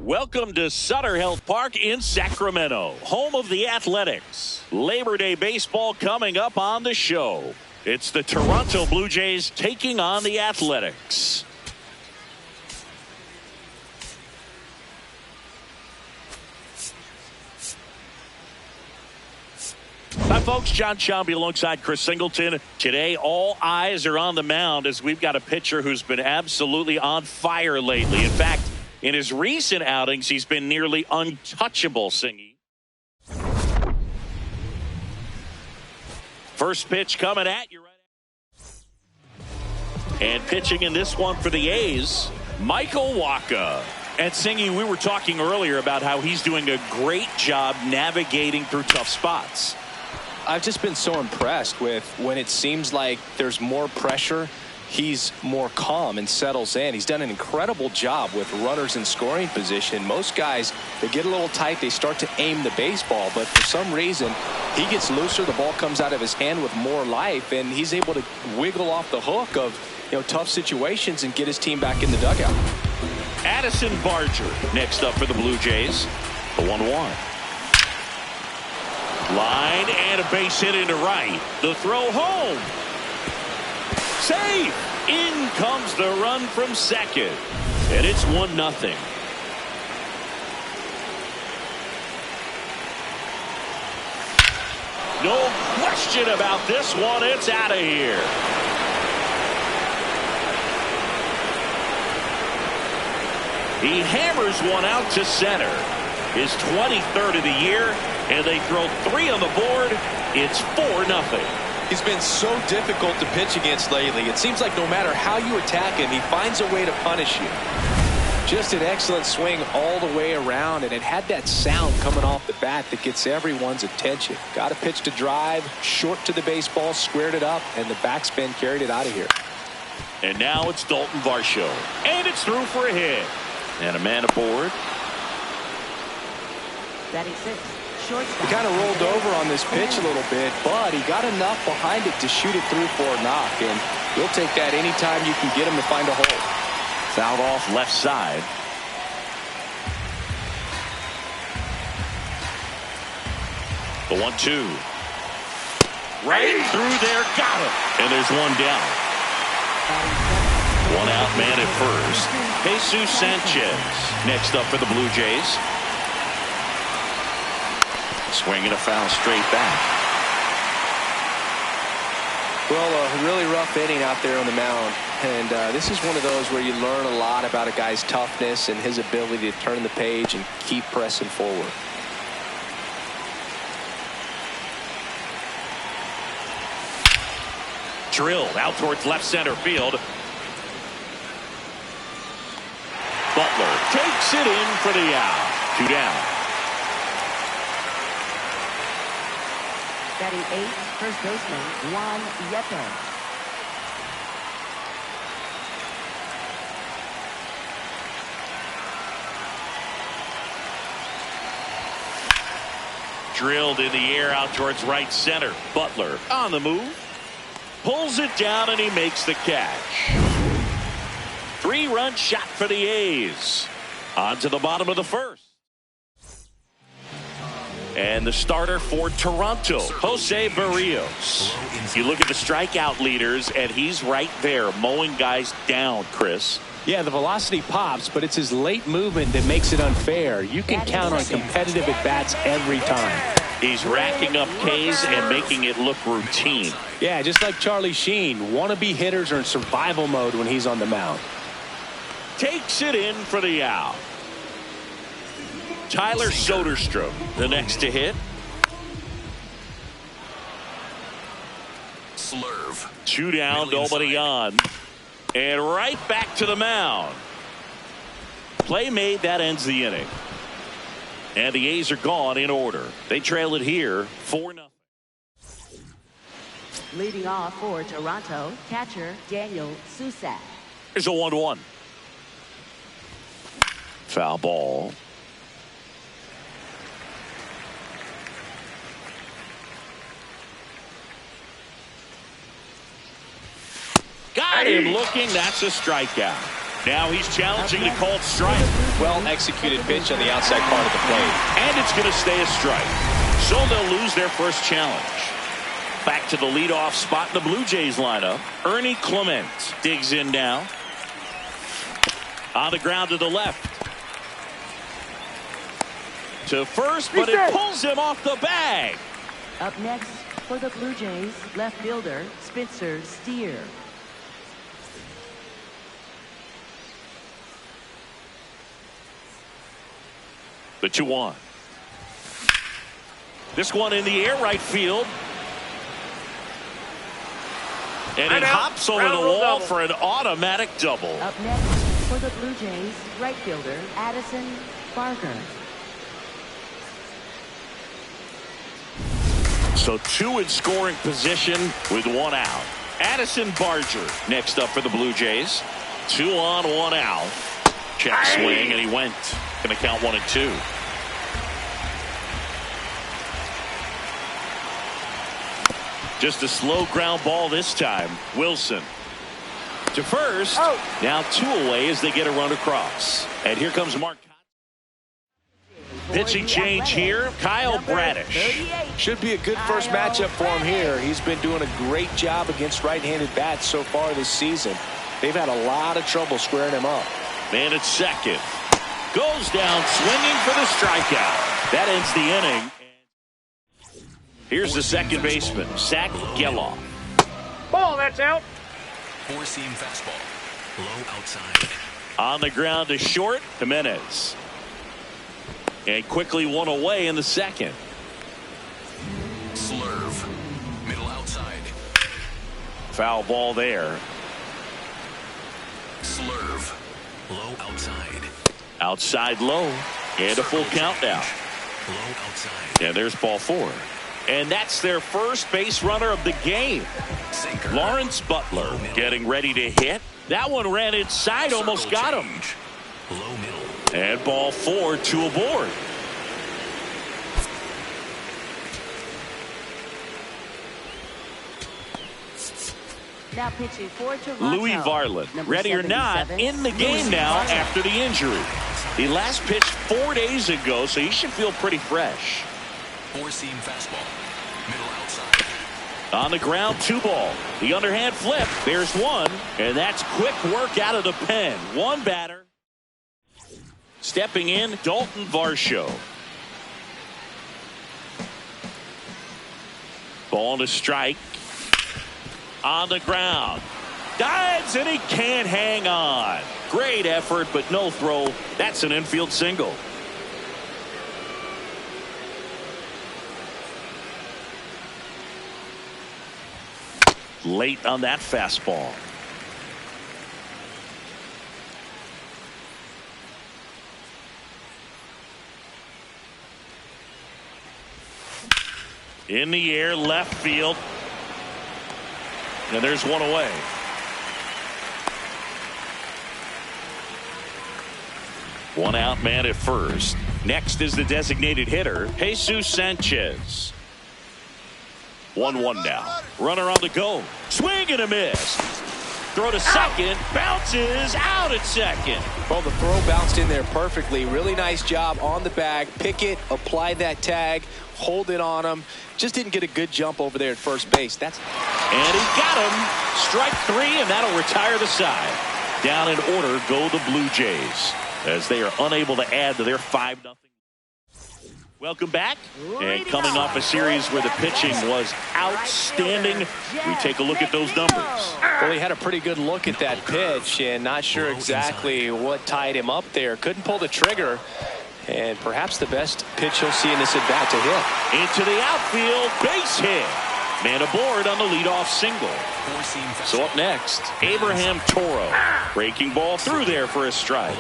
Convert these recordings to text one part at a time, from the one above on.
Welcome to Sutter Health Park in Sacramento, home of the Athletics. Labor Day baseball coming up on the show. It's the Toronto Blue Jays taking on the Athletics. Hi, folks. John Chomby alongside Chris Singleton. Today, all eyes are on the mound as we've got a pitcher who's been absolutely on fire lately. In fact, in his recent outings, he's been nearly untouchable, Singy. First pitch coming at you. And pitching in this one for the A's, Michael Wacha. And Singy, we were talking earlier about how he's doing a great job navigating through tough spots. I've just been so impressed with when it seems like there's more pressure, he's more calm and settles in. He's done an incredible job with runners in scoring position. Most guys, they get a little tight, they start to aim the baseball, but for some reason, he gets looser, the ball comes out of his hand with more life, and he's able to wiggle off the hook of tough situations and get his team back in the dugout. Addison Barger next up for the Blue Jays. The 1-1. Line and a base hit into right. The throw home. Safe. In comes the run from second. And it's 1-0. No question about this one. It's out of here. He hammers one out to center. His 23rd of the year, and they throw 3 on the board. It's 4-0. He's been so difficult to pitch against lately. It seems like no matter how you attack him, he finds a way to punish you. Just an excellent swing all the way around, and it had that sound coming off the bat that gets everyone's attention. Got a pitch to drive, short to the baseball, squared it up, and the backspin carried it out of here. And now it's Dalton Varsho, and it's through for a hit. And a man aboard. He kind of rolled over on this pitch a little bit, but he got enough behind it to shoot it through for a knock, and you'll take that anytime you can get him to find a hole. Fouled off left side. The 1-2. Right through there, got him. And there's one down. One out man at first. Jesus Sanchez next up for the Blue Jays. Swinging a foul straight back. Well, a really rough inning out there on the mound. And this is one of those where you learn a lot about a guy's toughness and his ability to turn the page and keep pressing forward. Drilled out towards left center field. Butler takes it in for the out. 2 down. Batting 8, first baseman Juan Yepes. Drilled in the air out towards right center. Butler on the move. Pulls it down and he makes the catch. 3-run shot for the A's. On to the bottom of the first. And the starter for Toronto, Jose Barrios. You look at the strikeout leaders, and he's right there mowing guys down, Chris. Yeah, the velocity pops, but it's his late movement that makes it unfair. You can count on competitive at-bats every time. He's racking up Ks and making it look routine. Yeah, just like Charlie Sheen. Wannabe hitters are in survival mode when he's on the mound. Takes it in for the out. Tyler Soderstrom, the next to hit. Slurve. 2 down, nobody on. And right back to the mound. Play made, that ends the inning. And the A's are gone in order. They trail it here 4-0. Leading off for Toronto, catcher Daniel Susak. Here's a 1-1. Foul ball. Got him looking. That's a strikeout. Now he's challenging the called strike. Well executed pitch on the outside part of the plate. And it's going to stay a strike. So they'll lose their first challenge. Back to the leadoff spot in the Blue Jays lineup. Ernie Clement digs in now. On the ground to the left. To first, but it pulls him off the bag. Up next for the Blue Jays, left fielder Spencer Steer. The 2-1. This one in the air, right field. And it hops over the wall for an automatic double. Up next for the Blue Jays, right fielder Addison Barker. So 2 in scoring position with 1 out. Addison Barger next up for the Blue Jays. 2 on, 1 out. Check swing, and he went. Going to count 1 and 2. Just a slow ground ball this time. Wilson to first. Now 2 away as they get a run across. And here comes Mark. Pitching change here. Kyle Bradish. Should be a good first matchup for him here. He's been doing a great job against right-handed bats so far this season. They've had a lot of trouble squaring him up. Man at second. Goes down swinging for the strikeout. That ends the inning. Here's the second baseman, Zach Geloff. Ball, that's out. Four-seam fastball. Low outside. On the ground to short, Jimenez. And quickly 1 away in the second. Slurve. Middle outside. Foul ball there. Slurve. Low outside. Outside low. And a full count now. Low outside. And there's ball 4. And that's their first base runner of the game. Sinker. Lawrence Butler getting ready to hit. That one ran inside, almost got him. Low middle. And ball 4, 2 aboard. Now pitching for Toronto. Louis Varland, ready or not, in the game now after the injury. He last pitched 4 days ago, so he should feel pretty fresh. Four-seam fastball. Middle outside. On the ground, 2 ball. The underhand flip. There's 1. And that's quick work out of the pen. 1 batter. Stepping in, Dalton Varsho. Ball to strike. On the ground. Dives, and he can't hang on. Great effort, but no throw. That's an infield single. Late on that fastball. In the air, left field. And there's 1 away. One out, man at first. Next is the designated hitter, Jesus Sanchez. 1-1 now. Runner on the go. Swing and a miss. Throw to second. Bounces out at second. Well, the throw bounced in there perfectly. Really nice job on the bag. Pick it, apply that tag, hold it on him. Just didn't get a good jump over there at first base. And he got him. Strike 3, and that'll retire the side. Down in order go the Blue Jays as they are unable to add to their 5-0. Welcome back, and coming off a series where the pitching was outstanding, we take a look at those numbers. Well, he had a pretty good look at that pitch, and not sure exactly what tied him up there. Couldn't pull the trigger, and perhaps the best pitch he'll see in this at-bat to hit. Into the outfield, base hit. Man aboard on the leadoff single. So up next, Abraham Toro. Breaking ball through there for a strike.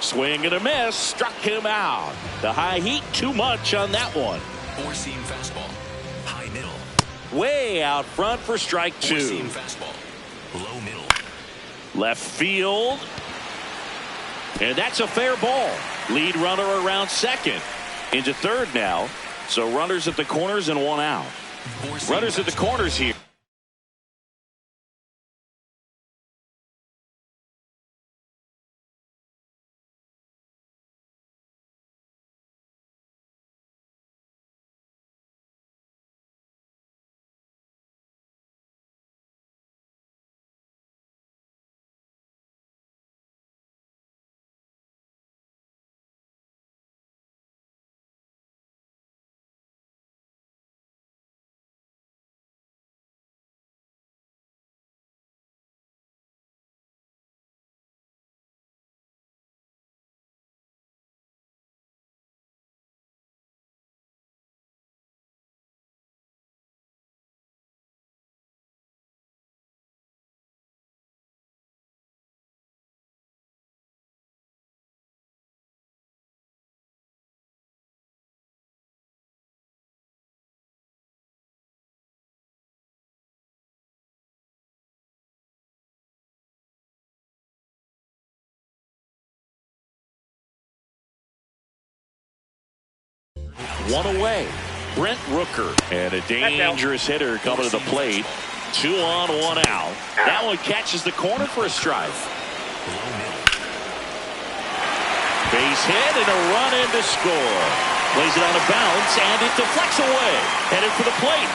Swing and a miss, struck him out. The high heat, too much on that one. Four-seam fastball. High middle. Way out front for strike 2. Four-seam fastball. Low middle. Left field. And that's a fair ball. Lead runner around second. Into third now. So runners at the corners and 1 out. Runners at the corners here. One away. Brent Rooker. And a dangerous hitter coming to the plate. 2 on, 1 out. That one catches the corner for a strike. Base hit and a run in to score. Plays it on a bounce and it deflects away. Headed for the plate.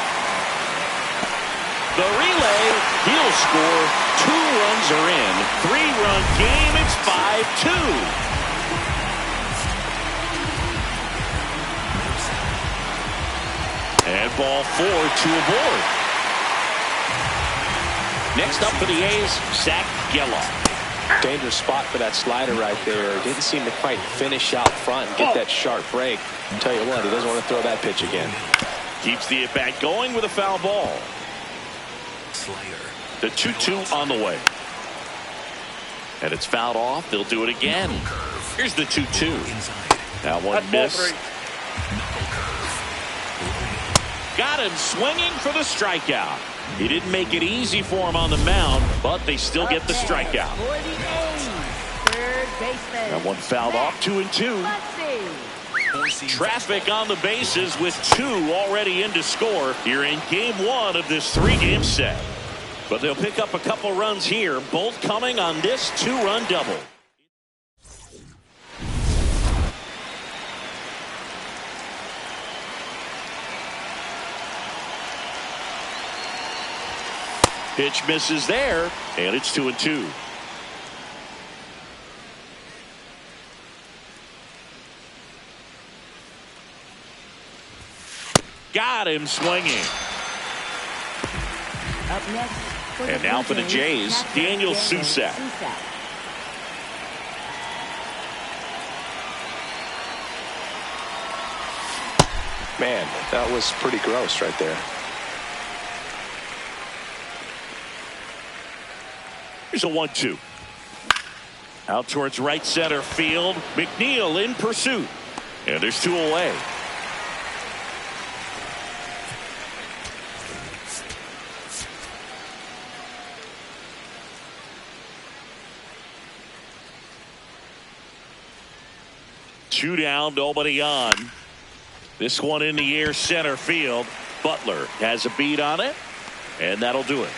The relay, he'll score. 2 runs are in. 3-run game. It's 5-2. And ball 4, 2 aboard. Next up for the A's, Zach Geloff. Dangerous spot for that slider right there. Didn't seem to quite finish out front and get that sharp break. I'll tell you what, he doesn't want to throw that pitch again. Keeps the at-bat going with a foul ball. The 2-2 on the way. And it's fouled off. They'll do it again. Here's the 2-2. That one missed. Got him swinging for the strikeout. He didn't make it easy for him on the mound, but they still get the strikeout. That one fouled off. 2-2. Traffic on the bases with 2 already in to score here in game 1 of this 3-game set. But they'll pick up a couple runs here, both coming on this 2-run double. Pitch misses there, and it's 2-2. Got him swinging. Up next, and now for the Jays, Daniel Susak. Man, that was pretty gross right there. Here's a 1-2. Out towards right center field. McNeil in pursuit. And there's 2 away. Two down, nobody on. This one in the air center field. Butler has a beat on it, and that'll do it.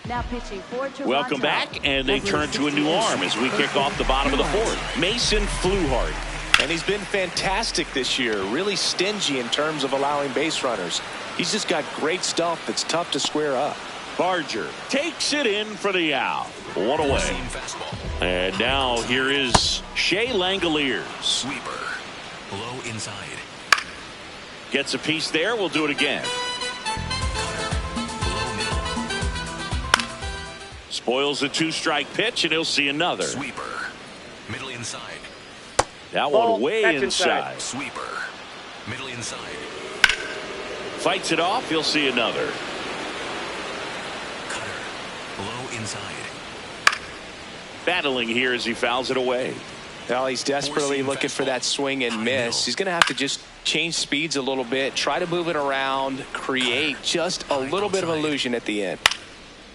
Now pitching for Toronto. Welcome back, and they turn to a new arm as we kick off the bottom of the 4th. Mason Fluharty. And he's been fantastic this year. Really stingy in terms of allowing base runners. He's just got great stuff that's tough to square up. Barger takes it in for the out. 1 away. And now here is Shea Langoliers. Sweeper. Low inside. Gets a piece there. We'll do it again. Spoils the 2-strike pitch, and he'll see another. Sweeper. Middle inside. That one way inside. Sweeper. Middle inside. Fights it off. He'll see another. Cutter. Low inside. Battling here as he fouls it away. Well, he's desperately looking for that swing and miss. He's going to have to just change speeds a little bit, try to move it around, create just a little bit of illusion at the end.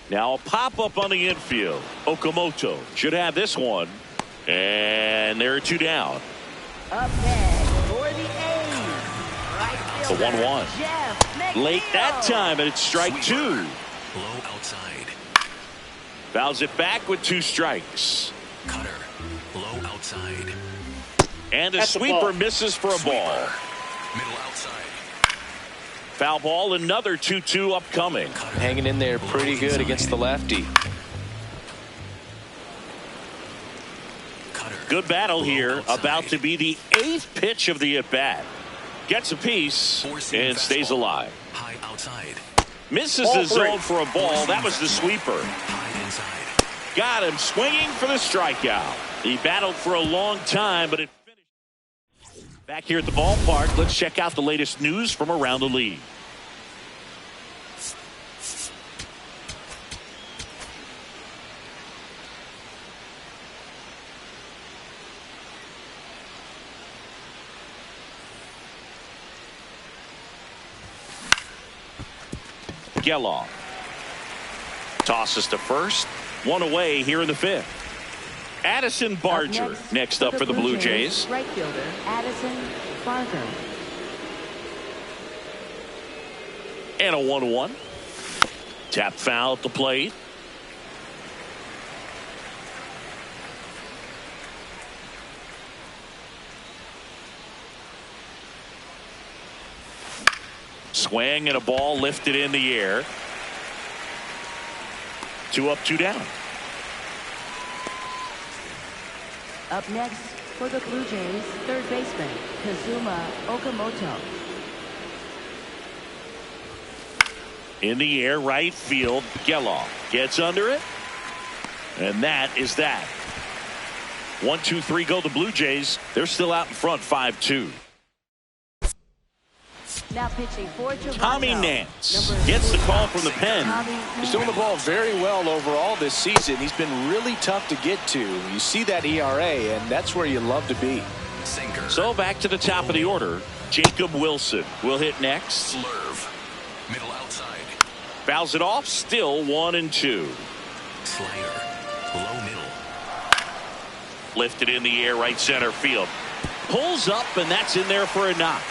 Now a pop-up on the infield. Okamoto should have this one. And there are 2 down. Up next for the A's. Right The 1-1. Jeff Late that McNeil. time, and it's strike 2. Low outside. Fouls it back with 2 strikes. Cutter. Low outside. And a That's a sweeper ball. misses for a ball. Middle outside. Foul ball, another 2-2 upcoming. Hanging in there pretty good against the lefty. Cutter. Good battle here. Outside. About to be the 8th pitch of the at-bat. Gets a piece and stays alive. High outside. Misses Ball the 3. zone for a ball. That was the sweeper. High inside. Got him swinging for the strikeout. He battled for a long time, but it finished. Back here at the ballpark, let's check out the latest news from around the league. Geloff tosses to first. 1 away here in the 5th. Addison Barger next up for the Blue Jays. Right fielder Addison Barger. And a 1-1. Tap foul at the plate. Swing and a ball lifted in the air. 2 up, 2 down. Up next for the Blue Jays, third baseman Kazuma Okamoto. In the air, right field. Geloff gets under it. And that is that. 1, 2, 3 go the Blue Jays. They're still out in front 5-2. Now pitching for Toronto. Tommy Nance gets the call from the pen. He's doing the ball very well overall this season. He's been really tough to get to. You see that ERA, and that's where you love to be. Sinker. So back to the top of the order. Jacob Wilson will hit next. Slurve. Middle outside. Fouls it off. Still 1-2. Slider. Low middle. Lifted in the air, right center field. Pulls up, and that's in there for a knock.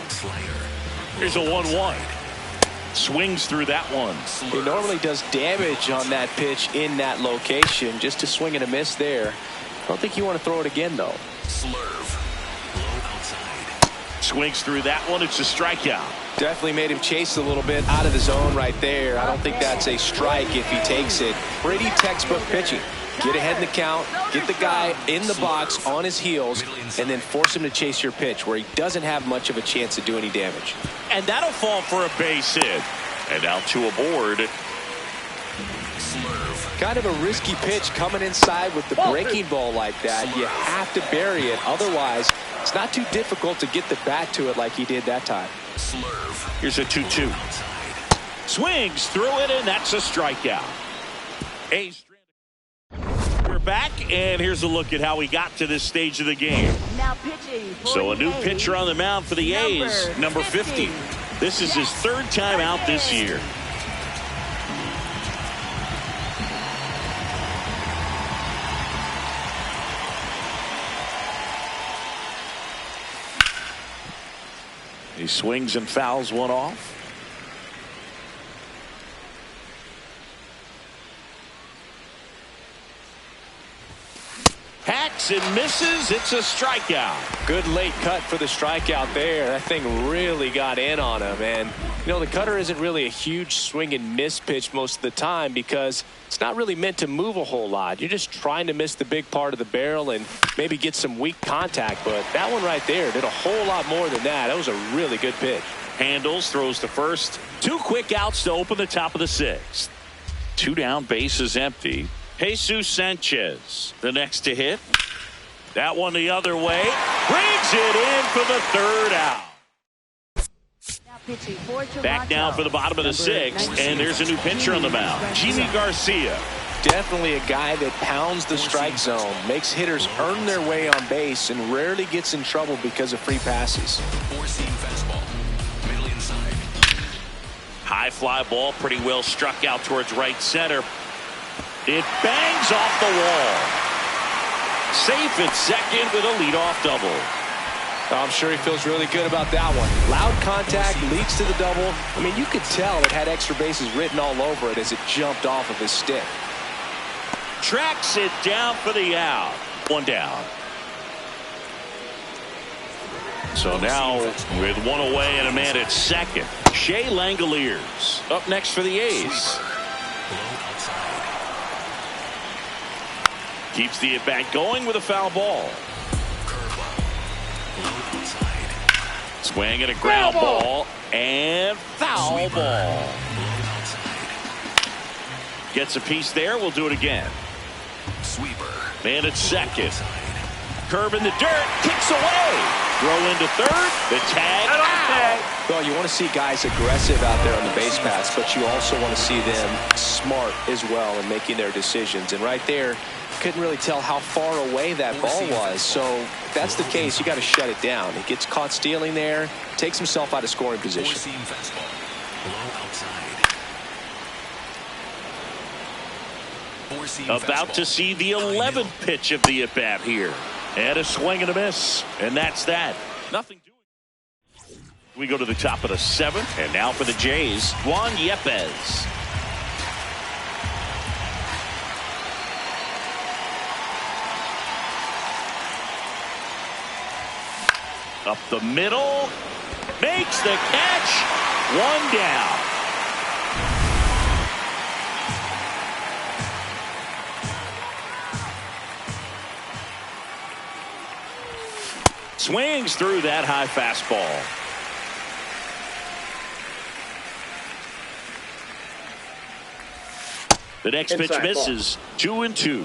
Slider. Here's a 1-1. Swings through that one. He normally does damage on that pitch in that location. Just a swing and a miss there. I don't think you want to throw it again, though. Slurve. Low outside. Swings through that one. It's a strikeout. Definitely made him chase a little bit out of the zone right there. I don't think that's a strike if he takes it. Pretty textbook pitching. Get ahead in the count, get the guy in the box on his heels, and then force him to chase your pitch where he doesn't have much of a chance to do any damage. And that'll fall for a base hit. And now 2 aboard. Slurve. Kind of a risky pitch coming inside with the breaking ball like that. You have to bury it. Otherwise, it's not too difficult to get the bat to it like he did that time. Slurve. Here's a 2-2. Outside. Swings through it, and that's a strikeout. A's. We're back, and here's a look at how we got to this stage of the game. Now pitching for So a new the pitcher on the mound for the A's, number 50. This is his 3rd time out this year. He swings and fouls one off. Hacks and misses. It's a strikeout. Good late cut for the strikeout there. That thing really got in on him. And, you know, the cutter isn't really a huge swing and miss pitch most of the time because it's not really meant to move a whole lot. You're just trying to miss the big part of the barrel and maybe get some weak contact. But that one right there did a whole lot more than that. That was a really good pitch. Handles, throws to first. 2 quick outs to open the top of the 6th. 2 down, bases empty. Jesus Sanchez, the next to hit. That one the other way. Brings it in for the 3rd out. Now pitching for Toronto. Back now for the bottom of the 6th, and there's a new pitcher on the mound, Jimmy Garcia. Definitely a guy that pounds the strike zone, makes hitters earn their way on base, and rarely gets in trouble because of free passes. 4-seam fastball. Middle inside. High fly ball, pretty well struck out towards right center. It bangs off the wall. Safe at second with a leadoff double. I'm sure he feels really good about that one. Loud contact leads to the double. I mean, you could tell it had extra bases written all over it as it jumped off of his stick. Tracks it down for the out. 1 down. So now with 1 away and a man at second, Shea Langoliers up next for the A's. Low outside. Keeps the at-bat going with a foul ball. Curveball. Low outside. Swing and a ground ball and foul ball. Low outside. Gets a piece there. We'll do it again. Sweeper. Man at second. Outside. Curve in the dirt. Kicks away. Throw into third. The tag. Out. Well, you want to see guys aggressive out there on the base paths, but you also want to see them smart as well in making their decisions. And right there, couldn't really tell how far away that ball was. So if that's the case, you got to shut it down. He gets caught stealing there, takes himself out of scoring position. 4-seam fastball. Low outside. Four-seam About to fastball. see the High 11th middle. pitch of the at-bat here. And a swing and a miss. And that's that. Nothing doing. We go to the top of the 7th. And now for the Jays, Juan Yepez. Up the middle. Makes the catch. One down. Swings through that high fastball. The next pitch Inside misses. 2-2.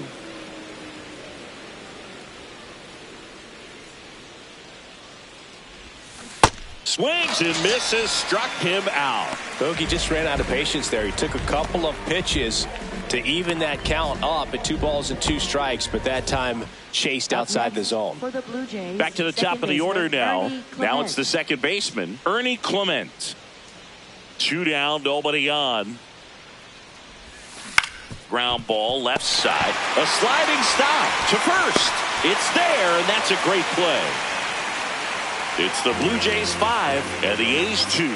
Swings and misses. Struck him out. Bogey just ran out of patience there. He took a couple of pitches to even that count up at 2 balls and 2 strikes, but that time chased outside the zone. For the Blue Jays, Back to the top of the order now. Ernie Now it's Clement. the second baseman, Ernie Clement. 2 down, nobody on. Ground ball, left side. A sliding stop to first. It's there, and that's a great play. It's the Blue Jays 5 and the A's 2.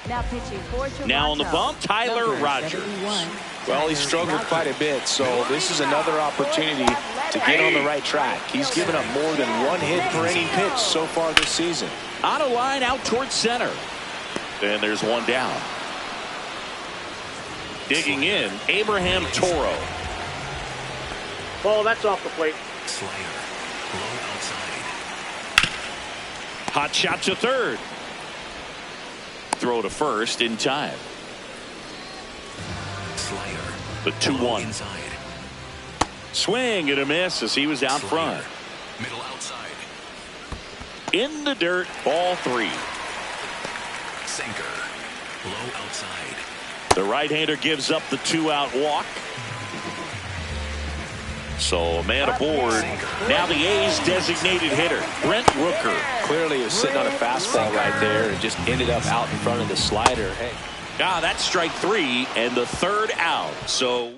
Now pitching for Toronto. Now on the bump, Tyler number Rogers. 71, Well, he Tyler struggled Rogers. quite a bit, so this is another opportunity to get on the right track. He's given up more than 1 hit per inning pitch so far this season. On a line out towards center. And there's one down. Digging in, Abraham Toro. Ball, that's off the plate. Slayer. Low outside. Hot shot to third. Throw to first in time. Slayer. The 2-1. Inside. Swing and a miss as he was out front. Middle outside. In the dirt, ball 3. Sinker. Low outside. The right-hander gives up the 2-out walk. So a man aboard. Now the A's designated hitter, Brent Rooker. Clearly he was sitting on a fastball right there and just ended up out in front of the slider. Hey, That's strike 3 and the 3rd out. So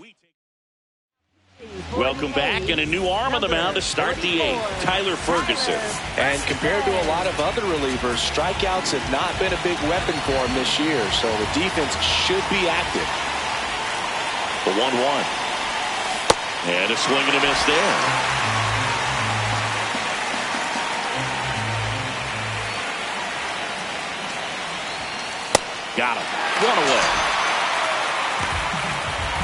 welcome back, and a new arm on the mound to start the 8th, Tyler Ferguson. and compared to a lot of other relievers, strikeouts have not been a big weapon for him this year, so the defense should be active. The 1-1. And a swing and a miss there. Got him. Run away.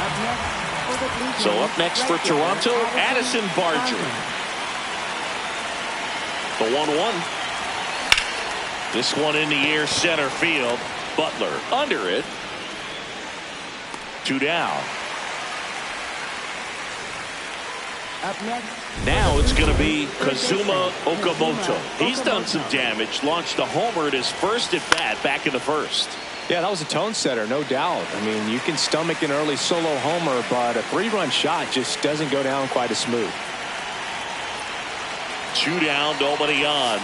Up next for the Blue Jays, So up next for right fielder, Toronto, Addison Barger. The 1-1. This one in the air, center field. Butler under it. 2 down. Up next. Now it's going to be Kazuma Okamoto. He's done some damage. Launched a homer at his first at bat back in the 1st. Yeah, that was a tone setter, no doubt. I mean, you can stomach an early solo homer, but a 3-run shot just doesn't go down quite as smooth. 2 down, nobody on.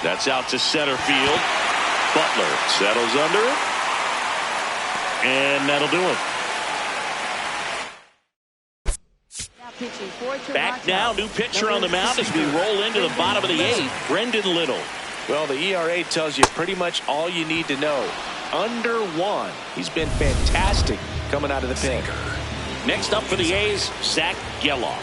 That's out to center field. Butler settles under it. And that'll do it. Now pitching for Toronto. Back now, new pitcher on the mound as we roll into the bottom of the 8th, Brendan Little. Well, the ERA tells you pretty much all you need to know. Under 1. He's been fantastic coming out of the pen. Next up for the A's, Zach Geloff.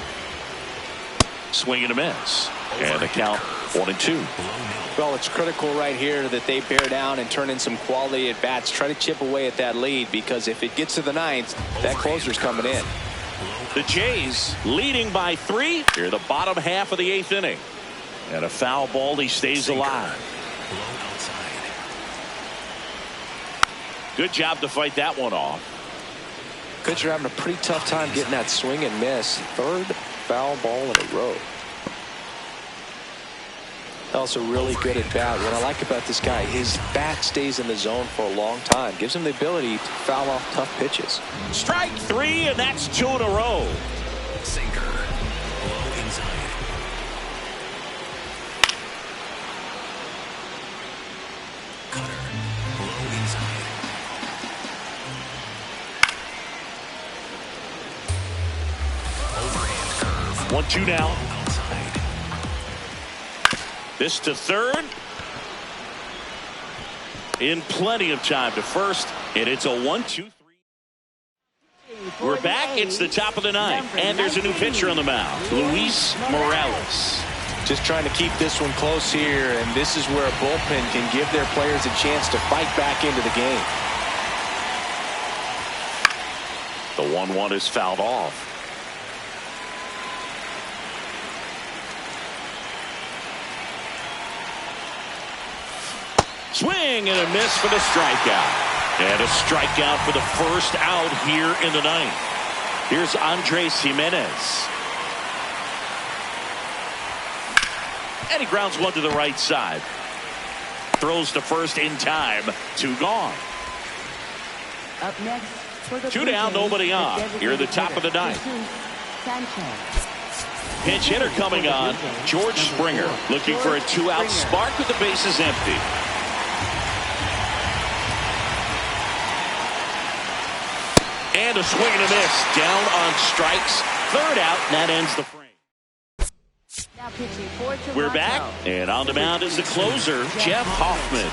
Swing and a miss. And the count 1-2. Well, it's critical right here that they bear down and turn in some quality at bats. Try to chip away at that lead, because if it gets to the 9th, that closer's coming in. The Jays leading by 3 here, the bottom half of the 8th inning. And a foul ball, he stays alive. Low outside. Good job to fight that one off. Pitcher having a pretty tough time getting that swing and miss. 3rd foul ball in a row. Also really good at bat. What I like about this guy, his bat stays in the zone for a long time. Gives him the ability to foul off tough pitches. Strike 3, and that's 2 in a row. Sinker. Low inside. 1-2 now. Outside. This to third. In plenty of time to first, and it's a 1-2-3. We're back. It's the top of the ninth, and there's a new pitcher on the mound, Luis Morales. Just trying to keep this one close here, and this is where a bullpen can give their players a chance to fight back into the game. The 1-1 is fouled off. Swing and a miss for the strikeout. And a strikeout for the first out here in the ninth. Here's Andres Jimenez. And he grounds one to the right side. Throws to first in time. 2 gone. Up next for the 2 down, nobody on. Here at the top of the ninth. Pinch hitter coming on. George Springer looking for a 2-out spark with the bases empty. And a swing and a miss. Down on strikes. 3rd out. And that ends the frame. We're back. And on the mound is the closer, Jeff Hoffman.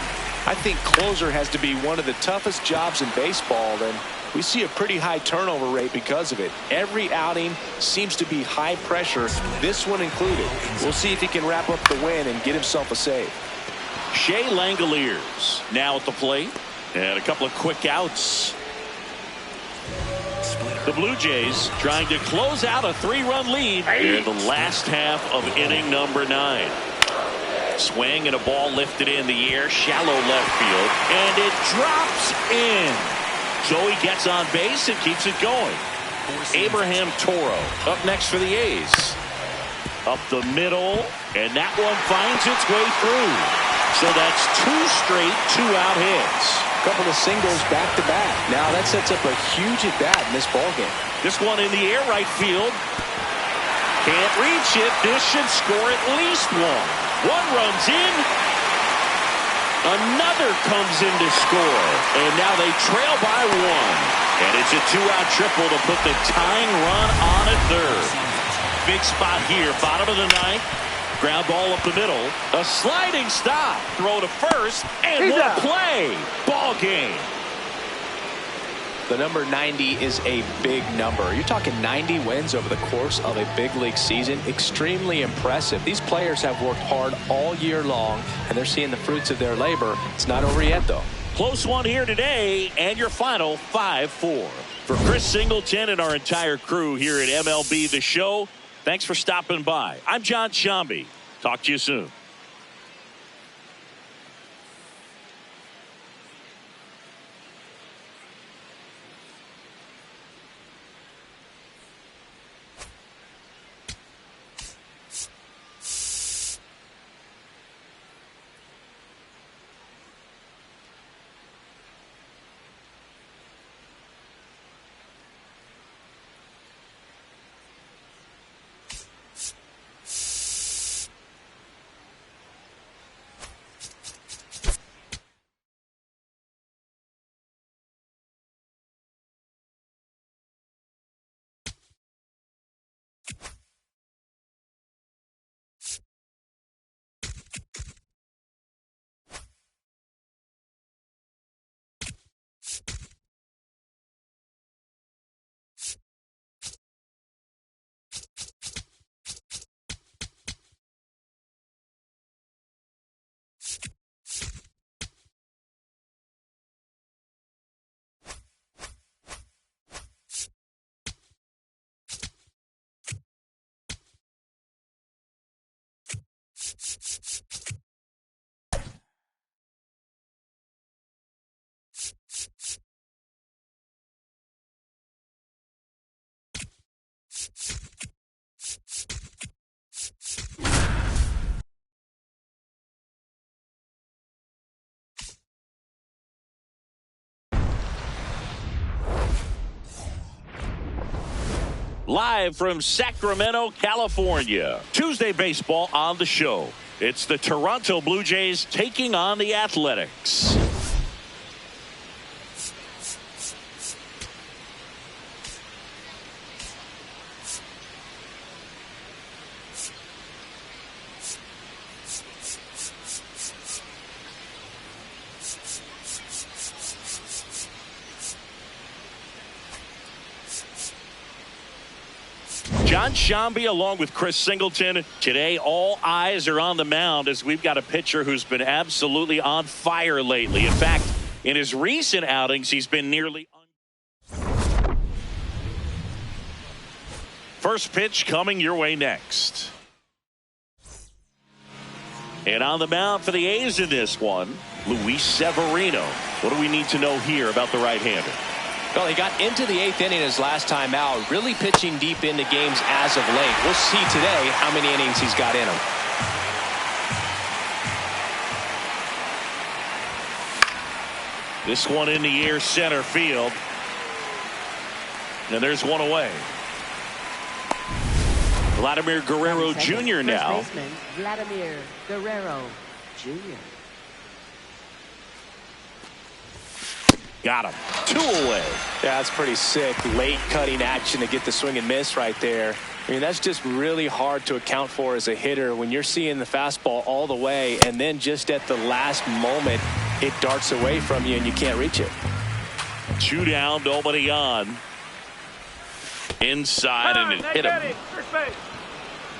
I think closer has to be one of the toughest jobs in baseball, and we see a pretty high turnover rate because of it. Every outing seems to be high pressure, this one included. We'll see if he can wrap up the win and get himself a save. Shea Langoliers now at the plate. And a couple of quick outs. The Blue Jays trying to close out a 3-run lead in the last half of inning number 9. Swing and a ball lifted in the air, shallow left field, and it drops in. Joey gets on base and keeps it going. Abraham Toro up next for the A's. Up the middle, and that one finds its way through. So that's 2 straight 2-out hits. Couple of singles back-to-back. Now that sets up a huge at-bat in this ballgame. This one in the air, right field. Can't reach it. This should score at least 1. 1 runs in. Another comes in to score. And now they trail by 1. And it's a 2-out triple to put the tying run on at 3rd. Big spot here. Bottom of the 9th. Ground ball up the middle. A sliding stop. Throw to first. And what a play. Ball game. The number 90 is a big number. You're talking 90 wins over the course of a big league season. Extremely impressive. These players have worked hard all year long, and they're seeing the fruits of their labor. It's not over yet, though. Close one here today, and your final 5-4. For Chris Singleton and our entire crew here at MLB The Show, thanks for stopping by. I'm John Shambi. Talk to you soon. Live from Sacramento, California. Tuesday baseball on the show. It's the Toronto Blue Jays taking on the Athletics. John Shambi along with Chris Singleton. Today, all eyes are on the mound as we've got a pitcher who's been absolutely on fire lately. In fact, in his recent outings, he's been nearly... First pitch coming your way next. And on the mound for the A's in this one, Luis Severino. What do we need to know here about the right-hander? Well, he got into the 8th inning his last time out, really pitching deep into games as of late. We'll see today how many innings he's got in him. This one in the air center field. And there's one away. Vladimir Guerrero Jr. now. First baseman, Vladimir Guerrero Jr. Got him. 2 away. Yeah, that's pretty sick. Late cutting action to get the swing and miss right there. I mean, that's just really hard to account for as a hitter when you're seeing the fastball all the way and then just at the last moment it darts away from you and you can't reach it. 2 down, nobody on. Inside and it hit him. First base.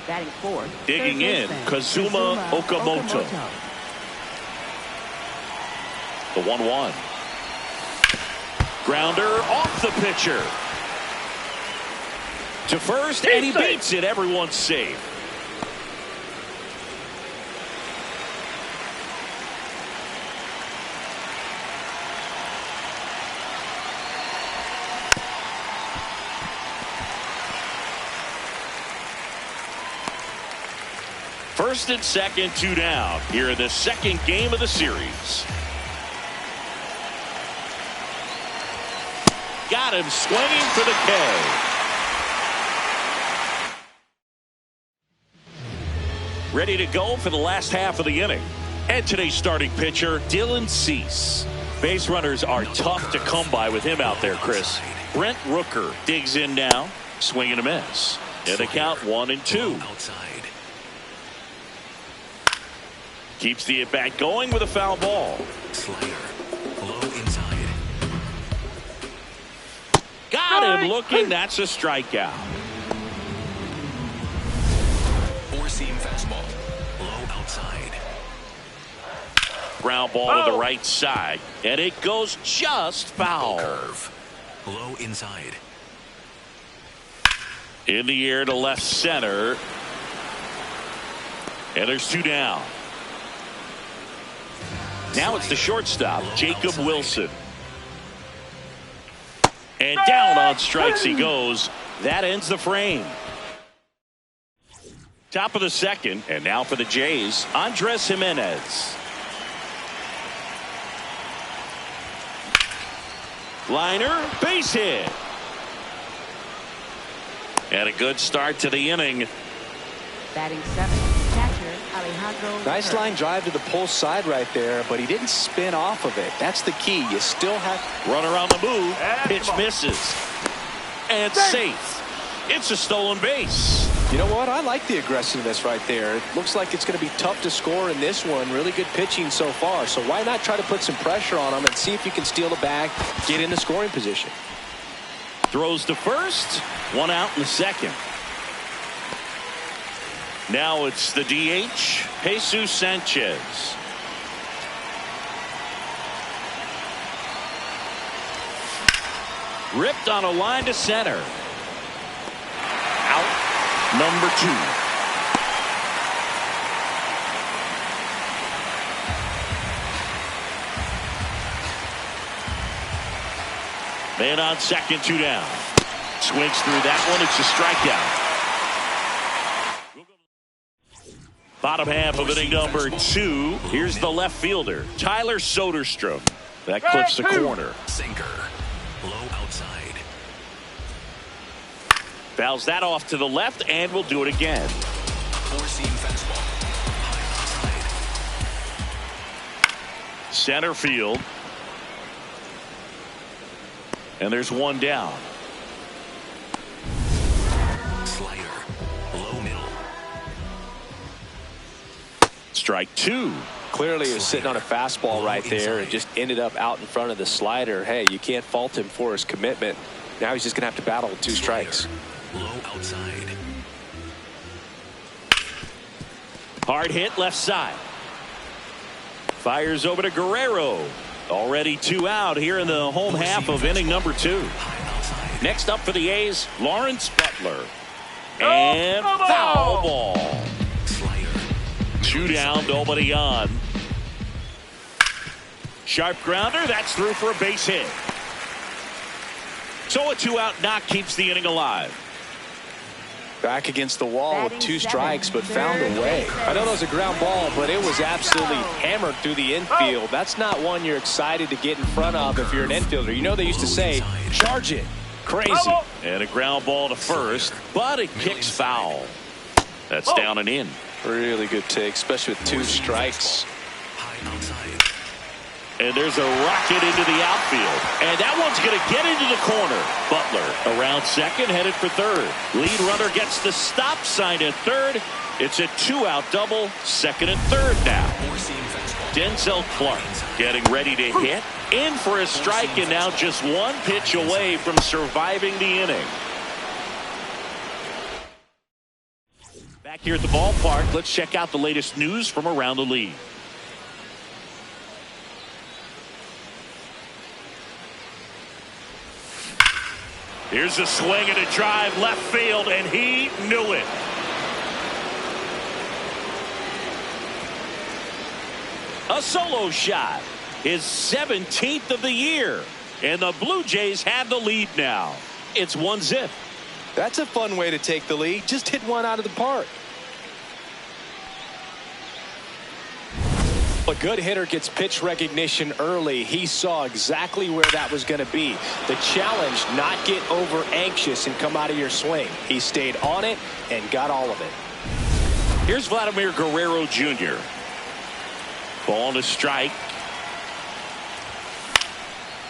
Batting fourth. Digging third in, baseman, Kazuma Okamoto. The 1-1. Grounder off the pitcher. To first, and he beats it. Everyone's safe. First and second, 2 down here in the second game of the series. Got him swinging for the K. Ready to go for the last half of the inning. And today's starting pitcher, Dylan Cease. Base runners are tough to come by with him out there, Chris. Brent Rooker digs in now. Swing and a miss. And the count 1-2. Outside. Keeps the at-bat going with a foul ball. Slider. Low inside. Got him looking. That's a strikeout. Four-seam fastball. Low outside. Ground ball to the right side. And it goes just foul. Curve. Low inside. In the air to left center. And there's 2 down. Now it's the shortstop, Jacob Wilson. And down on strikes he goes. That ends the frame. Top of the second, and now for the Jays, Andres Jimenez. Liner, base hit. And a good start to the inning. Batting seventh, catcher Alejandro. Nice line drive to the pull side right there, but he didn't spin off of it. That's the key. You still have runner on the move. Pitch misses. And safe. It's a stolen base. You know what? I like the aggressiveness right there. It looks like it's going to be tough to score in this one. Really good pitching so far. So why not try to put some pressure on him and see if you can steal the bag, get in the scoring position. Throws to first. 1 out in the second. Now it's the DH, Jesus Sanchez. Ripped on a line to center. Out. Number 2. Man on second, 2 down. Swings through that one. It's a strikeout. Bottom half of inning number 2. Here's the left fielder, Tyler Soderstrom. That clips the corner. Sinker. Low outside. Fouls that off to the left, and we'll do it again. Four-seam fastball. High outside. Center field. And there's 1 down. Slider. Low middle. Strike 2. Clearly he was sitting on a fastball right there and just ended up out in front of the slider. Hey, you can't fault him for his commitment. Now he's just going to have to battle with 2 strikes. Low outside. Hard hit left side. Fires over to Guerrero. Already 2 out here in the home half of inning number 2. Next up for the A's, Lawrence Butler. And foul ball. 2 down, nobody on. Sharp grounder, that's through for a base hit. So a 2-out knock keeps the inning alive. Back against the wall with 2 strikes, but found a way. I know that was a ground ball, but it was absolutely hammered through the infield. That's not one you're excited to get in front of if you're an infielder. You know they used to say, charge it. Crazy. And a ground ball to first, but it kicks foul. That's down and in. Really good take, especially with 2 strikes. And there's a rocket into the outfield. And that one's going to get into the corner. Butler around second, headed for third. Lead runner gets the stop sign at third. It's a 2-out double, second and third now. Denzel Clark getting ready to hit. In for a strike, and now just 1 pitch away from surviving the inning. Back here at the ballpark, let's check out the latest news from around the league. Here's a swing and a drive left field, and he knew it. A solo shot, his 17th of the year, and the Blue Jays have the lead now. It's 1-0. That's a fun way to take the lead. Just hit one out of the park. A good hitter gets pitch recognition early. He saw exactly where that was going to be. The challenge, not get over anxious and come out of your swing. He stayed on it and got all of it. Here's Vladimir Guerrero Jr. Ball to strike.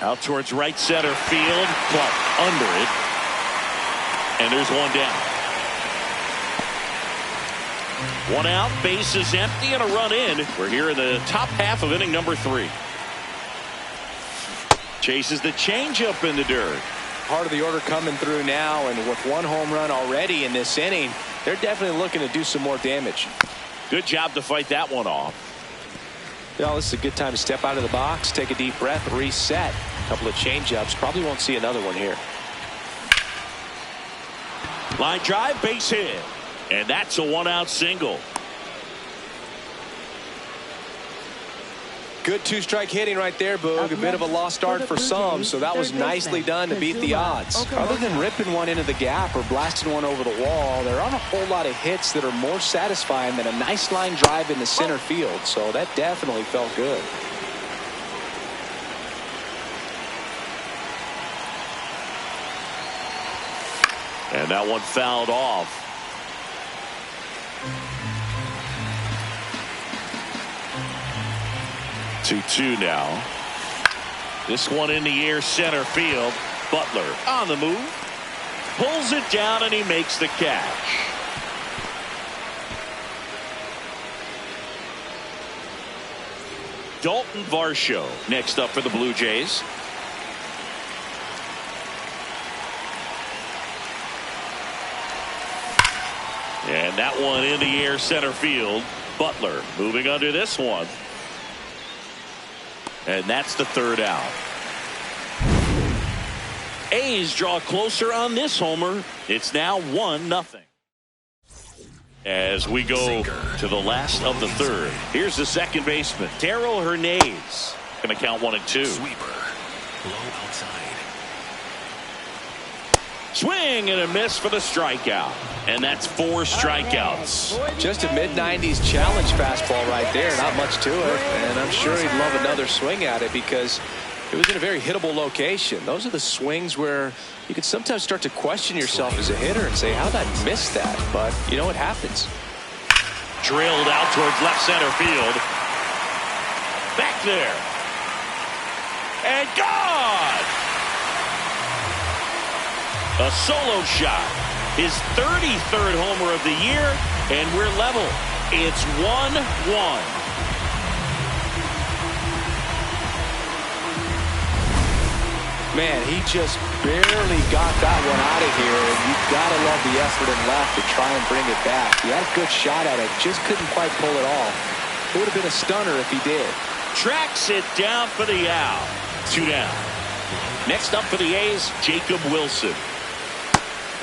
Out towards right center field. Clark under it. And there's 1 down. 1 out, base is empty, and a run in. We're here in the top half of inning number 3. Chases the changeup in the dirt. Part of the order coming through now, and with 1 home run already in this inning, they're definitely looking to do some more damage. Good job to fight that one off. You know, this is a good time to step out of the box, take a deep breath, reset. A couple of changeups. Probably won't see another one here. Line drive, base hit. And that's a 1-out single. Good 2-strike hitting right there, Boog. A bit of a lost start for some, so that was nicely done to beat the odds. Other than ripping one into the gap or blasting one over the wall, there aren't a whole lot of hits that are more satisfying than a nice line drive in the center field, so that definitely felt good. And that one fouled off. Two now. This one in the air, center field. Butler on the move. Pulls it down, and he makes the catch. Dalton Varsho next up for the Blue Jays. And that one in the air, center field. Butler moving under this one. And that's the 3rd out. A's draw closer on this homer. It's now 1-0. As we go to the last of the 3rd. Here's the second baseman, Darryl Hernandez. Going to count 1 and 2. Sweeper. Low outside. Swing and a miss for the strikeout. And that's 4 strikeouts. Just a mid-90s challenge fastball right there. Not much to it. And I'm sure he'd love another swing at it because it was in a very hittable location. Those are the swings where you can sometimes start to question yourself as a hitter and say, how did I miss that? But, you know, it happens. Drilled out towards left center field. Back there. And gone! A solo shot. His 33rd homer of the year, and we're level. It's 1-1. Man, he just barely got that one out of here, and you've got to love the effort and left to try and bring it back. He had a good shot at it, just couldn't quite pull it off. It would have been a stunner if he did. Tracks it down for the out. 2 down. Next up for the A's, Jacob Wilson.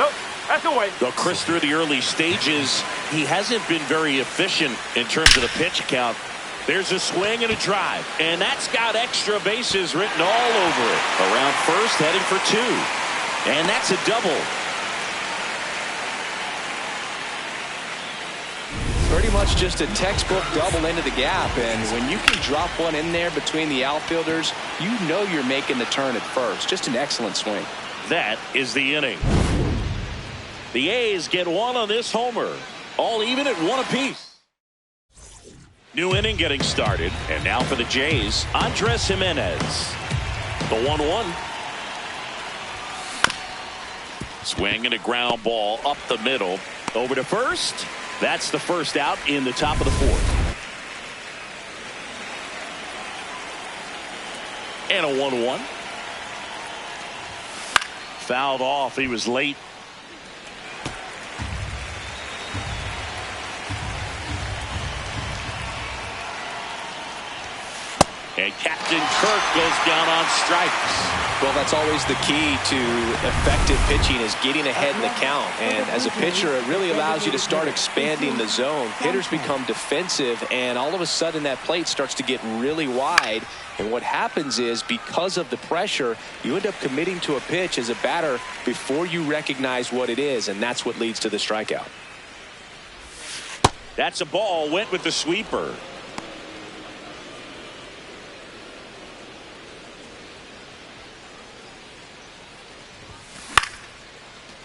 Nope, that's away. Well, Chris, through the early stages, he hasn't been very efficient in terms of the pitch count. There's a swing and a drive, and that's got extra bases written all over it. Around first, heading for 2. And that's a double. Pretty much just a textbook double into the gap, and when you can drop one in there between the outfielders, you know you're making the turn at first. Just an excellent swing. That is the inning. The A's get one on this homer. All even at 1 apiece. New inning getting started, and now for the Jays, Andres Jimenez. The 1-1. Swing and a ground ball up the middle. Over to first. That's the first out in the top of the 4th. And a 1-1. Fouled off. He was late. And Captain Kirk goes down on strikes. Well, that's always the key to effective pitching, is getting ahead in the count. And as a pitcher, it really allows you to start expanding the zone. Hitters become defensive, and all of a sudden that plate starts to get really wide. And what happens is, because of the pressure, you end up committing to a pitch as a batter before you recognize what it is, and that's what leads to the strikeout. That's a ball. Went with the sweeper.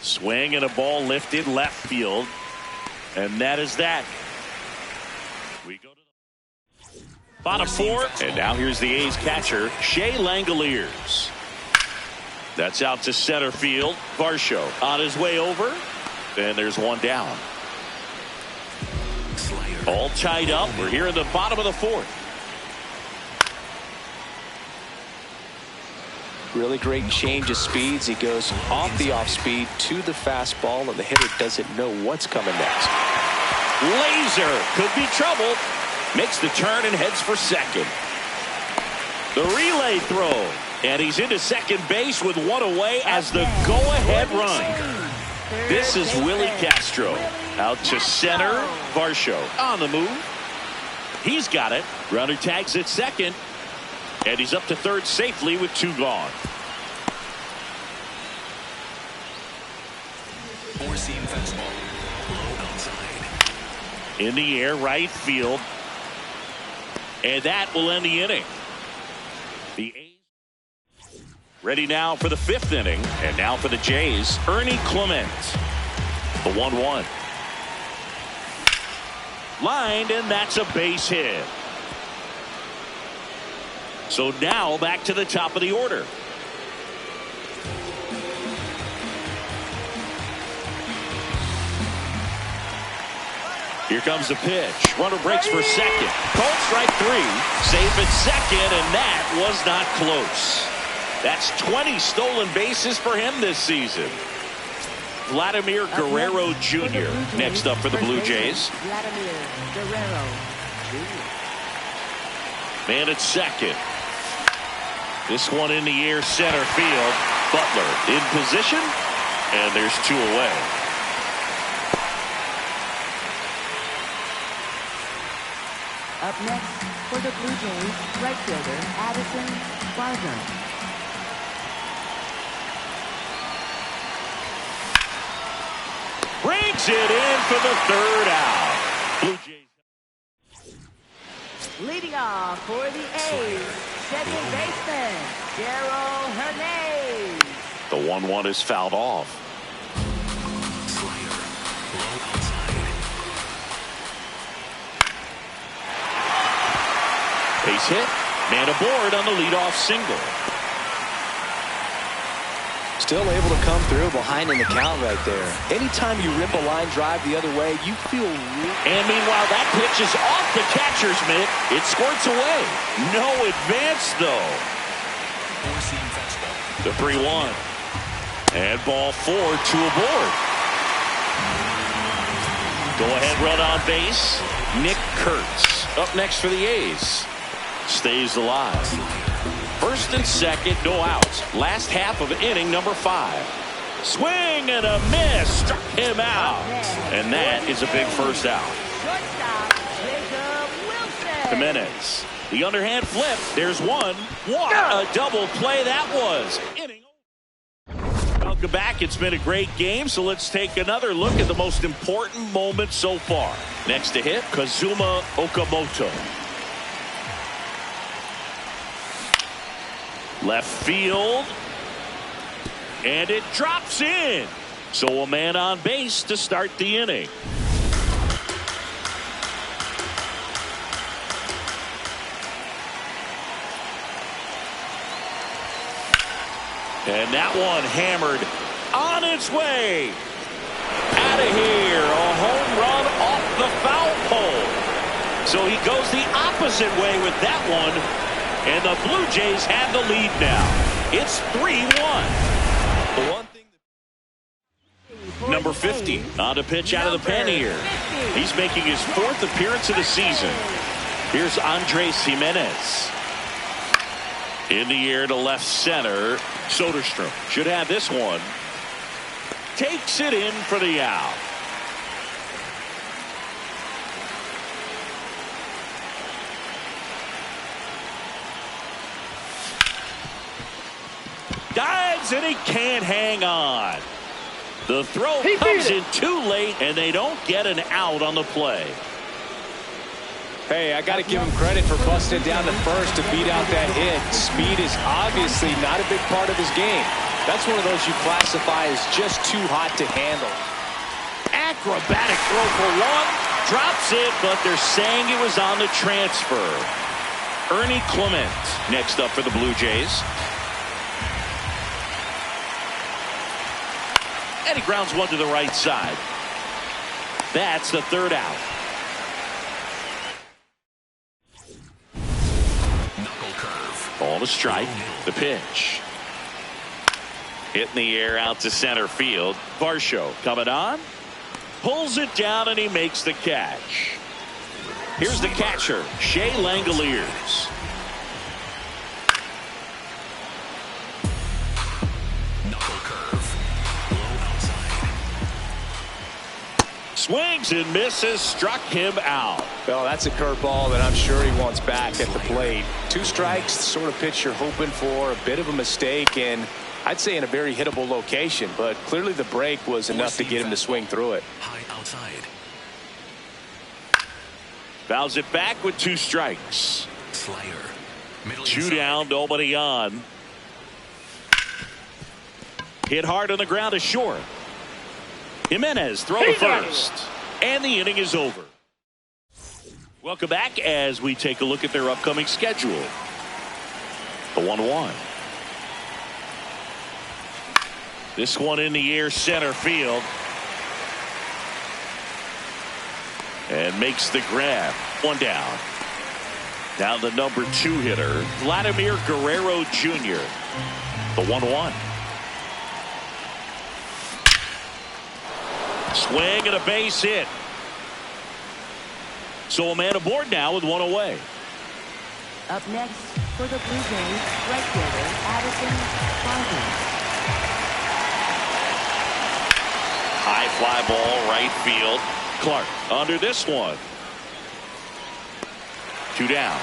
Swing and a ball lifted left field. And that is that. We go to the bottom 4. And now here's the A's catcher, Shea Langoliers. That's out to center field. Varsho on his way over. And there's one down. All tied up. We're here in the bottom of the 4th. Really great change of speeds. He goes off the off speed to the fastball, and the hitter doesn't know what's coming next. Laser could be trouble. Makes the turn and heads for second. The relay throw, and he's into second base with one away as the go-ahead run. This is Willie Castro out to center. Varsho on the move. He's got it. Runner tags at second. And he's up to third safely with 2 gone. Four-seam fastball. Low outside. In the air, right field. And that will end the inning. The A's ready now for the 5th inning. And now for the Jays, Ernie Clement. The 1-1. Lined, and that's a base hit. So now back to the top of the order. Here comes the pitch. Runner breaks for second. Called strike 3. Safe at second, and that was not close. That's 20 stolen bases for him this season. Vladimir Guerrero Jr. next up for the Blue Jays. Vladimir Guerrero Jr. Man at second. This one in the air, center field. Butler in position, and there's 2 away. Up next for the Blue Jays, right fielder Addison Barger. Brings it in for the 3rd out. Blue Jays. Leading off for the A's, second baseman Darryl Hernandez. The 1-1 is fouled off. Slider. Low outside. Base hit. Man aboard on the leadoff single. Still able to come through behind in the count right there. Anytime you rip a line drive the other way, you feel And meanwhile, that pitch is off the catcher's mitt. It squirts away. No advance, though. Four-seam fastball. The 3-1. And ball 4, 2 aboard. Go-ahead run on base. Nick Kurtz up next for the A's. Stays alive. First and second, no outs. Last half of inning number 5. Swing and a miss. Struck him out. And that is a big first out. Jimenez. The underhand flip. There's one. What a double play that was. Inning. Welcome back. It's been a great game, so let's take another look at the most important moment so far. Next to hit, Kazuma Okamoto. Left field. And it drops in. So a man on base to start the inning. And that one hammered on its way. Out of here. A home run off the foul pole. So he goes the opposite way with that one. And the Blue Jays have the lead now. It's 3-1. The one thing number 50 on to pitch out of the pen here. He's making his 4th appearance of the season. Here's Andres Jimenez. In the air to left center. Soderstrom should have this one. Takes it in for the out. Dives and he can't hang on. The throw comes in too late and they don't get an out on the play. Hey, I got to give him credit for busting it down to first to beat out that hit. Speed is obviously not a big part of his game. That's one of those you classify as just too hot to handle. Acrobatic throw for one. Drops it, but they're saying it was on the transfer. Ernie Clement next up for the Blue Jays. And he grounds one to the right side. That's the 3rd out. Ball to strike. The pitch. Hit in the air out to center field. Varsho coming on. Pulls it down and he makes the catch. Here's the catcher, Shea Langoliers. Knuckle curve. Low outside. Swings and misses. Struck him out. Well, that's a curveball that I'm sure he wants back at the plate. 2 strikes, the sort of pitch you're hoping for. A bit of a mistake, and I'd say in a very hittable location, but clearly the break was enough to get him to swing through it. High outside. Fouls it back with 2 strikes. Slider. Middle 2 inside. down, nobody on. Hit hard on the ground to short. Jimenez throw to first. And the inning is over. Welcome back as we take a look at their upcoming schedule. The 1-1. This one in the air center field. And makes the grab. 1 down. Now the number 2 hitter, Vladimir Guerrero Jr. The 1-1. Swing and a base hit. So a man aboard now with 1 away. Up next for the Blue Jays, right fielder Addison Fonte. High fly ball, right field. Clark under this one. 2 down.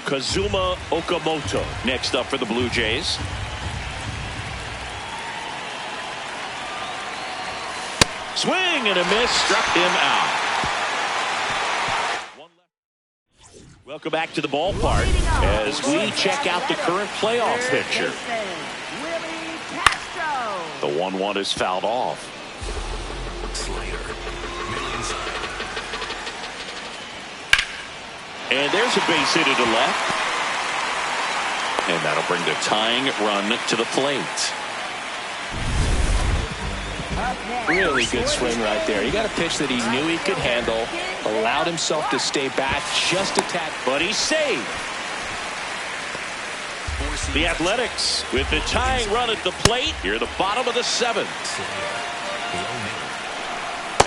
Kazuma Okamoto next up for the Blue Jays. Swing and a miss, struck him out. Welcome back to the ballpark as we check out the current playoff picture. The 1-1 is fouled off. Slider. Middle inside. And there's a base hit to left. And that'll bring the tying run to the plate. Really good swing right there. He got a pitch that he knew he could handle, allowed himself to stay back just a tad, but he's safe. The Athletics with the tying run at the plate here, the bottom of the seventh.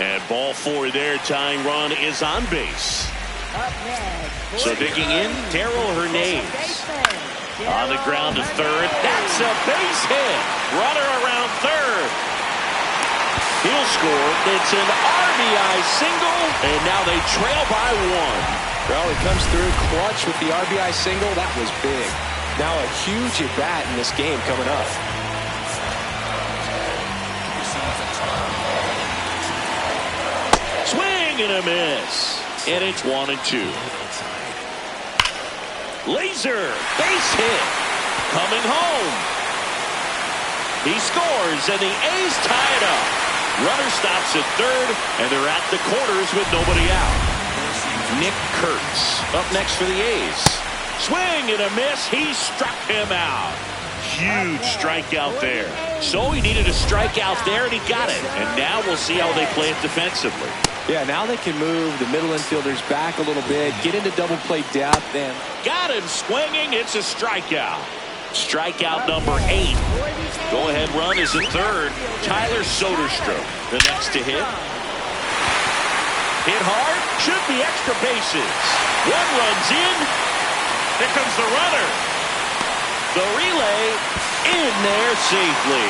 And ball four there. Tying run is on base. So digging in, Darrell Hernandez. On the ground to third. That's a base hit. Runner around third. He'll score. It's an RBI single, and now they trail by one. Well, he comes through clutch with the RBI single. That was big. Now a huge at-bat in this game coming up. Swing and a miss. And it's 1-2. Laser base hit. Coming home. He scores, and the A's tie it up. Runner stops at third, and they're at the corners with nobody out. Nick Kurtz up next for the A's. Swing and a miss. He struck him out. Huge strikeout there. So he needed a strikeout there, and he got it. And now we'll see how they play it defensively. Yeah, now they can move the middle infielders back a little bit, get into double play depth. And got him swinging. It's a strikeout. Strikeout number 8. Go-ahead run is at third. Tyler Soderstrom, the next to hit. Hit hard. Should be extra bases. One runs in. Here comes the runner. The relay in there safely.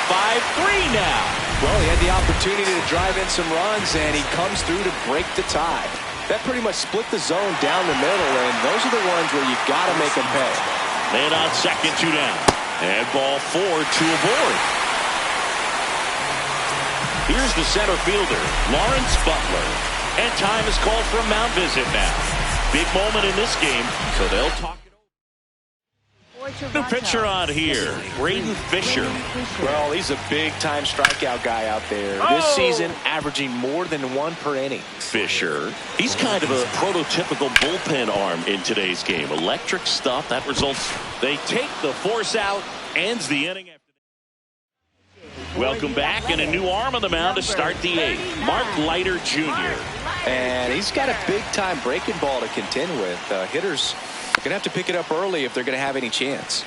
5-3 now. Well, he had the opportunity to drive in some runs, and he comes through to break the tie. That pretty much split the zone down the middle, and those are the ones where you got to make them pay. Man on second, 2 down. And ball 4, 2 aboard. Here's the center fielder, Lawrence Butler. And time is called for a mound visit now. Big moment in this game, so they'll talk. New pitcher on here, Braden Fisher. Well, he's a big-time strikeout guy out there. This season, averaging more than 1 per inning. Fisher, he's kind of a prototypical bullpen arm in today's game. Electric stuff that results. They take the force out, ends the inning. Welcome back, and a new arm on the mound to start the 8th. Mark Leiter Jr. And he's got a big-time breaking ball to contend with. Hitters going to have to pick it up early if they're going to have any chance.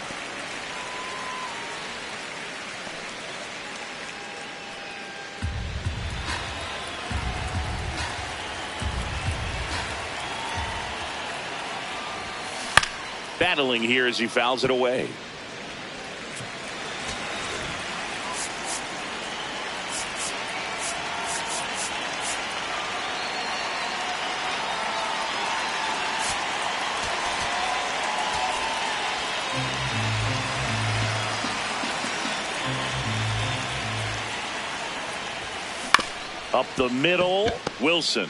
Battling here as he fouls it away. Up the middle, Wilson.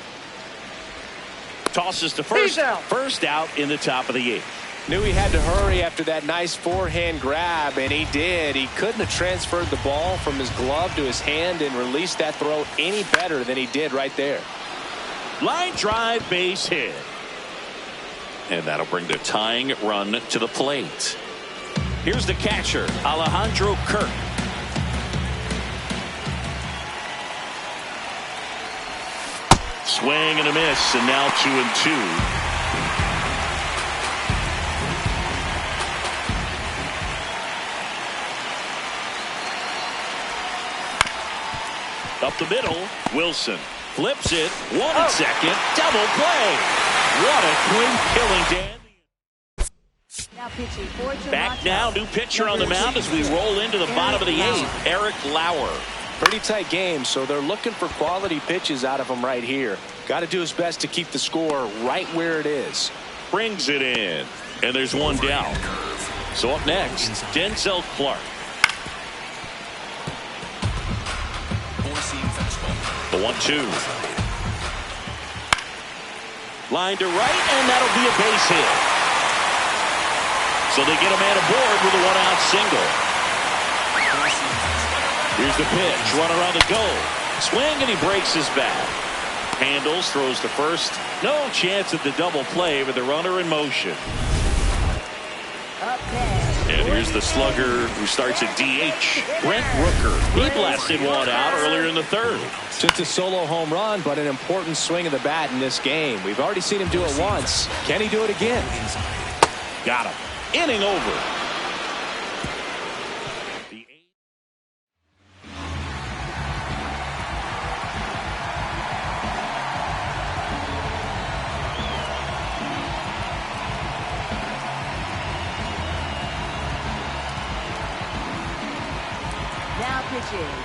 Tosses to first. First out in the top of the 8th. Knew he had to hurry after that nice forehand grab, and he did. He couldn't have transferred the ball from his glove to his hand and released that throw any better than he did right there. Line drive, base hit. And that'll bring the tying run to the plate. Here's the catcher, Alejandro Kirk. Swing and a miss, and now 2-2. Up the middle, Wilson flips it. 1 second, double play. What a quick killing, Dan. Back now, new pitcher on the mound as we roll into the bottom of the 8th, Eric Lauer. Pretty tight game, so they're looking for quality pitches out of him right here. Got to do his best to keep the score right where it is. Brings it in, and there's one down. So up next, Denzel Clark. The 1-2. Line to right, and that'll be a base hit. So they get a man aboard with a 1-out single. Here's the pitch, runner on the go. Swing, and he breaks his bat. Handles, throws to first. No chance at the double play with the runner in motion. And here's the slugger who starts at DH, Brent Rooker. He blasted one out earlier in the 3rd. Just a solo home run, but an important swing of the bat in this game. We've already seen him do it once. Can he do it again? Got him. Inning over.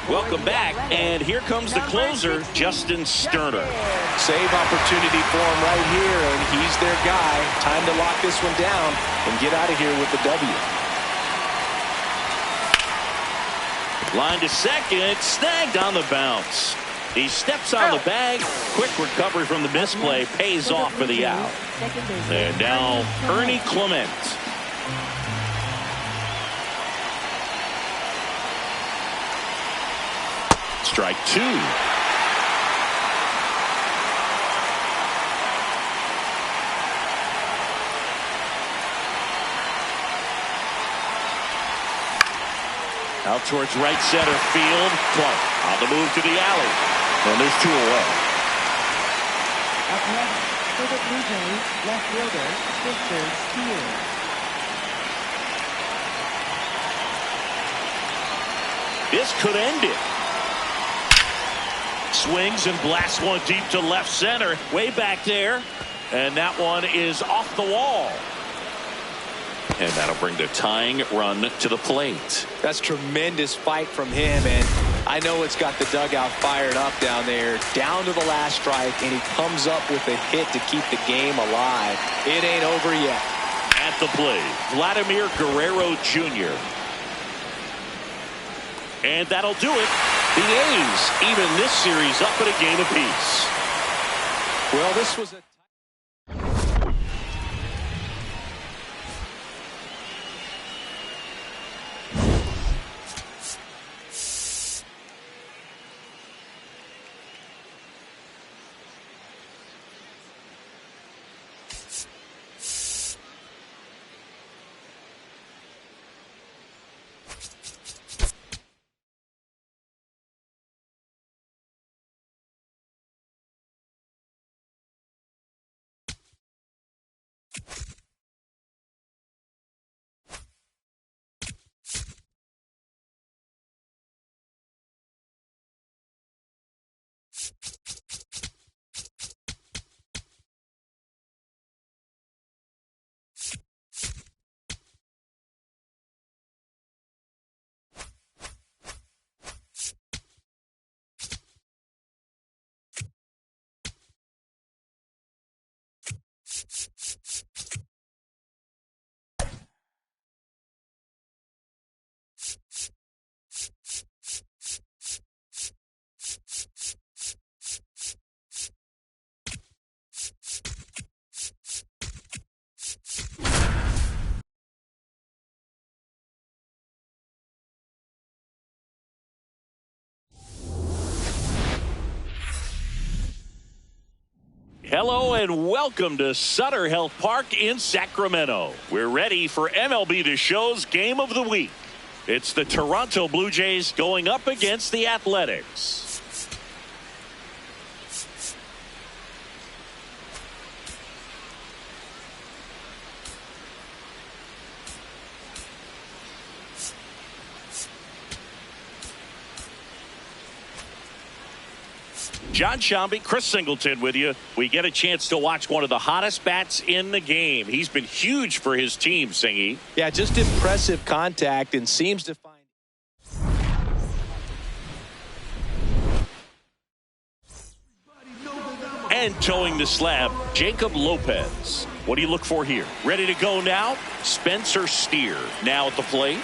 Welcome back, and here comes the closer, Justin Sterner. Save opportunity for him right here, and he's their guy. Time to lock this one down and get out of here with the W. Line to second, snagged on the bounce. He steps on the bag. Quick recovery from the misplay, pays off for the out. And now Ernie Clement. Strike two. Out towards right center field. Clark on the move to the alley. And there's two away. Up next for the Blue Jays, left fielder, Victor Steele. This could end it. Swings and blasts one deep to left center. Way back there. And that one is off the wall. And that'll bring the tying run to the plate. That's tremendous fight from him, and I know it's got the dugout fired up down there. Down to the last strike, and he comes up with a hit to keep the game alive. It ain't over yet. At the plate, Vladimir Guerrero Jr. And that'll do it. The A's even this series up at a game apiece. Well, this was a... Hello and welcome to Sutter Health Park in Sacramento. We're ready for MLB The Show's Game of the Week. It's the Toronto Blue Jays going up against the Athletics. John Shambi, Chris Singleton with you. We get a chance to watch one of the hottest bats in the game. He's been huge for his team, Singy. Yeah, just impressive contact and seems to find... And towing the slab, Jacob Lopez. What do you look for here? Ready to go now? Spencer Steer now at the plate.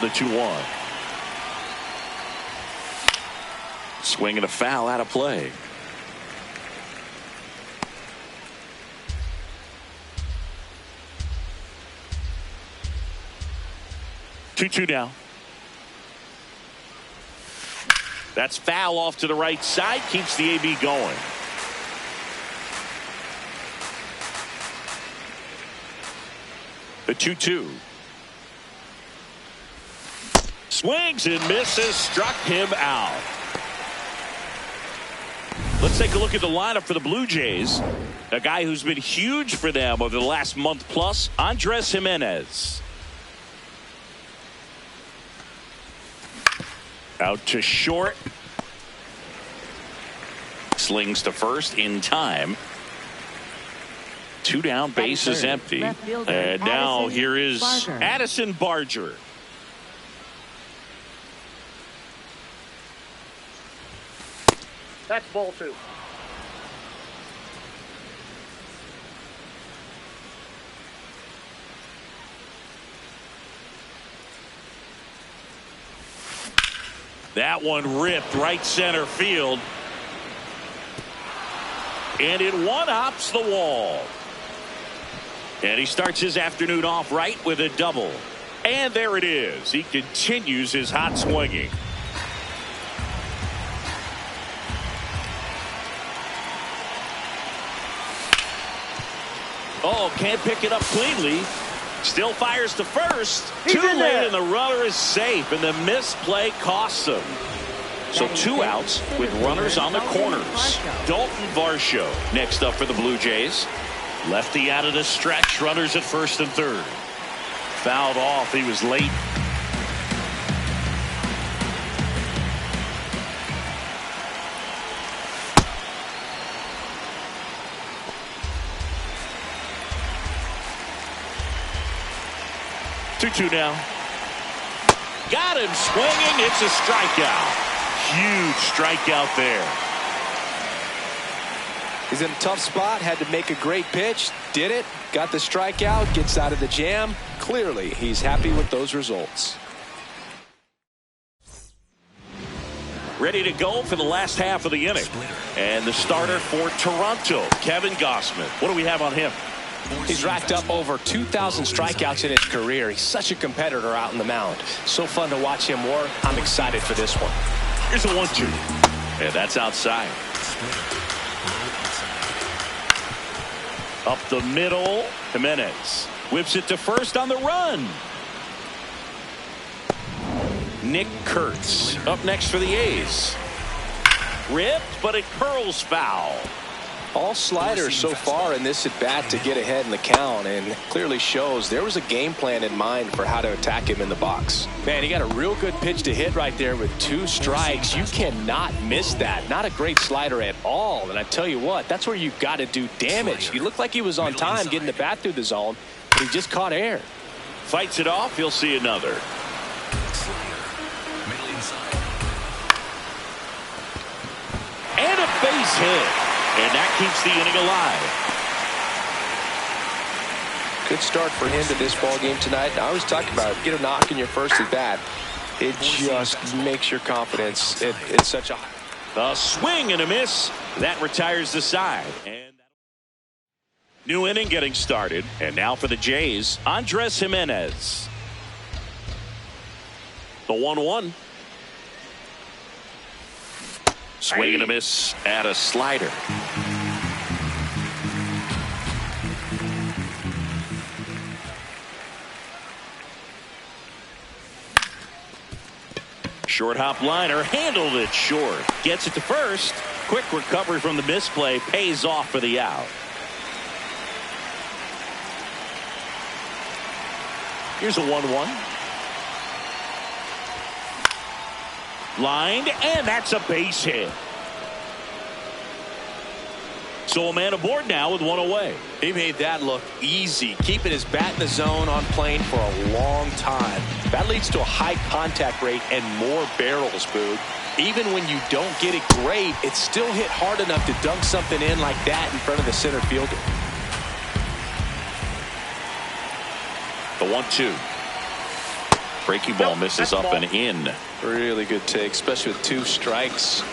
The 2-1. Swing and a foul out of play. Two down. That's foul off to the right side. Keeps the AB going. The 2-2. Swings and misses. Struck him out. Let's take a look at the lineup for the Blue Jays. A guy who's been huge for them over the last month plus, Andres Jimenez. Out to short. Slings to first in time. 2 down, base is empty. And now here is Addison Barger. That's ball 2. That one ripped right center field. And it one-hops the wall. And he starts his afternoon off right with a double. And there it is. He continues his hot swinging. Oh, can't pick it up cleanly. Still fires to first. Too late, and the runner is safe, and the misplay costs him. So 2 outs with runners on the corners. Dalton Varsho next up for the Blue Jays. Lefty out of the stretch. Runners at first and third. Fouled off. He was late. Two now. Got him swinging. It's a strikeout. Huge strikeout there. He's in a tough spot. Had to make a great pitch. Did it. Got the strikeout. Gets out of the jam. Clearly, he's happy with those results. Ready to go for the last half of the inning. And the starter for Toronto, Kevin Gausman. What do we have on him? He's racked up over 2,000 strikeouts in his career. He's such a competitor out on the mound. So fun to watch him work. I'm excited for this one. Here's a 1-2. And that's outside. Up the middle. Jimenez whips it to first on the run. Nick Kurtz up next for the A's. Ripped, but it curls foul. All sliders so far in this at bat to get ahead in the count, and clearly shows there was a game plan in mind for how to attack him in the box. Man, he got a real good pitch to hit right there with 2 strikes. You cannot miss that. Not a great slider at all. And I tell you what, that's where you've got to do damage. He looked like he was on time getting the bat through the zone, but he just caught air. Fights it off. He'll see another. And a base hit. And that keeps the inning alive. Good start for him to this ball game tonight. I always talk about get a knock in your first at bat. It just makes your confidence. It's such a swing and a miss that retires the side. And new inning getting started. And now for the Jays, Andres Jimenez. The 1-1. Swing and a miss at a slider. Short hop liner, handled it short. Gets it to first. Quick recovery from the misplay, pays off for the out. Here's a 1-1. Lined, and that's a base hit. So a man aboard now with 1 away. He made that look easy, keeping his bat in the zone on plane for a long time. That leads to a high contact rate and more barrels, Boog. Even when you don't get it great, it's still hit hard enough to dunk something in like that in front of the center fielder. The 1-2. Breaking ball misses up and in. Really good take, especially with 2 strikes.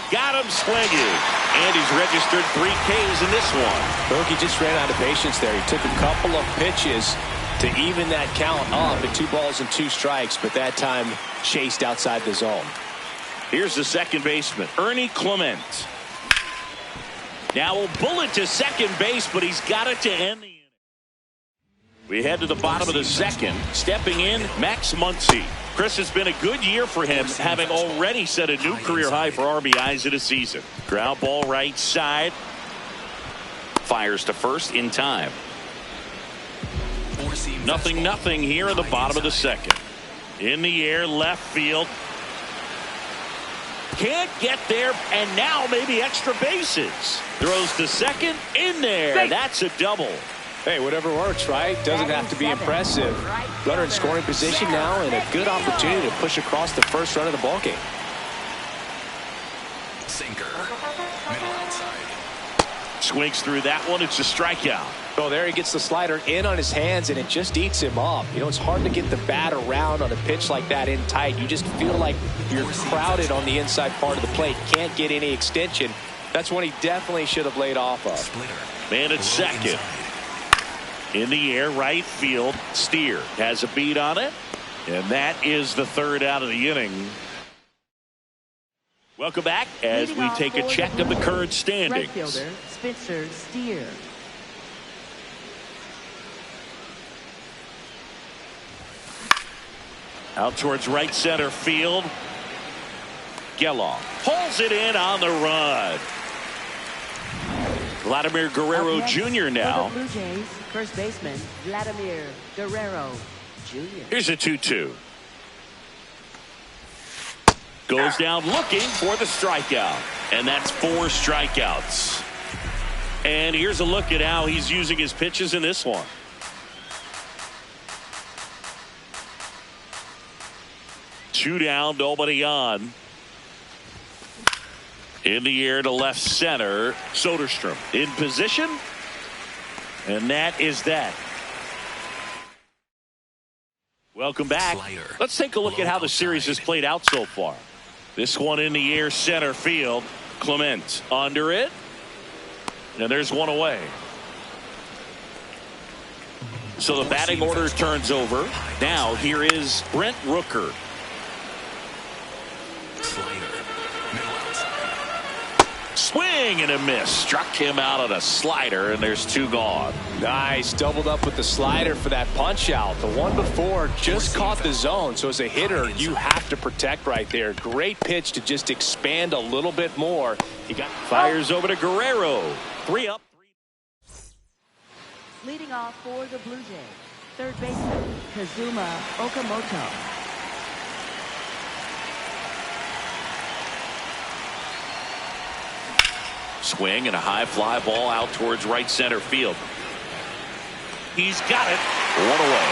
Got him swinging. And he's registered 3 Ks in this one. Bogey just ran out of patience there. He took a couple of pitches to even that count up at 2 balls and 2 strikes, but that time chased outside the zone. Here's the second baseman, Ernie Clement. Now a bullet to second base, but he's got it to end the inning. We head to the bottom of the second. Stepping in, Max Muncy. Chris, has been a good year for him, having already set a new career high for RBIs in a season. Ground ball right side. Fires to first in time. 0-0 here in the bottom of the second. In the air, left field. Can't get there, and now maybe extra bases. Throws to second, in there. That's a double. Hey, whatever works, right? Doesn't have to be impressive. Runner in scoring position now, and a good opportunity to push across the first run of the ballgame. Sinker. Middle outside. Swings through that one. It's a strikeout. Oh, there he gets the slider in on his hands, and it just eats him up. You know, it's hard to get the bat around on a pitch like that in tight. You just feel like you're crowded on the inside part of the plate. Can't get any extension. That's one he definitely should have laid off of. Splitter. Man at second. In the air, right field. Steer has a beat on it. And that is the third out of the inning. Welcome back as we take a check of the current standings. Right fielder, Spencer Steer. Out towards right center field. Geloff pulls it in on the run. Vladimir Guerrero Jr. now. For the Blue Jays, first baseman Vladimir Guerrero Jr. Here's a 2-2. Goes down looking for the strikeout. And that's 4 strikeouts. And here's a look at how he's using his pitches in this one. Two down, nobody on. In the air to left center. Soderstrom in position. And that is that. Welcome back. Let's take a look at how the series has played out so far. This one in the air center field. Clement under it. And there's one away. So the batting order turns over. Now here is Brent Rooker. Swing and a miss. Struck him out on a slider, and there's 2 gone. Nice. Doubled up with the slider for that punch out. The one before just caught the zone. So as a hitter, you have to protect right there. Great pitch to just expand a little bit more. He got fires over to Guerrero. 3 up. Leading off for the Blue Jays, third baseman Kazuma Okamoto. Swing and a high fly ball out towards right center field. He's got it. 1 away.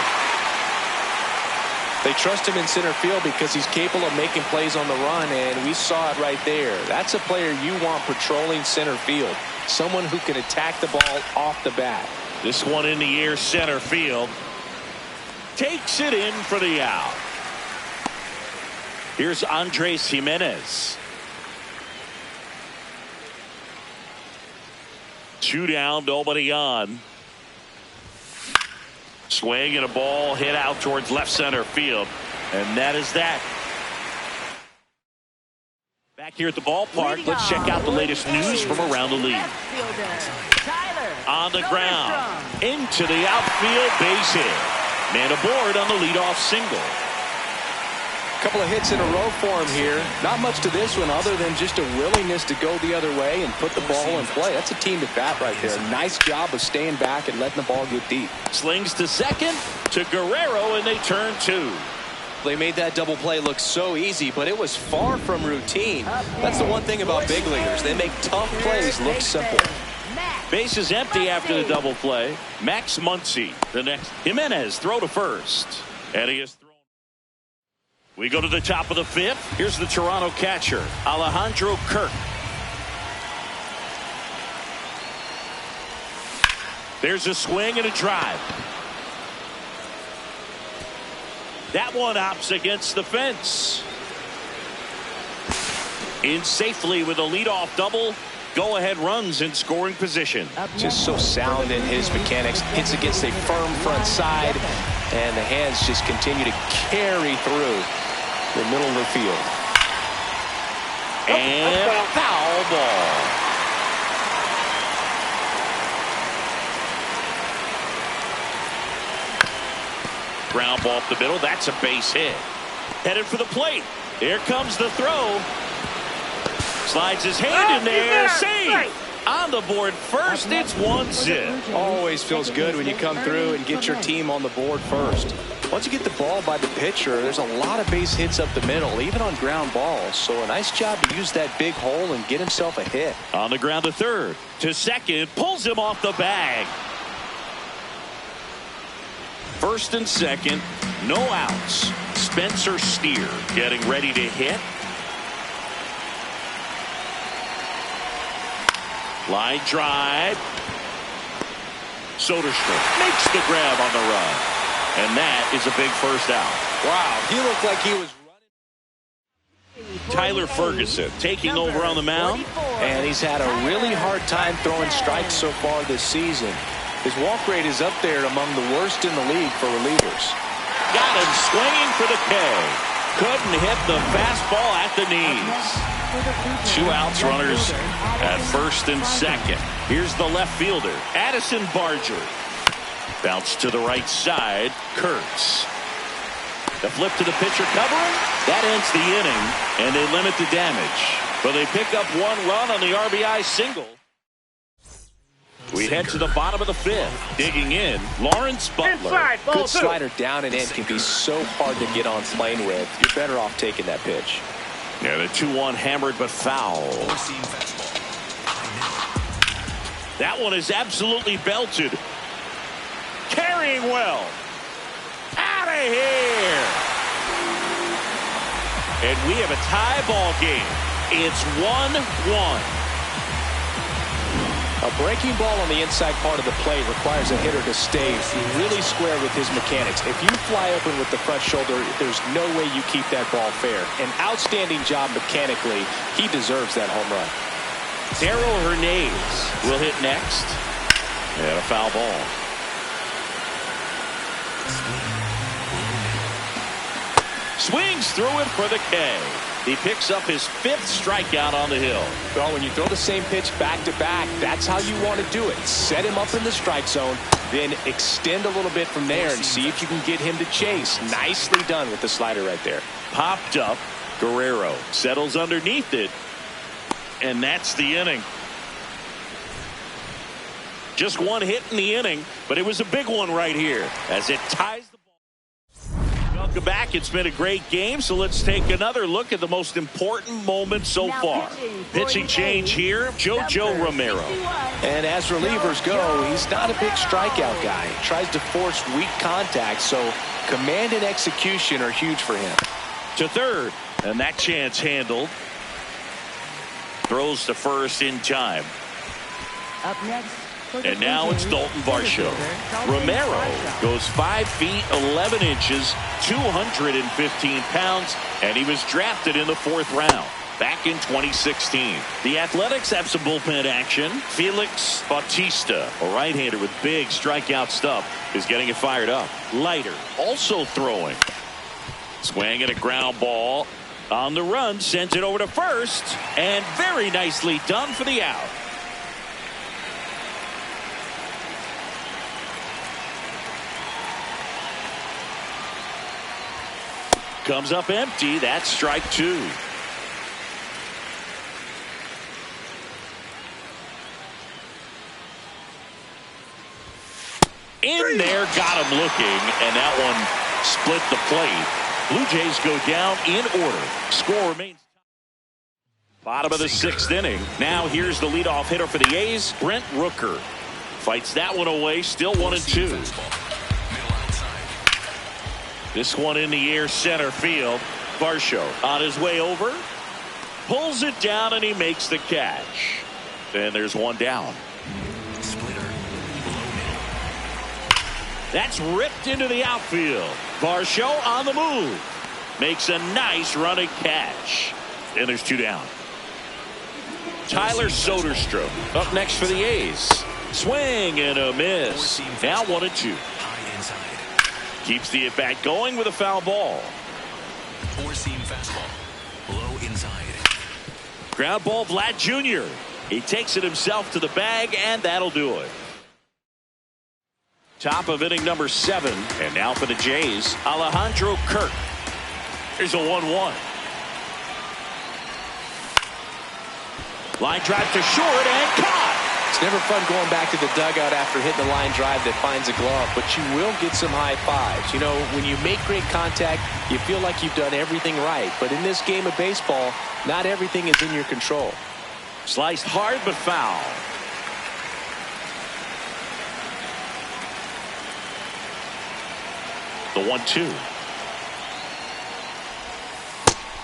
They trust him in center field because he's capable of making plays on the run, and we saw it right there. That's a player you want patrolling center field. Someone who can attack the ball off the bat. This one in the air center field. Takes it in for the out. Here's Andres Jimenez. 2 down, nobody on. Swing and a ball hit out towards left center field. And that is that. Back here at the ballpark, let's check out the latest news from around the league. On the ground, into the outfield, base hit. Man aboard on the leadoff single. Couple of hits in a row for him here. Not much to this one other than just a willingness to go the other way and put the ball in play. That's a team at bat right there. Nice job of staying back and letting the ball get deep. Slings to second to Guerrero, and they turn 2. They made that double play look so easy, but it was far from routine. That's the one thing about big leaguers. They make tough plays look simple. Base is empty after the double play. Max Muncy, the next. Jimenez throw to first. And he is thrown. We go to the top of the 5th. Here's the Toronto catcher, Alejandro Kirk. There's a swing and a drive. That one hops against the fence. In safely with a leadoff double. Go-ahead runs in scoring position. Just so sound in his mechanics. Hits against a firm front side, and the hands just continue to carry through the middle of the field. And foul ball. Ground ball up the middle. That's a base hit. Headed for the plate. Here comes the throw. Slides his hand in there. Save. On the board first. It's 1-0. Always feels good when you come through and get your team on the board first. Once you get the ball by the pitcher, there's a lot of base hits up the middle, even on ground balls. So a nice job to use that big hole and get himself a hit. On the ground to third. To second. Pulls him off the bag. First and second, no outs. Spencer Steer getting ready to hit. Line drive. Soderstrom makes the grab on the run. And that is a big first out. Wow, he looked like he was running. Tyler Ferguson taking over on the mound. And he's had a really hard time throwing strikes so far this season. His walk rate is up there among the worst in the league for relievers. Got him swinging for the K. Couldn't hit the fastball at the knees. 2 outs, runners at first and second. Here's the left fielder, Addison Barger. Bounce to the right side, Kurtz. The flip to the pitcher covering. That ends the inning, and they limit the damage. But they pick up 1 run on the RBI single. We head to the bottom of the 5th. Digging in, Lawrence Butler. Inside, ball Good 2. slider down and in can be so hard to get on plane with. You're better off taking that pitch. Yeah, the 2-1 hammered but foul. Four-seam fastball. That one is absolutely belted. Carrying well. Out of here. And we have a tie ball game. It's 1-1. A breaking ball on the inside part of the plate requires a hitter to stay really square with his mechanics. If you fly open with the front shoulder, there's no way you keep that ball fair. An outstanding job mechanically. He deserves that home run. Darrell Hernandez will hit next. And a foul ball. Swings through it for the K. He picks up his 5th strikeout on the hill. Well, when you throw the same pitch back to back, that's how you want to do it. Set him up in the strike zone, then extend a little bit from there and see if you can get him to chase. Nicely done with the slider right there. Popped up. Guerrero settles underneath it. And that's the inning. Just 1 hit in the inning, but it was a big one right here as it ties the ball. Welcome back. It's been a great game, so let's take another look at the most important moment so far. Pitching change here, JoJo Romero. And as relievers go, he's not a big strikeout guy. He tries to force weak contact, so command and execution are huge for him. To third, and that chance handled. Throws to first in time. Up next. And now it's Dalton Varsho. Romero goes 5 feet 11 inches, 215 pounds, and he was drafted in the 4th round back in 2016. The Athletics have some bullpen action. Felix Bautista, a right-hander with big strikeout stuff, is getting it fired up. Leiter also throwing. Swing at a ground ball. On the run, sends it over to first, and very nicely done for the out. Comes up empty. That's strike 2. In there, got him looking, and that one split the plate. Blue Jays go down in order. Score remains. Bottom of the 6th inning. Now here's the leadoff hitter for the A's, Brent Rooker. Fights that one away, still 1-2. This one in the air, center field. Varsho on his way over. Pulls it down, and he makes the catch. And there's one down. That's ripped into the outfield. Varsho on the move. Makes a nice running catch. And there's 2 down. Tyler Soderstrom up next for the A's. Swing and a miss. Now 1-2. Keeps the at-bat going with a foul ball. Four-seam fastball. Low inside. Ground ball, Vlad Jr. He takes it himself to the bag, and that'll do it. Top of inning number 7. And now for the Jays, Alejandro Kirk. Here's a 1-1. Line drive to short and caught. It's never fun going back to the dugout after hitting a line drive that finds a glove, but you will get some high fives. You know, when you make great contact, you feel like you've done everything right. But in this game of baseball, not everything is in your control. Sliced hard but foul. The 1-2.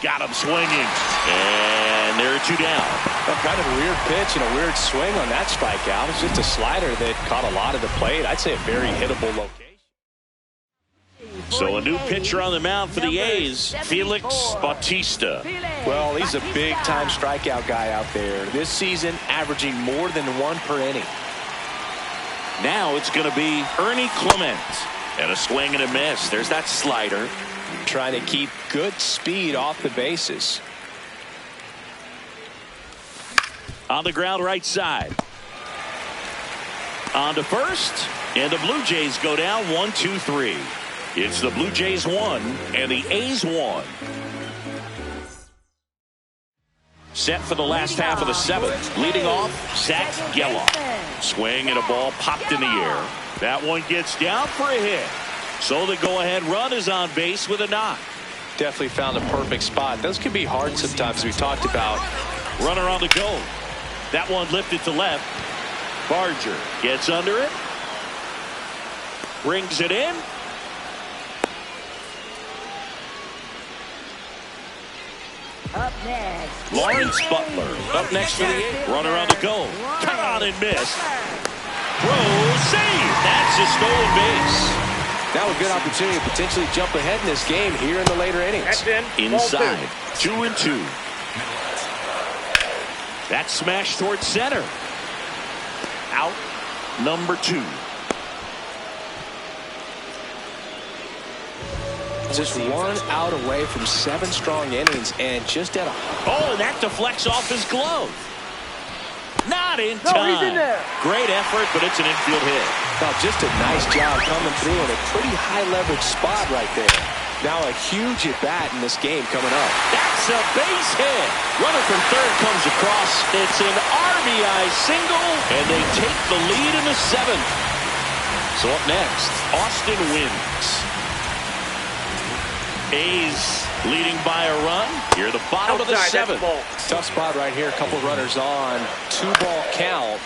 Got him swinging. And there are 2 down. Kind of a weird pitch and a weird swing on that strikeout. It's just a slider that caught a lot of the plate. I'd say a very hittable location. So a new pitcher on the mound for the A's, Felix Bautista. Well, he's a big-time strikeout guy out there. This season, averaging more than 1 per inning. Now it's going to be Ernie Clement. And a swing and a miss. There's that slider. Trying to keep good speed off the bases. On the ground right side. On to first. And the Blue Jays go down 1-2-3. It's the Blue Jays 1 and the A's 1. Set for the last half of the 7th. Leading off, Zach Geloff. Swing and a ball popped in the air. That one gets down for a hit. So the go-ahead run is on base with a knock. Definitely found a perfect spot. Those can be hard sometimes, as we talked about. Runner on the go. That one lifted to left. Barger gets under it. Brings it in. Up next, Lawrence Butler up next for the A's. Runner on the go. Caught and missed. Throw, save. That's a stolen base. Now a good opportunity to potentially jump ahead in this game here in the later innings. That's in. Inside. 2-2. That smash towards center. Out number 2. Just 1 out away from 7 strong innings and just at a... Oh, and that deflects off his glove. Not in time. he's in there. Great effort, but it's an infield hit. Well, just a nice job coming through in a pretty high leverage spot right there. Now a huge at bat in this game coming up. That's a base hit. Runner from third comes across. It's an RBI single, and they take the lead in the 7th. So up next, Austin wins. A's leading by a run. Here at the bottom of the 7th. Tough spot right here. A couple runners on. 2-ball count.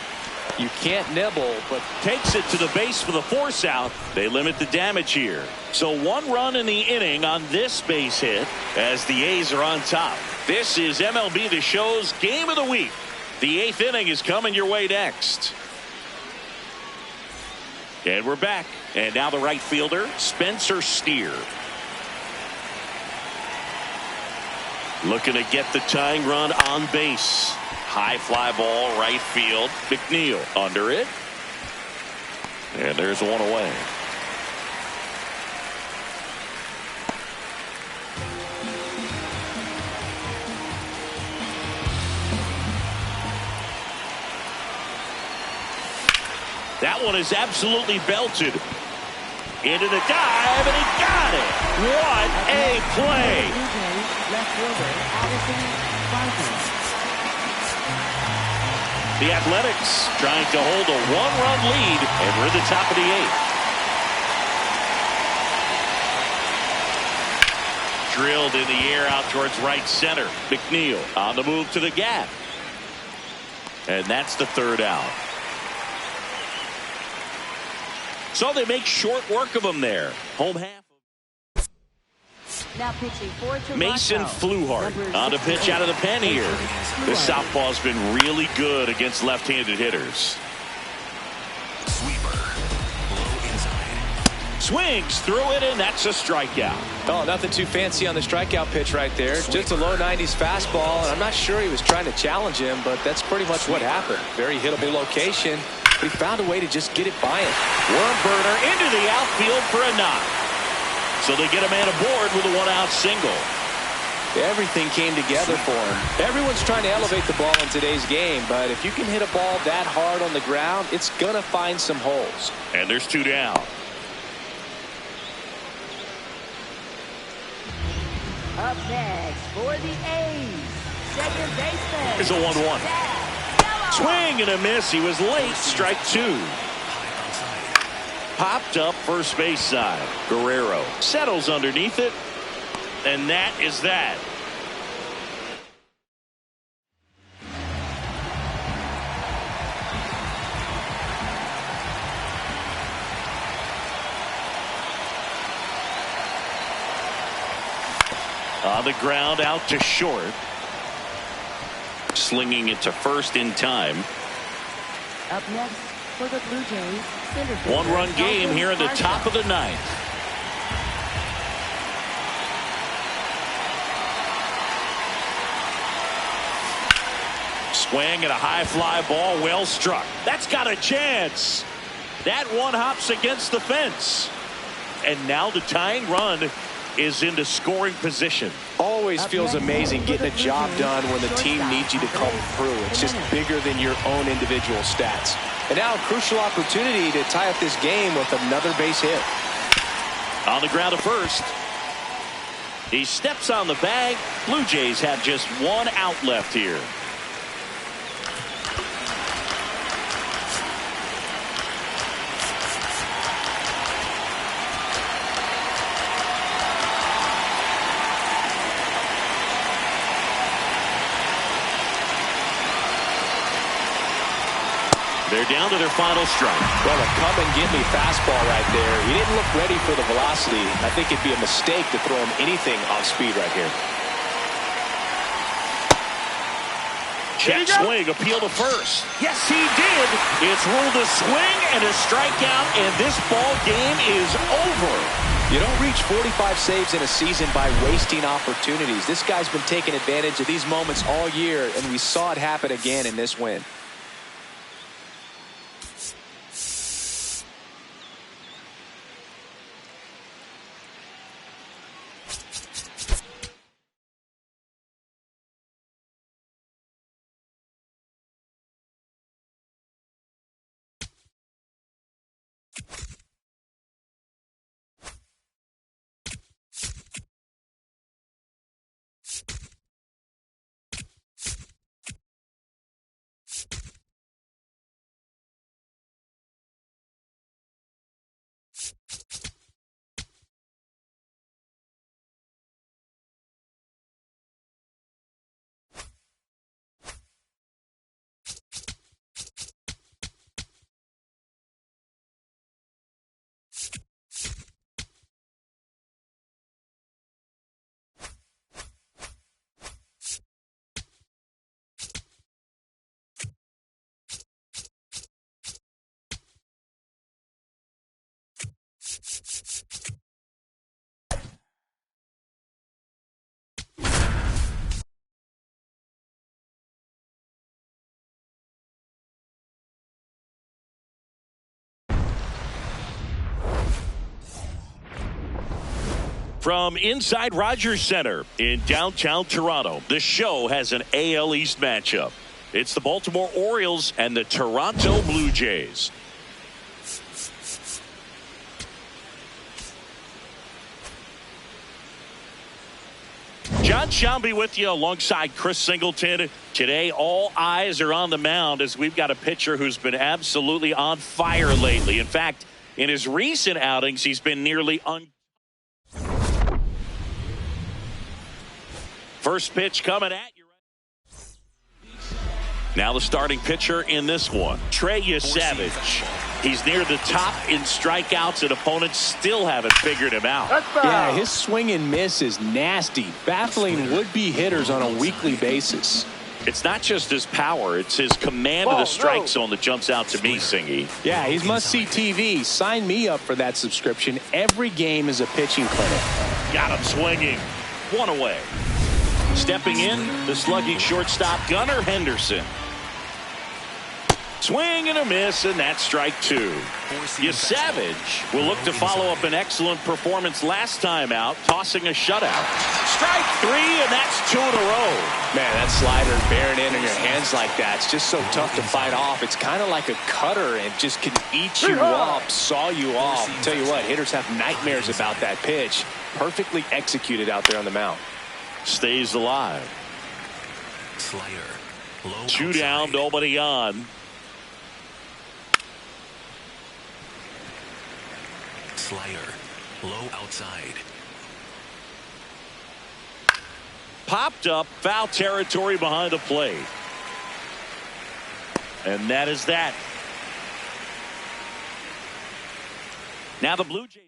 You can't nibble, but Takes it to the base for the force out. They limit the damage here. So 1 run in the inning on this base hit as the A's are on top. This is MLB The Show's Game of the Week. The 8th inning is coming your way next. And we're back. And now the right fielder, Spencer Steer. Looking to get the tying run on base. High fly ball, right field. McNeil under it. And there's 1 away. That one is absolutely belted. Into the dive, and he got it. What a play. The Athletics trying to hold a 1-run lead, and we're at the top of the 8th. Drilled in the air out towards right center. McNeil on the move to the gap. And that's the 3rd out. So they make short work of him there. Home half. now pitching for Toronto. Mason Fluhart on to pitch out of the pen here. This southpaw's been really good against left-handed hitters. Sweeper. Low inside. Swings through it, and that's a strikeout. oh, nothing too fancy on the strikeout pitch right there. Just a low 90s fastball, and I'm not sure he was trying to challenge him, but that's pretty much what happened. Very hittable location. He found a way to just get it by him. Worm burner into the outfield for a knock. So they get a man aboard with a 1-out single. Everything came together for him. Everyone's trying to elevate the ball in today's game, but if you can hit a ball that hard on the ground, it's going to find some holes. And there's 2 down. Up next for the A's, second baseman. Here's a 1-1. Swing and a miss. He was late. Strike 2. Popped up first base side. Guerrero settles underneath it. And that is that. On the ground, out to short. Slinging it to first in time. Up next for the Blue Jays, center fielder, One-run game here in the top of the ninth. Swing and a high fly ball, well struck. That's got a chance. That one hops against the fence. And now the tying run is into scoring position. Always feels amazing getting a job done when the team needs you to come through. It's just bigger than your own individual stats. And now a crucial opportunity to tie up this game with another base hit. On the ground to first. He steps on the bag. Blue Jays have just one out left here. They're down to their final strike. Well, a come-and-get-me fastball right there. He didn't look ready for the velocity. I think it'd be a mistake to throw him anything off speed right here. Check swing, appeal to first. Yes, he did. It's ruled a swing and a strikeout, and this ball game is over. You don't reach 45 saves in a season by wasting opportunities. This guy's been taking advantage of these moments all year, and we saw it happen again in this win. From inside Rogers Center in downtown Toronto, the show has an AL East matchup. It's the Baltimore Orioles and the Toronto Blue Jays. John Shelby with you alongside Chris Singleton. Today, all eyes are on the mound as we've got a pitcher who's been absolutely on fire lately. In fact, in his recent outings, he's been nearly First pitch coming at you. Now the starting pitcher in this one, Trey Savage. He's near the top in strikeouts, and opponents still haven't figured him out. Yeah, his swing and miss is nasty, baffling would-be hitters on a weekly basis. It's not just his power, it's his command of the strike zone that jumps out to me, Singy. Yeah, he's must-see TV. Sign me up for that subscription. Every game is a pitching clinic. Got him swinging. One away. Stepping in, the slugging shortstop, Gunnar Henderson. Swing and a miss, and that's strike two. Savage will look to follow up an excellent performance last time out, tossing a shutout. Strike three, and that's two in a row. Man, that slider bearing in your hands like that, it's just so tough to fight off. It's kind of like a cutter and just can eat you up, saw you off. Tell you what, hitters have nightmares about that pitch. Perfectly executed out there on the mound. Stays alive. Slider. Low Two outside. down, nobody on. Slider. Low outside. Popped up, foul territory behind the plate. And that is that. Now the Blue Jays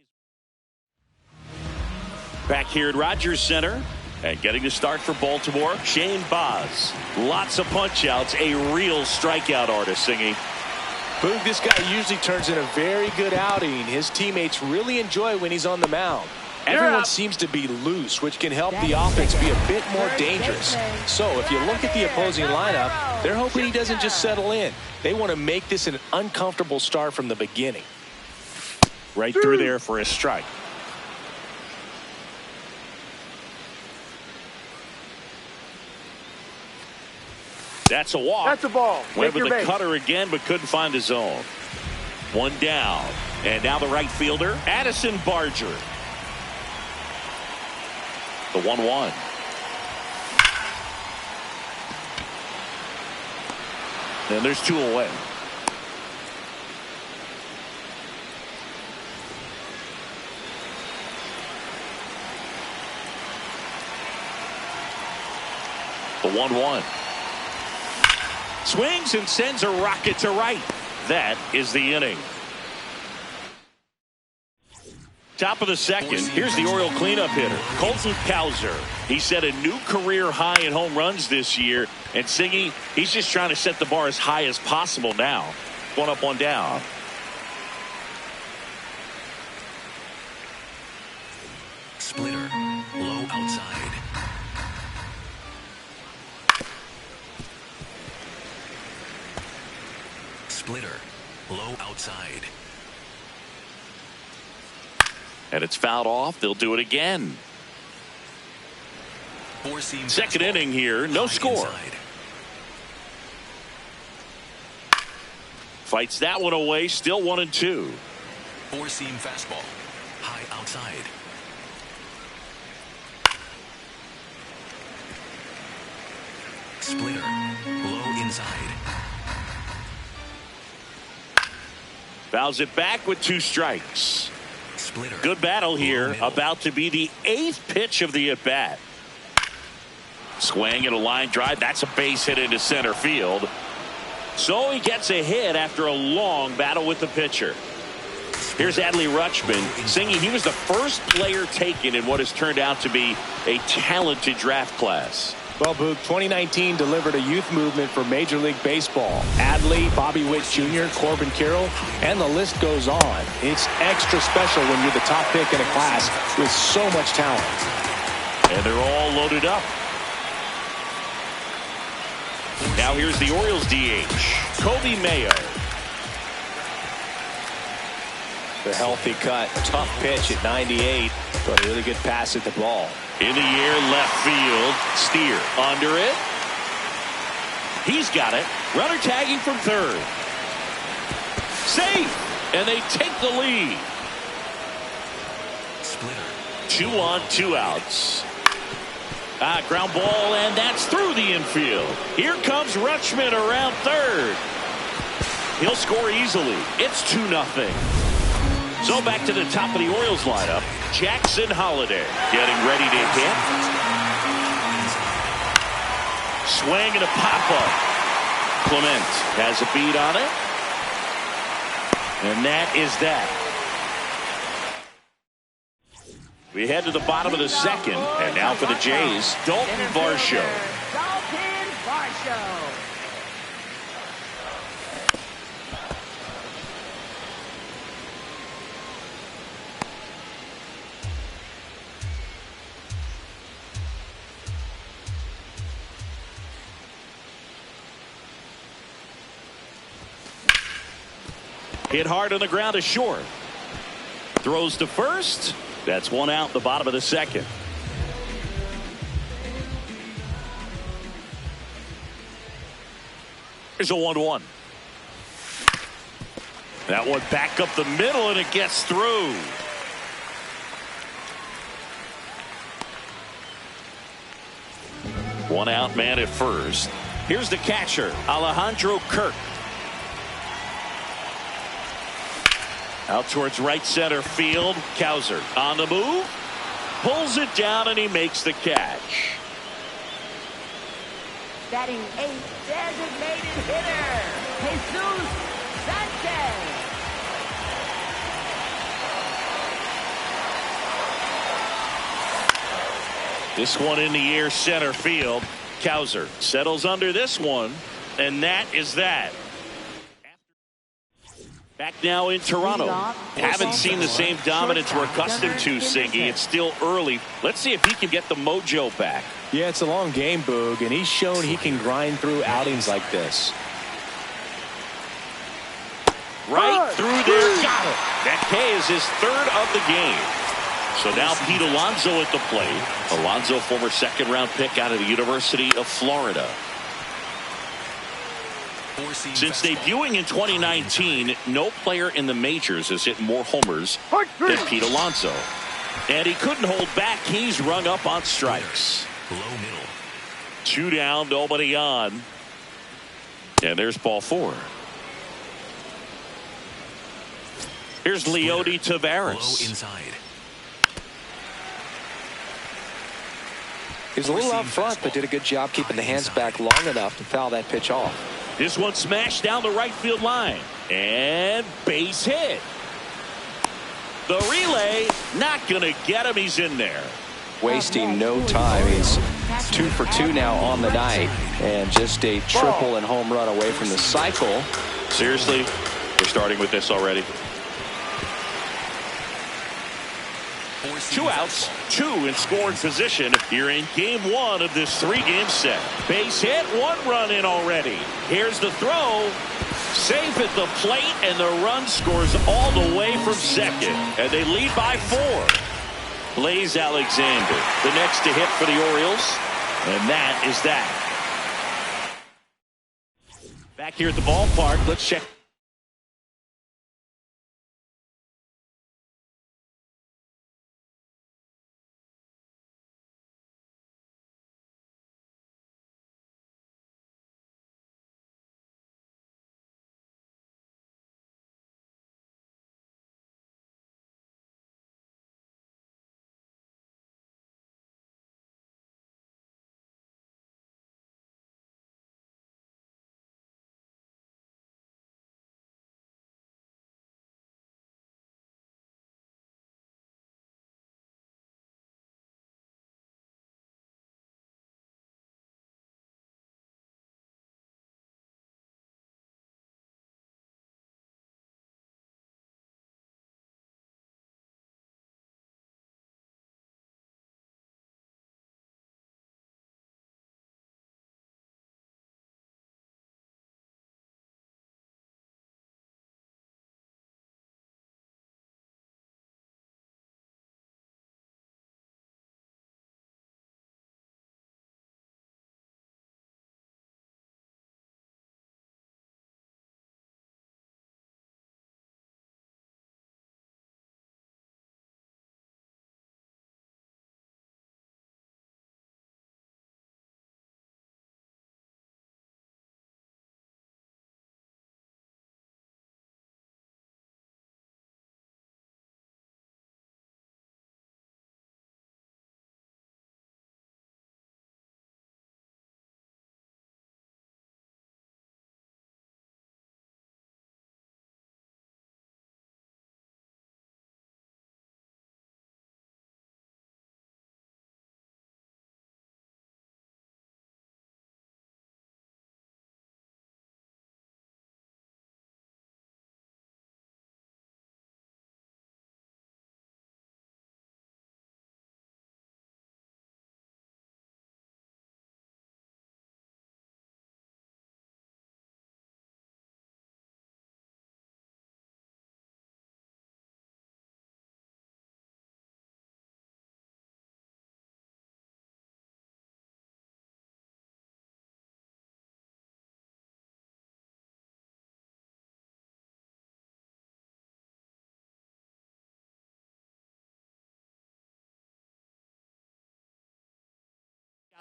back here at Rogers Center. And getting the start for Baltimore, Shane Baz. Lots of punch-outs, a real strikeout artist, Singy. Boog, this guy usually turns in a very good outing. His teammates really enjoy when he's on the mound. Everyone seems to be loose, which can help the offense be a bit more dangerous. So if you look at the opposing lineup, they're hoping he doesn't just settle in. They want to make this an uncomfortable start from the beginning. Right through there for a strike. That's a walk. That's a ball. Went with the cutter again, but couldn't find his zone. One down. And now the right fielder, Addison Barger. The 1-1. And there's two away. The 1-1. Swings and sends a rocket to right. That is the inning. Top of the second. Here's the Oriole cleanup hitter, Colton Cowser. He set a new career high in home runs this year. And Singy, he's just trying to set the bar as high as possible now. One up, one down. Splitter. Low outside. Splitter. Low outside. And it's fouled off. They'll do it again. Four-seam Second fastball. inning here. No High score. Inside. Fights that one away. Still 1-2. Four-seam fastball. High outside. Splitter. Low inside. Fouls it back with 2 strikes. Splitter. Good battle here. Middle. About to be the 8th pitch of the at-bat. Swing and a line drive. That's a base hit into center field. So he gets a hit after a long battle with the pitcher. Here's Adley Rutschman. Singy, he was the first player taken in what has turned out to be a talented draft class. Well, Boog, 2019 delivered a youth movement for Major League Baseball. Adley, Bobby Witt Jr., Corbin Carroll, and the list goes on. It's extra special when you're the top pick in a class with so much talent. And they're all loaded up. Now here's the Orioles DH, Kobe Mayo. The healthy cut, tough pitch at 98, but a really good pass at the ball. In the air, left field. Steer under it. He's got it. Runner tagging from third. Safe. And they take the lead. Splitter. 2 on, 2 outs. Ground ball, and that's through the infield. Here comes Rutschman around third. He'll score easily. It's 2-0. So back to the top of the Orioles lineup. Jackson Holliday getting ready to hit. Swing and a pop-up. Clement has a beat on it. And that is that. We head to the bottom of the second. And now for the Jays, Dalton Varsho. Dalton Varsho. Hit hard on the ground to short. Throws to first. That's 1 out, the bottom of the second. Here's a 1-1. That one back up the middle, and it gets through. One out, man at first. Here's the catcher, Alejandro Kirk. Out towards right center field. Cowser on the move. Pulls it down, and he makes the catch. Batting 8th, designated hitter, Jesus Sanchez. This one in the air, center field. Cowser settles under this one, and that is that. Back now in Toronto. Haven't seen the same dominance we're accustomed to, Singy. It's still early. Let's see if he can get the mojo back. Yeah, it's a long game, Boog, and he's shown he can grind through outings like this. Right through there. Got it. That K is his third of the game. So now Pete Alonso at the plate. Alonso, former second-round pick out of the University of Florida. Since debuting in 2019, no player in the majors has hit more homers than Pete Alonso. And he couldn't hold back. He's rung up on strikes. Low middle. 2 down, nobody on. And there's ball 4. Here's Leody Taveras. Low inside. He was a little out front, but did a good job keeping the hands back long enough to foul that pitch off. This one smashed down the right field line. And base hit. The relay, not going to get him. He's in there. Wasting no time. He's 2 for 2 now on the night. And just a triple and home run away from the cycle. Seriously, we're starting with this already. 2 outs, 2 in scoring position here in game 1 of this 3-game set. Base hit, 1 run in already. Here's the throw. Safe at the plate, and the run scores all the way from second. And they lead by 4. Blaze Alexander, the next to hit for the Orioles. And that is that. Back here at the ballpark, let's check.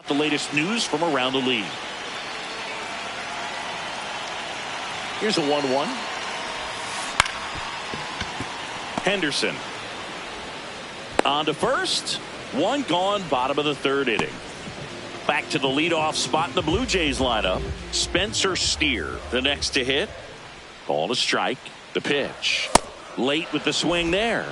The latest news from around the league. Here's a 1-1. Henderson on to first. 1 gone, bottom of the 3rd inning. Back to the leadoff spot in the Blue Jays lineup. Spencer Steer, the next to hit. Ball to strike. The pitch. Late with the swing there.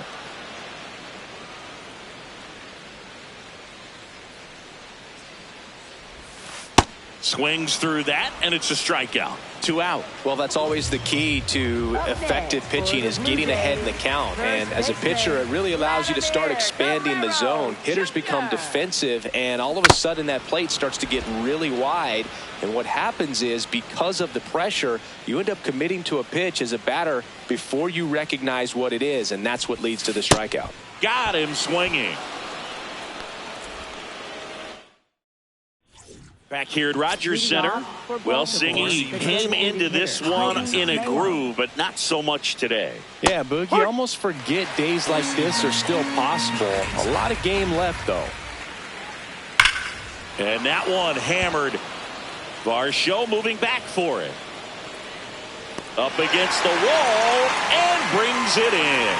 Swings through that, and it's a strikeout. 2 out. Well, that's always the key to effective pitching, is getting ahead in the count. And as a pitcher, it really allows you to start expanding the zone. Hitters become defensive, and all of a sudden that plate starts to get really wide. And what happens is, because of the pressure, you end up committing to a pitch as a batter before you recognize what it is, and that's what leads to the strikeout. Got him swinging. Back here at Rogers Center. Well, Siggy came into this one in a groove, but not so much today. Yeah, Boog, you almost forget days like this are still possible. A lot of game left, though. And that one hammered. Varsho moving back for it. Up against the wall and brings it in.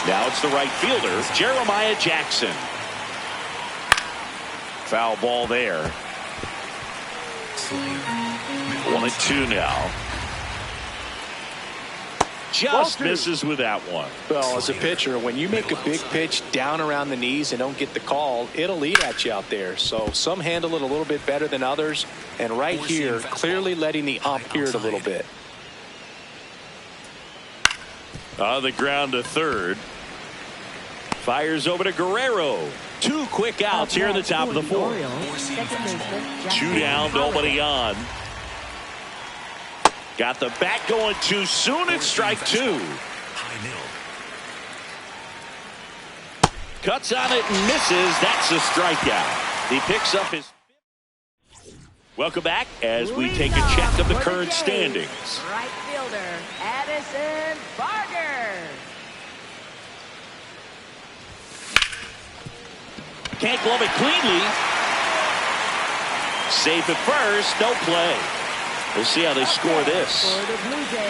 Now it's the right fielder, Jeremiah Jackson. Foul ball there. 1-2 now. Just misses with that one. Well, as a pitcher, when you make a big pitch down around the knees and don't get the call, it'll eat at you out there. So some handle it a little bit better than others. And right here, clearly letting the ump hear it a little bit. On the ground to third. Fires over to Guerrero. 2 quick outs here in the top of the 4th. 2 down, nobody on. Got the bat going too soon. It's strike 2. Cuts on it and misses. That's a strikeout. He picks up his. Welcome back as we take a check of the current standings. Right fielder, Addison Barger. Can't glove it cleanly. Safe at first. No play. We'll see how they score this.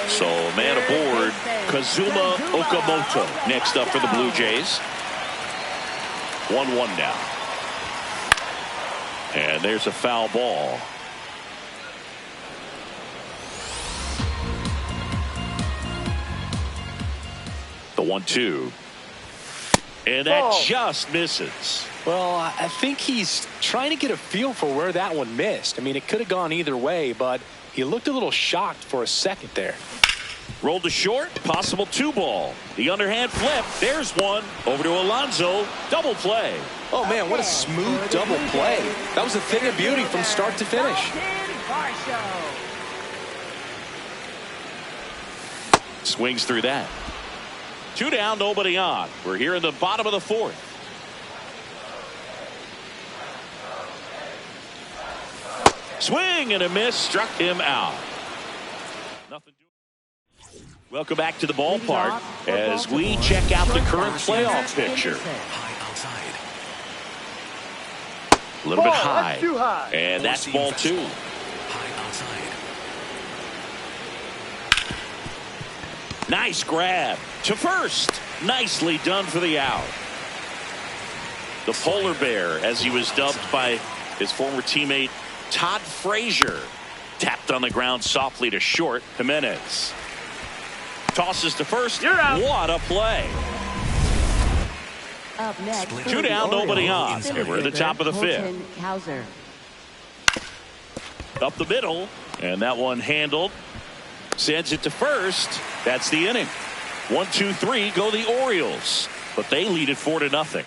So man aboard, Kazuma Okamoto next up for the Blue Jays. 1-1 now. And there's a foul ball. The 1-2. And that just misses. Well, I think he's trying to get a feel for where that one missed. I mean, it could have gone either way, but he looked a little shocked for a second there. Rolled to short, possible 2-ball. The underhand flip, there's one. Over to Alonso, double play. Oh man, what a smooth double play. That was a thing of beauty from start to finish. Swings through that. 2 down, nobody on. We're here in the bottom of the 4th. Swing and a miss, struck him out. Nothing. Welcome back to the ballpark as we check out the current playoff picture. A little bit high. And that's ball 2. Nice grab to first. Nicely done for the out. The polar bear, as he was dubbed by his former teammate Todd Frazier, tapped on the ground softly to short. Jimenez tosses to first. What a play. Up next, 2 down, nobody on. And we're at the top of the 5th. Up the middle, and that one handled. Sends it to first. That's the inning. 1, 2, 3 go the Orioles, but they lead it 4-0.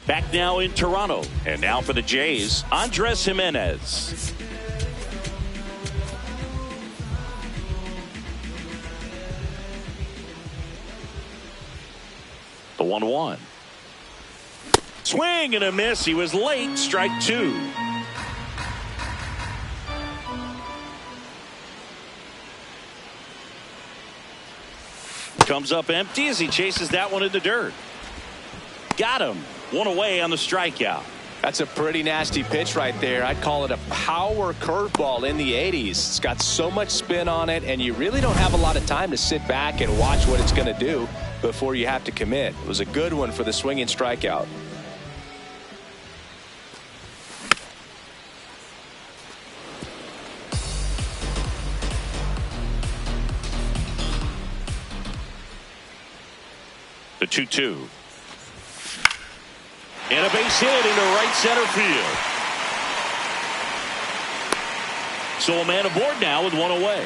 Back now in Toronto, and now for the Jays, Andres Jimenez. The 1-1. Swing and a miss. He was late. Strike 2. Comes up empty as he chases that one in the dirt. Got him. 1 away on the strikeout. That's a pretty nasty pitch right there. I'd call it a power curveball in the 80s. It's got so much spin on it, and you really don't have a lot of time to sit back and watch what it's going to do before you have to commit. It was a good one for the swinging strikeout. The 2-2. And a base hit into right center field. So a man aboard now with one away.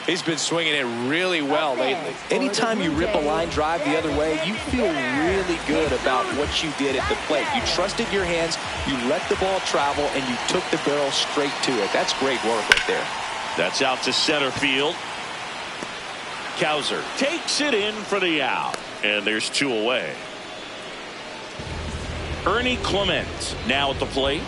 He's been swinging it really well lately. Anytime you rip a line drive the other way, you feel really good about what you did at the plate. You trusted your hands, you let the ball travel, and you took the barrel straight to it. That's great work right there. That's out to center field. Cowser takes it in for the out. And there's two away. Ernie Clement now at the plate.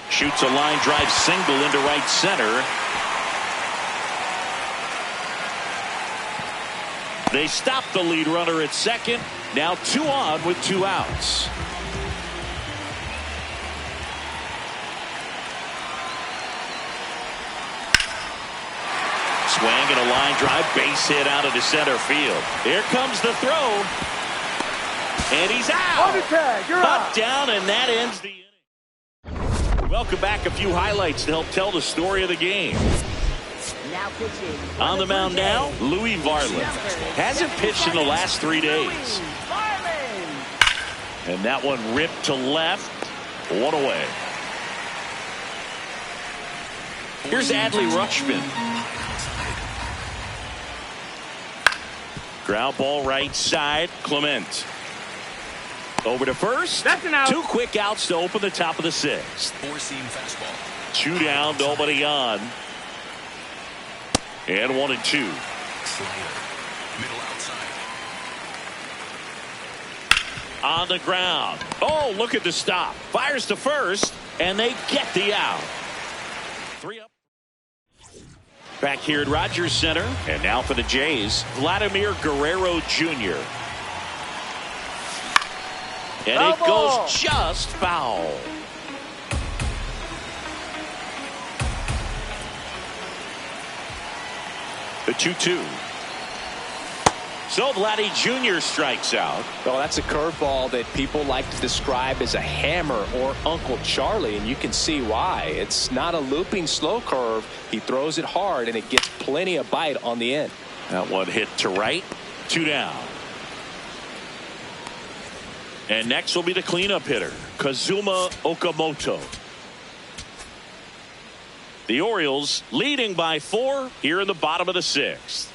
Shoots a line drive single into right center. They stop the lead runner at second. Now 2 on with 2 outs. Swing and a line drive, base hit out into center field. Here comes the throw. And he's out. Cut down, and that ends the inning. Welcome back. A few highlights to help tell the story of the game. Now pitching. On the mound now, Louis Varland. Hasn't pitched in the last 3 days. And that one ripped to left. 1 away. Here's Adley Rutschman. Ground ball right side. Clement. Over to first. That's an out. 2 quick outs to open the top of the 6th. 4-seam fastball. 2 down, nobody on. And 1 and 2. Slider. Middle outside. On the ground. Oh, look at the stop. Fires to first, and they get the out. 3 up. Back here at Rogers Center, and now for the Jays, Vladimir Guerrero Jr. And it goes just foul. The 2-2. So Vladdy Jr. strikes out. Well, that's a curveball that people like to describe as a hammer or Uncle Charlie, and you can see why. It's not a looping slow curve. He throws it hard, and it gets plenty of bite on the end. That one hit to right. 2 down. And next will be the cleanup hitter, Kazuma Okamoto. The Orioles leading by 4 here in the bottom of the 6th.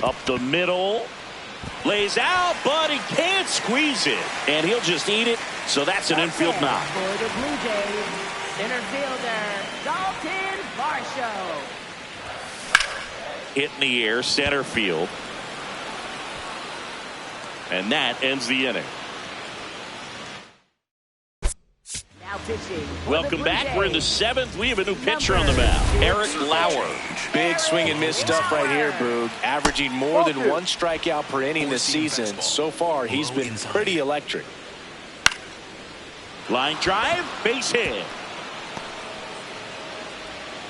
Up the middle. Lays out, but he can't squeeze it. And he'll just eat it. So that's an infield knock. For the Blue Jays, center fielder, Dalton Varsho. Hit in the air, center field. And that ends the inning. Now pitching. Welcome back. We're in the 7th. We have a new pitcher on the mound, Eric Lauer. Big swing and miss stuff right here, Boog. Averaging more than 1 strikeout per inning this season. So far, he's been pretty electric. Line drive, base hit.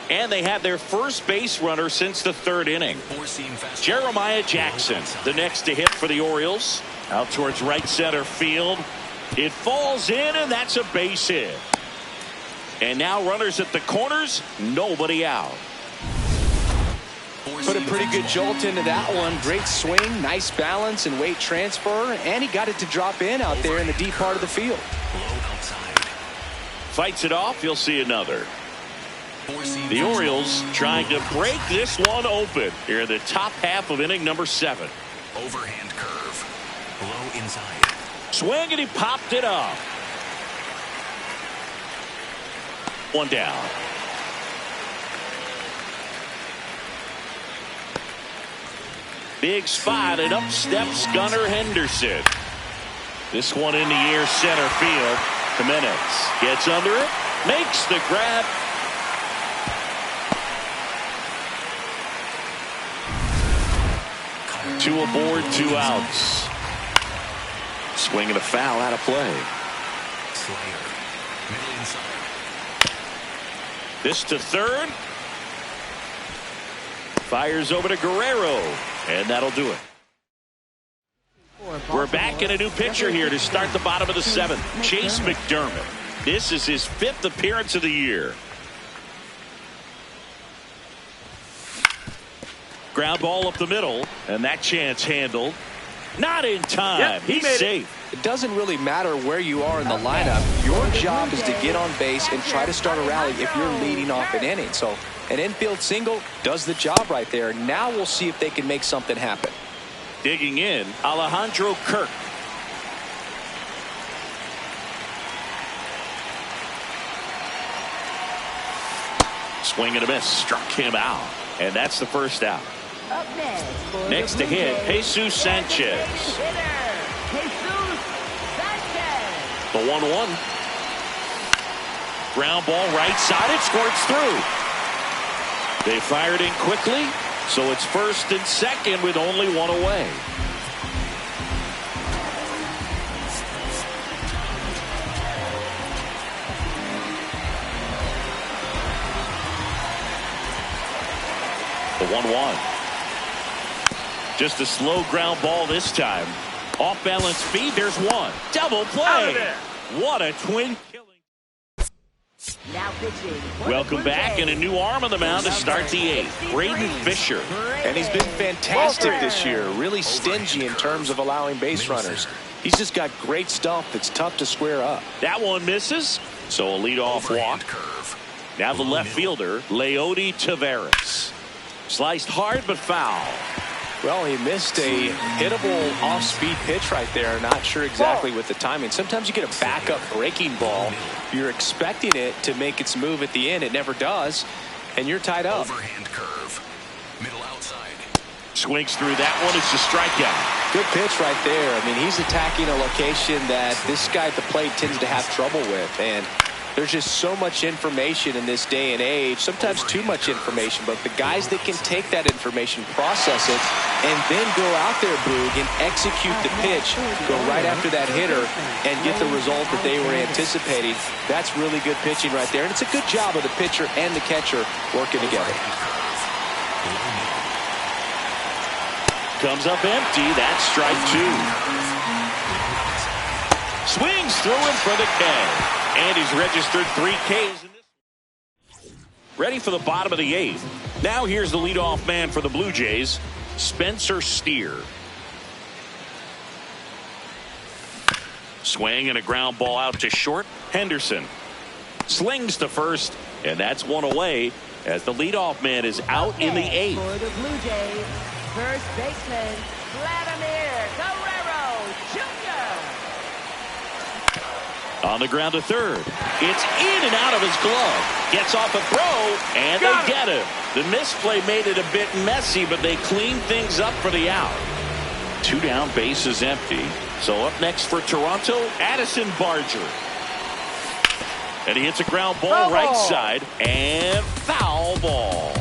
And they have their first base runner since the 3rd inning. 4-seam fastball. Jeremiah Jackson, the next to hit for the Orioles. Out towards right center field. It falls in, and that's a base hit. And now runners at the corners, nobody out. Put a pretty good jolt into that one. Great swing, nice balance and weight transfer, and he got it to drop in out there in the deep part of the field. Low outside. Fights it off, you'll see another. 4-seam The fastball. Orioles trying to break this one open here in the top half of inning number 7. Overhand curve. Low inside. Swing, and he popped it up. 1 down. Big spot, and up steps Gunnar Henderson. This one in the air, center field. Jimenez gets under it, makes the grab. Two aboard, 2 outs. Swing and a foul out of play. Slider. Middle inside. This to third. Fires over to Guerrero, and that'll do it. We're back in a new pitcher here to start the bottom of the 7th. Chase McDermott. This is his 5th appearance of the year. Ground ball up the middle, and that chance handled. Not in time. Yep, he He's made it. safe. It doesn't really matter where you are in the lineup. Your job is to get on base and try to start a rally if you're leading off an inning. So an infield single does the job right there. Now we'll see if they can make something happen. Digging in, Alejandro Kirk. Swing and a miss. Struck him out. And that's the first out. Up next, for Next the to Blue hit, Jays, Jesus Sanchez. hitter, Jesus Sanchez. The 1-1. Ground ball right side. It squirts through. They fired in quickly, so it's first and second with only one away. The 1-1. Just a slow ground ball this time. Off balance feed. There's one. Double Out of play. there. What a twin killing. Now pitching. for the Welcome Blue back, and a Jays. new arm in the mound to start the eighth. Braden Fisher. And he's been fantastic this year. Really stingy in terms of allowing base runners. He's just got great stuff that's tough to square up. That one misses. So a leadoff Overhand walk. curve. Now the Low left middle. fielder, Leody Taveras. Sliced hard but foul. Well, he missed a hittable off-speed pitch right there. Not sure exactly with the timing. Sometimes you get a backup breaking ball. You're expecting it to make its move at the end. It never does, and you're tied up. Overhand curve. Middle outside. Swings through that one. It's a strikeout. Good pitch right there. I mean, he's attacking a location that this guy at the plate tends to have trouble with, and there's just so much information in this day and age, sometimes too much information, but the guys that can take that information, process it, and then go out there, Boog, and execute the pitch, go right after that hitter, and get the result that they were anticipating. That's really good pitching right there, and it's a good job of the pitcher and the catcher working together. Comes up empty. That's strike two. Swings through him for the K. And he's registered 3 Ks in this. Ready for the bottom of the eighth. Now here's the leadoff man for the Blue Jays, Spencer Steer. Swing and a ground ball out to short. Henderson slings to first, and that's one away as the leadoff man is out in the eighth. For the Blue Jays, first baseman, Vladimir Guerrero Jr. On the ground to third. It's in and out of his glove. Gets off a throw, and they get him. The misplay made it a bit messy, but they cleaned things up for the out. 2 down, base is empty. So up next for Toronto, Addison Barger. And he hits a ground ball right side, and foul ball.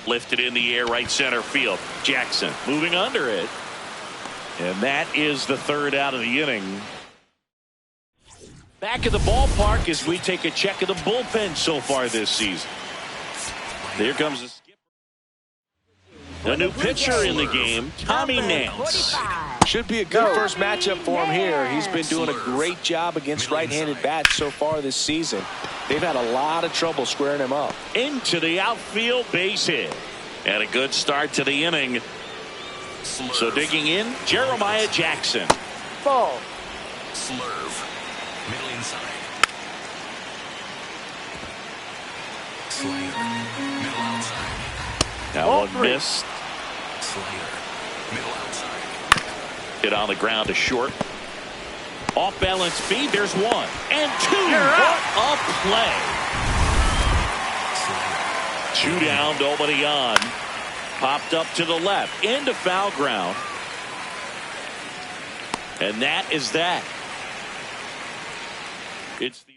Lifted in the air, right center field. Jackson moving under it. And that is the third out of the inning. Back at the ballpark as we take a check of the bullpen so far this season. Here comes the skipper. The new pitcher in the game, Tommy Nance. Should be a good first matchup for him here. He's been doing a great job against right-handed bats so far this season. They've had a lot of trouble squaring him up. Into the outfield, base hit. And a good start to the inning. So digging in, Jeremiah Jackson. Ball. Slurve. Middle inside. Slayer. Middle outside. Now Ball one three. missed. Slayer. Middle outside. Hit on the ground to short. Off balance speed, there's one. And two. You're What out. a play. Slayer. 2 down, nobody on. Popped up to the left. Into foul ground. And that is that. It's the.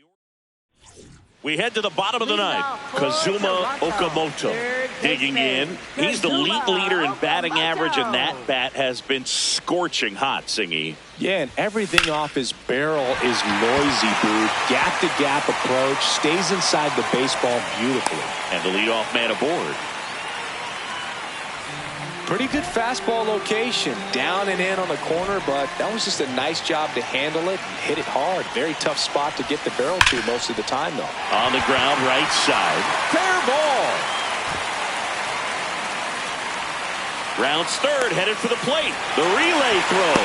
We head to the bottom of the ninth. Kazuma Okamoto digging in. He's the league leader in batting average, and that bat has been scorching hot, Singy. Yeah, and everything off his barrel is noisy, dude. Gap-to-gap approach, stays inside the baseball beautifully. And the leadoff man aboard. Pretty good fastball location. Down and in on the corner, but that was just a nice job to handle it and hit it hard. Very tough spot to get the barrel to most of the time, though. On the ground, right side. Fair ball. Rounds third, headed for the plate. The relay throw.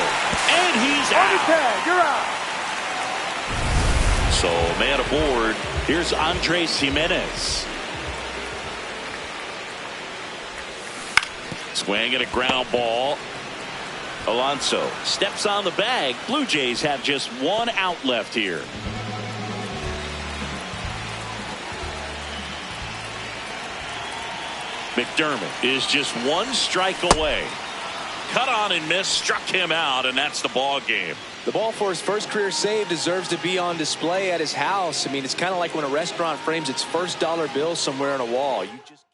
And he's out. You're out. So, man aboard. Here's Andres Jimenez. Swing and a ground ball. Alonso steps on the bag. Blue Jays have just one out left here. McDermott is just one strike away. Cut on and miss, struck him out, and that's the ball game. The ball for his first career save deserves to be on display at his house. I mean, it's kind of like when a restaurant frames its first dollar bill somewhere on a wall. You just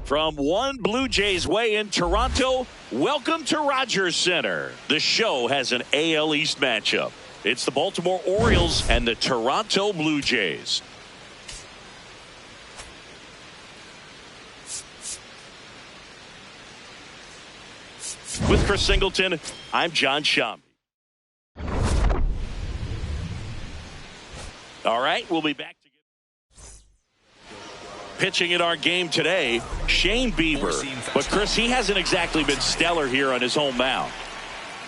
From one Blue Jays way in Toronto, welcome to Rogers Center. The show has an AL East matchup. It's the Baltimore Orioles and the Toronto Blue Jays. With Chris Singleton, I'm John Shambi. All right, we'll be back. Pitching in our game today, Shane Bieber. But, Chris, he hasn't exactly been stellar here on his home mound.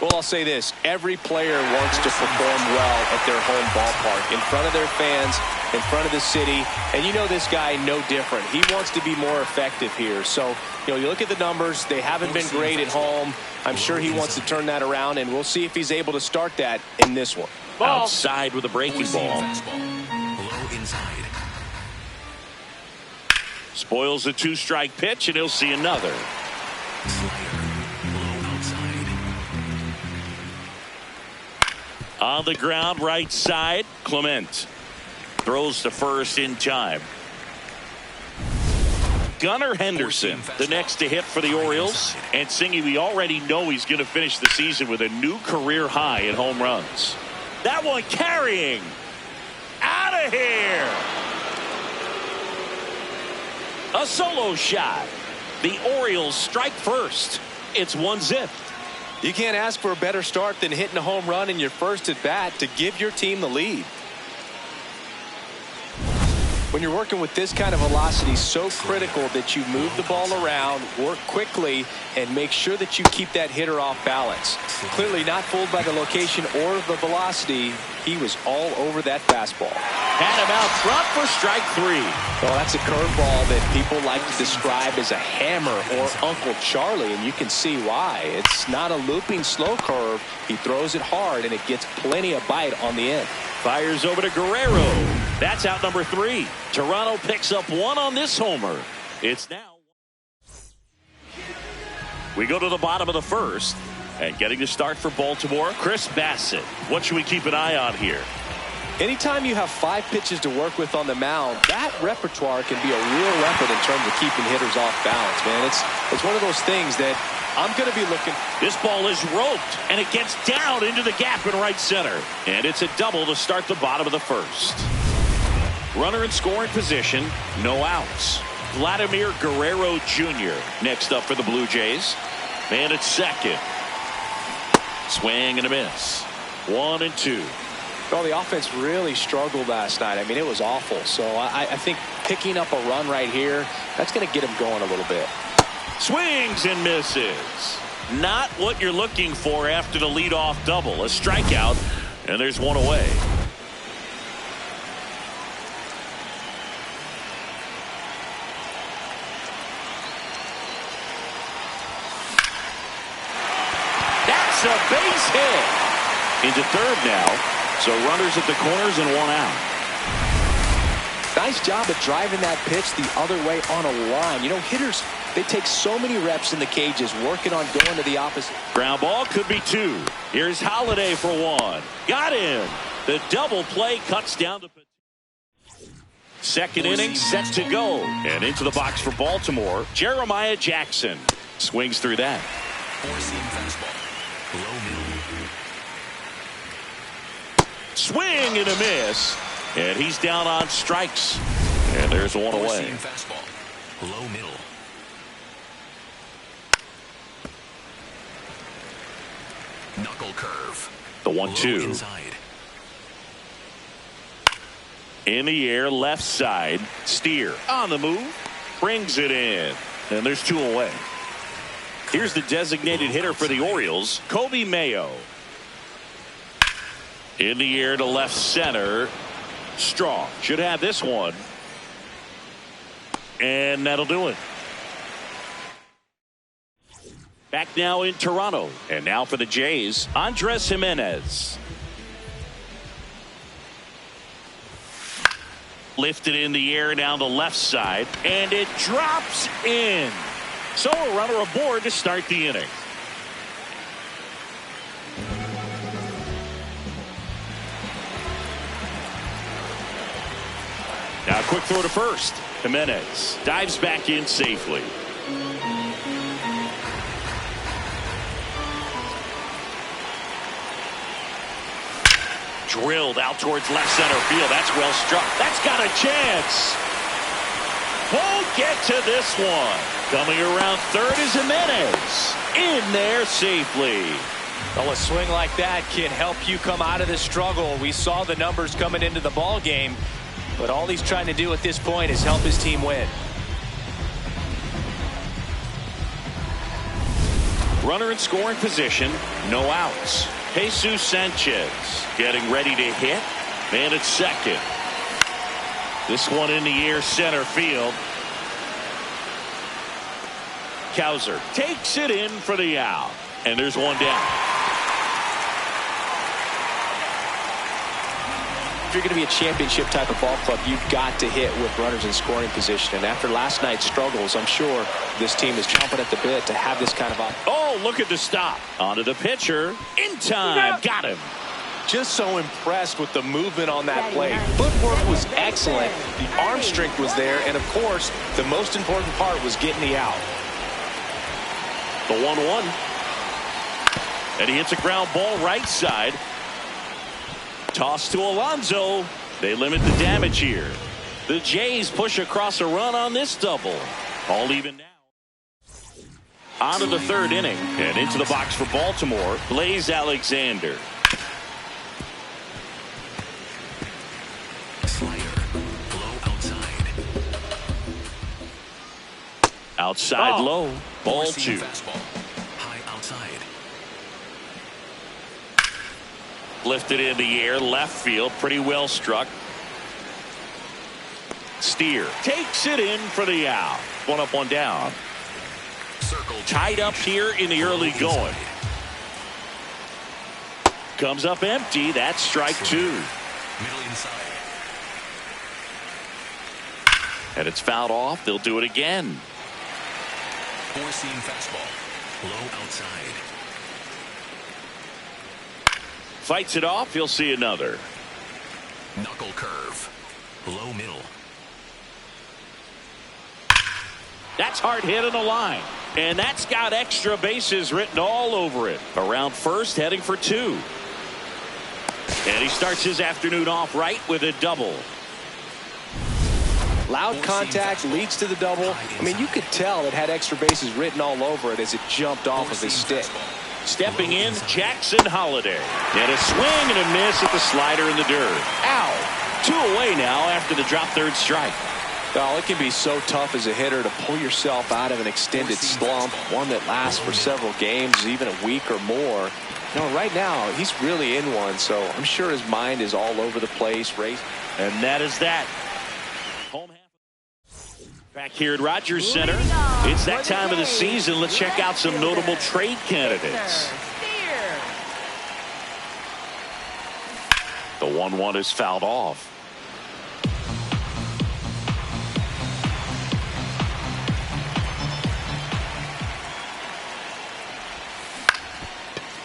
Well, I'll say this. Every player wants to perform well at their home ballpark, in front of their fans, in front of the city. And you know this guy no different. He wants to be more effective here. So, you look at the numbers. They haven't been great at home. I'm sure he wants to turn that around, and we'll see if he's able to start that in this one. Ball. Outside with a breaking ball. Low inside. Spoils a two-strike pitch, and he'll see another. On the ground, right side, Clement throws to first in time. Gunnar Henderson, the next to hit for the Orioles. And Singy, we already know he's going to finish the season with a new career high in home runs. That one carrying. Out of here. A solo shot. The Orioles strike first. It's 1-0. You can't ask for a better start than hitting a home run in your first at bat to give your team the lead. When you're working with this kind of velocity, so critical that you move the ball around, work quickly, and make sure that you keep that hitter off balance. Clearly not fooled by the location or the velocity. He was all over that fastball. Had him out front for strike 3. Well, that's a curveball that people like to describe as a hammer or Uncle Charlie, and you can see why. It's not a looping slow curve. He throws it hard, and it gets plenty of bite on the end. Fires over to Guerrero. That's out number 3. Toronto picks up 1 on this homer. It's now. We go to the bottom of the first. And getting to start for Baltimore, Chris Bassett. What should we keep an eye on here? Anytime you have 5 pitches to work with on the mound, that repertoire can be a real weapon in terms of keeping hitters off balance, man. It's one of those things that I'm going to be looking. This ball is roped, and it gets down into the gap in right center. And it's a double to start the bottom of the first. Runner in scoring position, no outs. Vladimir Guerrero Jr. next up for the Blue Jays. Man at second. Swing and a miss. 1 and 2. Well, the offense really struggled last night. I mean, it was awful. So I think picking up a run right here, that's going to get him going a little bit. Swings and misses. Not what you're looking for after the leadoff double. A strikeout, and there's 1 away. That's a base hit. Into third now. So runners at the corners and 1 out. Nice job at driving that pitch the other way on a line. You know, hitters, they take so many reps in the cages working on going to the opposite. Ground ball could be 2. Here's Holiday for 1. Got him. The double play cuts down to second inning set to go. And into the box for Baltimore, Jeremiah Jackson. Swings through that. 4-seam fastball. Low middle. Swing and a miss. And he's down on strikes. And there's 1 away. 4-seam fastball. Low middle. Knuckle curve. The 1-2. Inside. In the air, left side. Steer on the move. Brings it in. And there's 2 away. Here's the designated hitter for the Orioles, Kobe Mayo. In the air to left center. Strong. Should have this one. And that'll do it. Back now in Toronto. And now for the Jays, Andres Jimenez. Lifted in the air down the left side. And it drops in. So a runner aboard to start the inning. Now a quick throw to first. Jimenez dives back in safely. Drilled out towards left center field. That's well struck. That's got a chance. Won't get to this one. Coming around third is Jimenez. In there safely. Well, a swing like that can help you come out of this struggle. We saw the numbers coming into the ball game, but all he's trying to do at this point is help his team win. Runner in scoring position, no outs. Jesus Sanchez getting ready to hit. Man at second. This one in the air, center field. Cowser takes it in for the out. And there's 1 down. If you're going to be a championship type of ball club, you've got to hit with runners in scoring position. And after last night's struggles, I'm sure this team is chomping at the bit to have this kind of Oh, look at the stop. Onto the pitcher. In time. Got him. Just so impressed with the movement on that play. Footwork was excellent. The arm strength was there. And, of course, the most important part was getting the out. The 1-1. And he hits a ground ball right side. Toss to Alonso. They limit the damage here. The Jays push across a run on this double. All even now. On to the third inning. And into the box for Baltimore, Blaze Alexander. Slider. Low outside. Outside low. Ball Four-seam 2. fastball. High outside. Lifted in the air, left field, pretty well struck. Steer takes it in for the out. 1 up, 1 down. Circle Tied up here in the early going. Comes up empty. That's strike 2. Middle inside. And it's fouled off. They'll do it again. Four-seam fastball. Low outside. Fights it off. He'll see another. Knuckle curve. Low middle. That's hard hit in the line. And that's got extra bases written all over it. Around first, heading for 2. And he starts his afternoon off right with a double. Loud contact leads to the double. I mean, you could tell it had extra bases written all over it as it jumped off of his stick. Stepping in, Jackson Holiday. And a swing and a miss at the slider in the dirt. Ow. 2 away now after the drop third strike. Well, it can be so tough as a hitter to pull yourself out of an extended slump, one that lasts for several games, even a week or more. You know, right now, he's really in one, so I'm sure his mind is all over the place. And that is that. Home half. Back here at Rogers Center. It's that time of the season. Let's check out some notable trade candidates. The 1-1 is fouled off.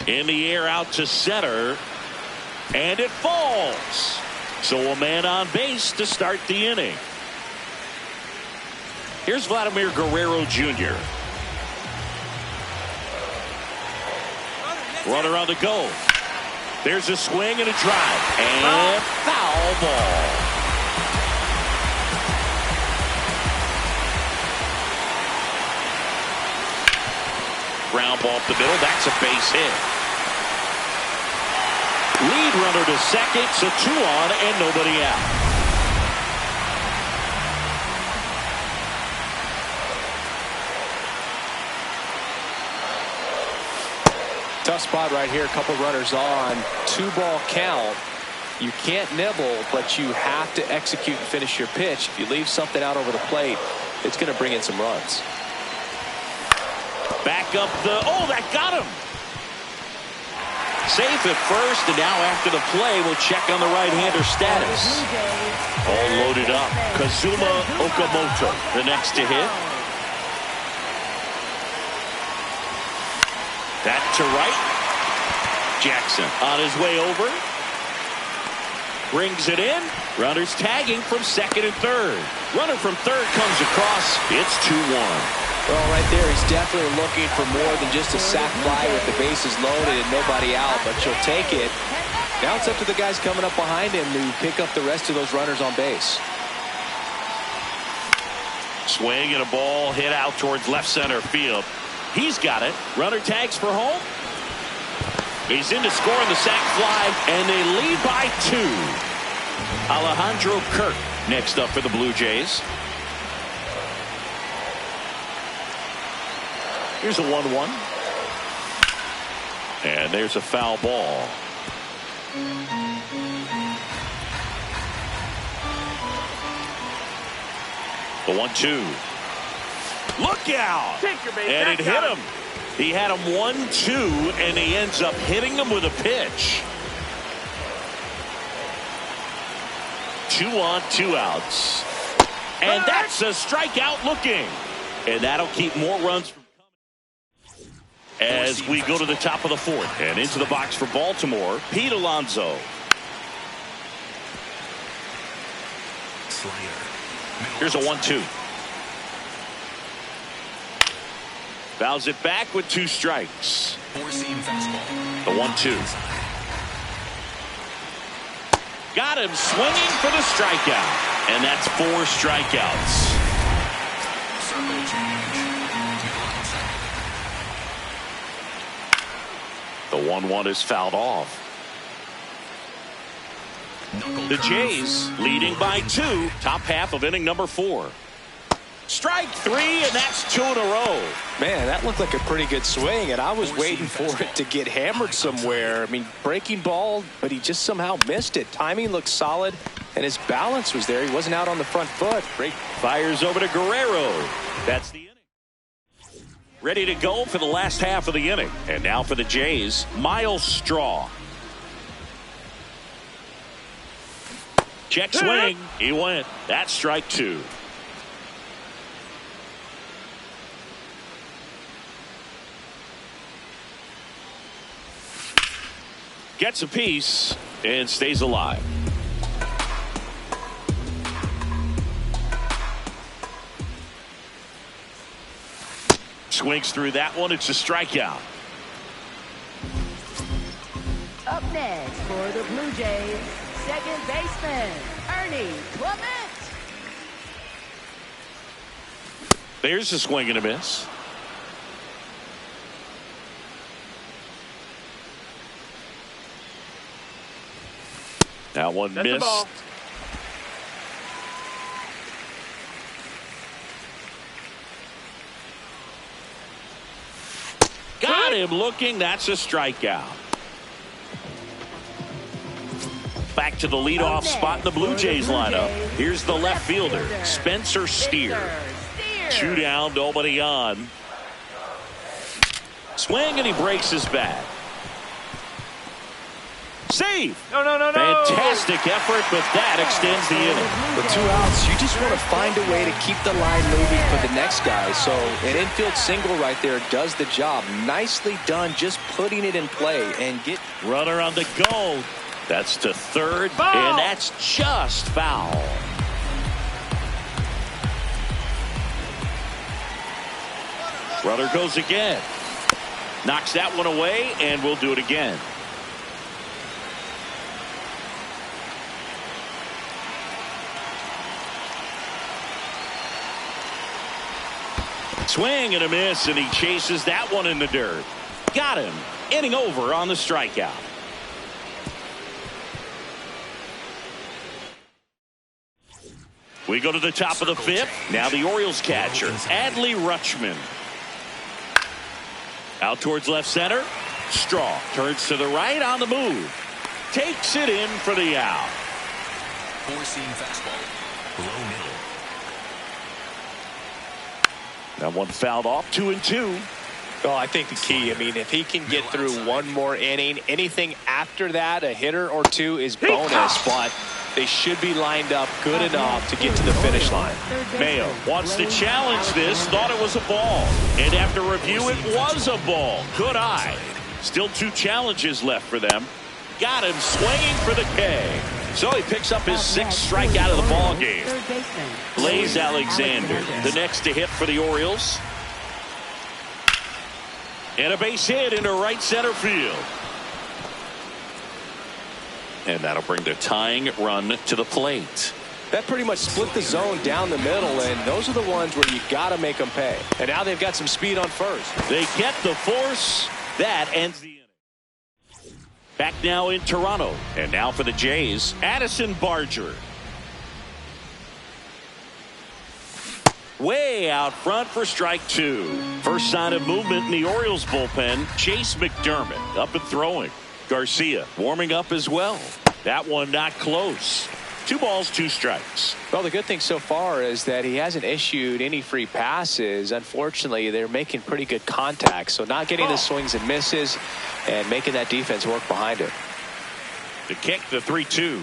In the air out to center. And it falls. So a man on base to start the inning. Here's Vladimir Guerrero Jr. Runner on the go. There's a swing and a drive. And foul ball. Ground ball up the middle. That's a base hit. Lead runner to second, so 2 on and nobody out. Tough spot right here. A couple runners on. 2-ball count. You can't nibble, but you have to execute and finish your pitch. If you leave something out over the plate, it's going to bring in some runs. Back up the... Oh, that got him. Safe at first, and now after the play, we'll check on the right-hander status. All loaded up. Kazuma Okamoto, the next to hit. That to right. Jackson on his way over. Brings it in. Runners tagging from second and third. Runner from third comes across. It's 2-1. Well, right there, he's definitely looking for more than just a sac fly with the bases loaded and nobody out, but you'll take it. Now it's up to the guys coming up behind him to pick up the rest of those runners on base. Swing and a ball hit out towards left center field. He's got it. Runner tags for home. He's in to score on the sac fly, and they lead by 2. Alejandro Kirk next up for the Blue Jays. Here's a 1-1. And there's a foul ball. The 1-2. Look out! And it hit him. He had him 1-2, and he ends up hitting him with a pitch. 2 on, 2 outs. And that's a strikeout looking. And that'll keep more runs from coming. As we go to the top of the 4th. And into the box for Baltimore, Pete Alonso. Here's a 1-2. Fouls it back with 2 strikes. Four-seam fastball. The 1-2. Got him swinging for the strikeout. And that's 4 strikeouts. Circle change. The 1-1 is fouled off. The Jays leading by 2. Top half of inning number 4. Strike three, and that's 2 in a row. Man, that looked like a pretty good swing, and I was waiting for it to get hammered somewhere. I mean, breaking ball, but he just somehow missed it. Timing looked solid, and his balance was there. He wasn't out on the front foot. Great. Fires over to Guerrero. That's the inning. Ready to go for the last half of the inning. And now for the Jays, Miles Straw. Check swing. He went. That's strike 2. Gets a piece and stays alive. Swings through that one. It's a strikeout. Up next for the Blue Jays, second baseman, Ernie Clement. There's a swing and a miss. That one That's the missed. ball. Got him looking. That's a strikeout. Back to the leadoff spot in the Blue Jays lineup. Here's the left fielder, Spencer Steer. 2 down, nobody on. Swing, and he breaks his bat. Save. No. Fantastic effort, but that extends the inning. With 2 outs, you just want to find a way to keep the line moving for the next guy. So an infield single right there does the job. Nicely done, just putting it in play and get. Runner on the go. That's to third, Foul. and that's just foul. Runner goes again. Knocks that one away, and we'll do it again. Swing and a miss, and he chases that one in the dirt. Got him. Inning over on the strikeout. We go to the top of the 5th. Now the Orioles catcher, Adley Rutschman. Out towards left center. Straw turns to the right on the move. Takes it in for the out. 4-seam fastball. Low middle. That one fouled off. 2-2. Well, I think the key, I mean, if he can get through one more inning, anything after that, a hitter or 2 is bonus, but they should be lined up good enough to get to the finish line. Mayo wants to challenge this, thought it was a ball. And after review, it was a ball. Good eye. Still 2 challenges left for them. Got him swinging for the K. So he picks up his 6th strikeout of the ball game. Blaze Alexander, the next to hit for the Orioles. And a base hit into right center field. And that'll bring the tying run to the plate. That pretty much split the zone down the middle, and those are the ones where you got to make them pay. And now they've got some speed on first. They get the force. That ends the inning. Back now in Toronto. And now for the Jays, Addison Barger. Way out front for strike 2. First sign of movement in the Orioles bullpen. Chase McDermott up and throwing. Garcia warming up as well. That one not close. 2 balls, 2 strikes. Well, the good thing so far is that he hasn't issued any free passes. Unfortunately, they're making pretty good contact. So not getting the swings and misses and making that defense work behind it. The kick, the 3-2.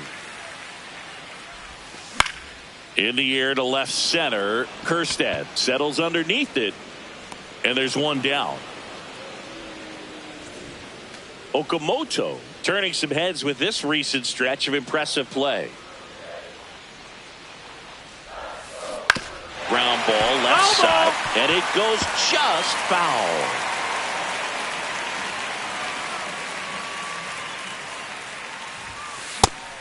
In the air to left center. Kjerstad settles underneath it. And there's one down. Okamoto turning some heads with this recent stretch of impressive play. Ground ball left side, and it goes just foul.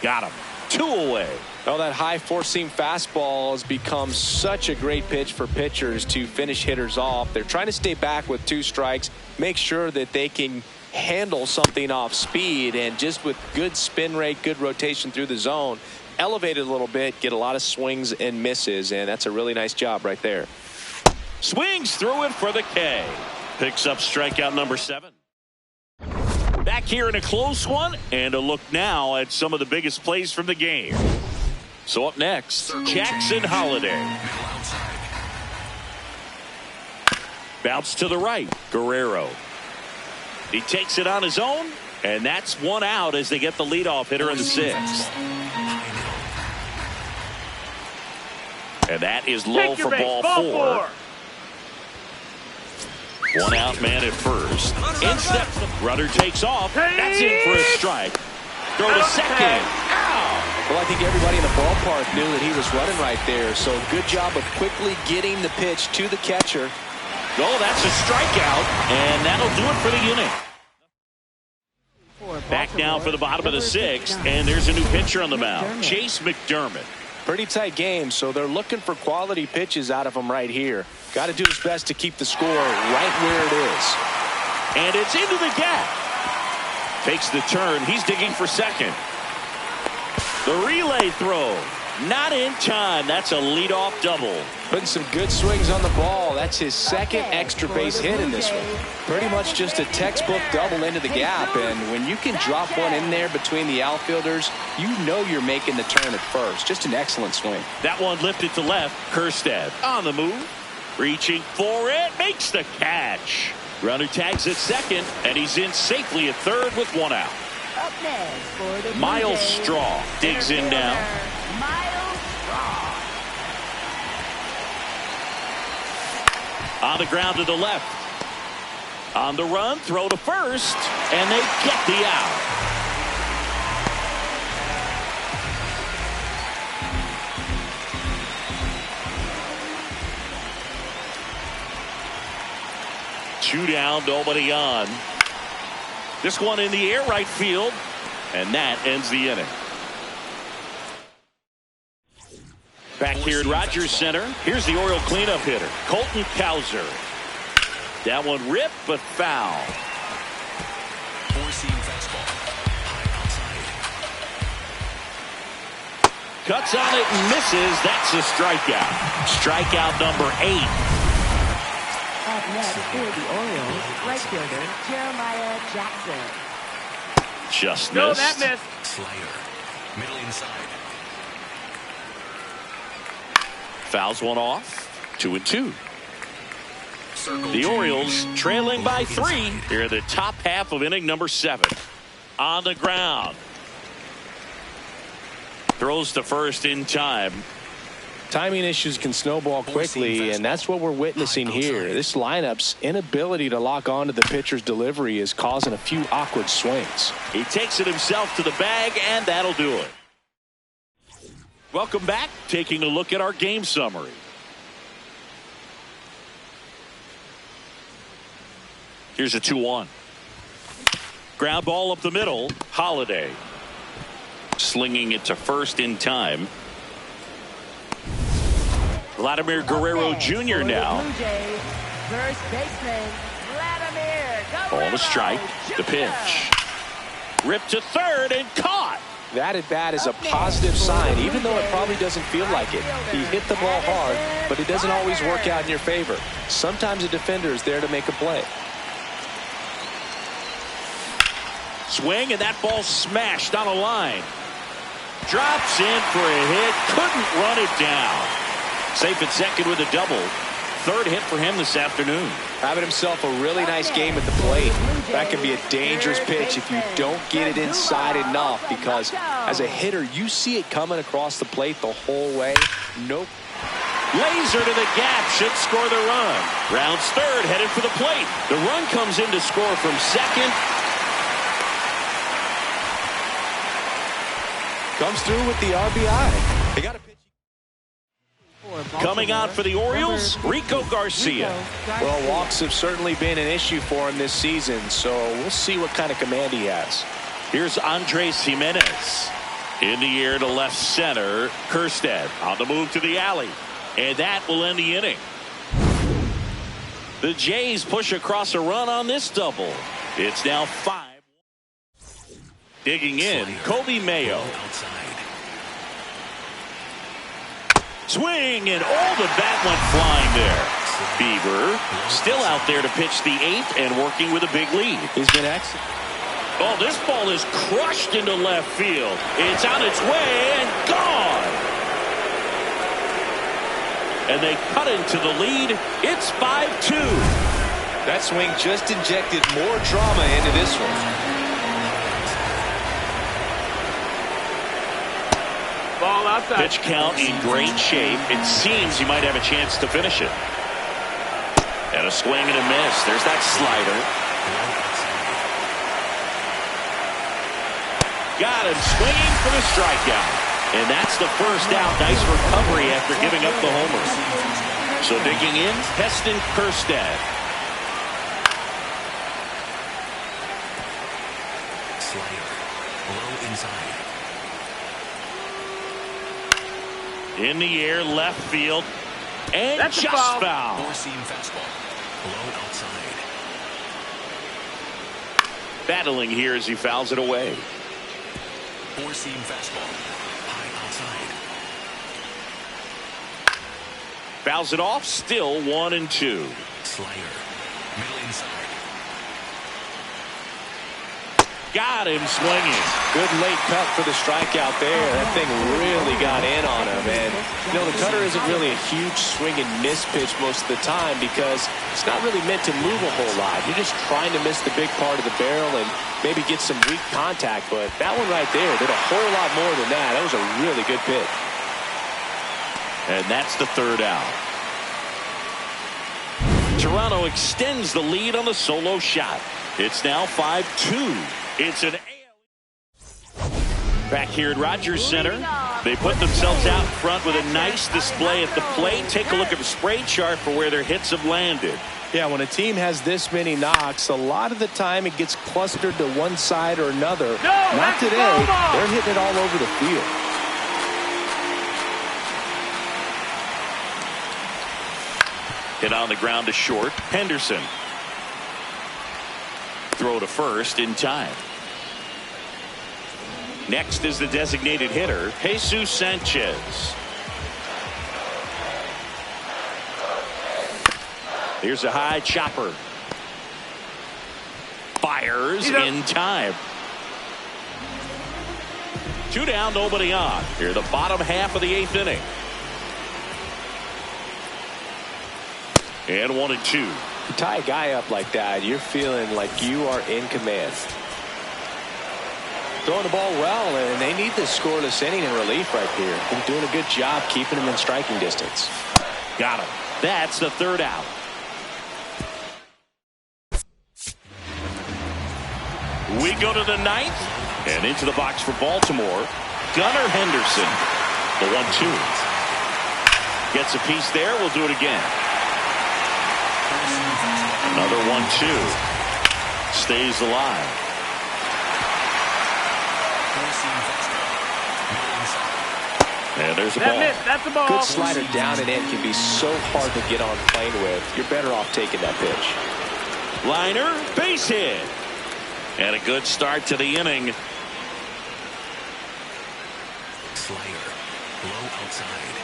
Got him. 2 away. Well, that high 4-seam fastball has become such a great pitch for pitchers to finish hitters off. They're trying to stay back with 2 strikes, make sure that they can handle something off speed, and just with good spin rate, good rotation through the zone, elevate it a little bit, get a lot of swings and misses, and that's a really nice job right there. Swings through it for the K. Picks up strikeout number 7. Back here in a close one, and a look now at some of the biggest plays from the game. So up next, Jackson Holiday. Bounce to the right, Guerrero. He takes it on his own, and that's one out as they get the leadoff hitter in the 6th. And that is low for ball 4. One out man at first. In steps the runner, takes off. That's in for a strike. Throw to second. Ow! Well, I think everybody in the ballpark knew that he was running right there. So good job of quickly getting the pitch to the catcher. Oh, that's a strikeout, and that'll do it for the inning. Back now for the bottom of the 6th, and there's a new pitcher on the mound, Chase McDermott. Pretty tight game, so they're looking for quality pitches out of him right here. Got to do his best to keep the score right where it is. And it's into the gap. Takes the turn. He's digging for second. The relay throw. Not in time. That's a leadoff double. Putting some good swings on the ball. That's his second extra base hit in this one. Pretty much just a textbook double into the gap. And when you can drop one in there between the outfielders, you know you're making the turn at first. Just an excellent swing. That one lifted to left. Kerstead on the move. Reaching for it. Makes the catch. Runner tags at second, and he's in safely at third with one out. Up next for the Miles Straw digs in now. Miles Straw. On the ground to the left. On the run, throw to first, and they get the out. Two down, nobody on. This one in the air, right field, and that ends the inning. Back here at Rogers Center, here's the Oriole cleanup hitter, Colton Cowser. That one ripped, but foul. Four-seam fastball. High outside. Cuts on it and misses. That's a strikeout. Strikeout number 8. Up next for the Orioles, right fielder Jeremiah Jackson. Just No, missed. that missed. Slider. Middle inside. Fouls one off. 2-2. Circle The G. Orioles trailing by Low 3 inside. here in the top half of inning number 7. On the ground. Throws to first in time. Timing issues can snowball quickly, and that's what we're witnessing here. This lineup's inability to lock onto the pitcher's delivery is causing a few awkward swings. He takes it himself to the bag, and that'll do it. Welcome back. Taking a look at our game summary. Here's a 2-1. Ground ball up the middle. Holiday. Slinging it to first in time. Vladimir Guerrero Jr. now. First baseman Vladimir Ball to strike. The pitch. Ripped to third and caught. That at bat is a positive sign, even though it probably doesn't feel like it. He hit the ball hard, but it doesn't always work out in your favor. Sometimes a defender is there to make a play. Swing, and that ball smashed on a line. Drops in for a hit. Couldn't run it down. Safe at second with a double. Third hit for him this afternoon. Having himself a really nice game at the plate. That can be a dangerous pitch if you don't get it inside enough, because as a hitter, you see it coming across the plate the whole way. Nope. Laser to the gap, should score the run. Rounds third, headed for the plate. The run comes in to score from second. Comes through with the RBI. They got a pitch. Coming out for the Orioles, Rico Garcia. Well, walks have certainly been an issue for him this season, so we'll see what kind of command he has. Here's Andres Jimenez. In the air to left center. Kerstead on the move to the alley. And that will end the inning. The Jays push across a run on this double. It's now 5. Digging in, Kobe Mayo. Outside. Swing, and all the bat went flying there. Bieber still out there to pitch the 8th and working with a big lead. He's been excellent. Oh, this ball is crushed into left field. It's on its way and gone. And they cut into the lead. It's 5-2. That swing just injected more drama into this one. Ball outside. Pitch count in great shape. It seems he might have a chance to finish it. And a swing and a miss. There's that slider. Got him swinging for the strikeout. And that's the first out. Nice recovery after giving up the homer. So digging in, Heston Kjerstad. Slider. Low inside. In the air, left field, and That's a just foul. foul. Four-seam fastball. Low outside. Battling here as he fouls it away. Four-seam fastball. High outside. Fouls it off, still 1-2. Slider. Middle inside. Got him swinging. Good late cut for the strikeout there. That thing really got in on him. And, you know, the cutter isn't really a huge swing and miss pitch most of the time because it's not really meant to move a whole lot. You're just trying to miss the big part of the barrel and maybe get some weak contact. But that one right there did a whole lot more than that. That was a really good pitch. And that's the third out. Toronto extends the lead on the solo shot. It's now 5-2. It's an back here at Rogers Center. They put themselves out in front with a nice display at the plate. Take a look at the spray chart for where their hits have landed. Yeah, when a team has this many knocks, a lot of the time it gets clustered to one side or another. Not today. They're hitting it all over the field. Hit on the ground to short. Henderson. Throw to first in time. Next is the designated hitter, Jesus Sanchez. Here's a high chopper. Fires in time. 2 down, nobody on. Here, the bottom half of the 8th inning. And 1-2. You tie a guy up like that, you're feeling like you are in command. Throwing the ball well, and they need this scoreless inning in relief right here. Been doing a good job keeping him in striking distance. Got him. That's the third out. We go to the 9th, and into the box for Baltimore, Gunnar Henderson. The 1-2. Gets a piece there. We'll do it again. Another 1-2. Stays alive. And there's a ball. That's a ball. Good slider down and in can be so hard to get on plane with. You're better off taking that pitch. Liner, base hit. And a good start to the inning. Slider. Low outside.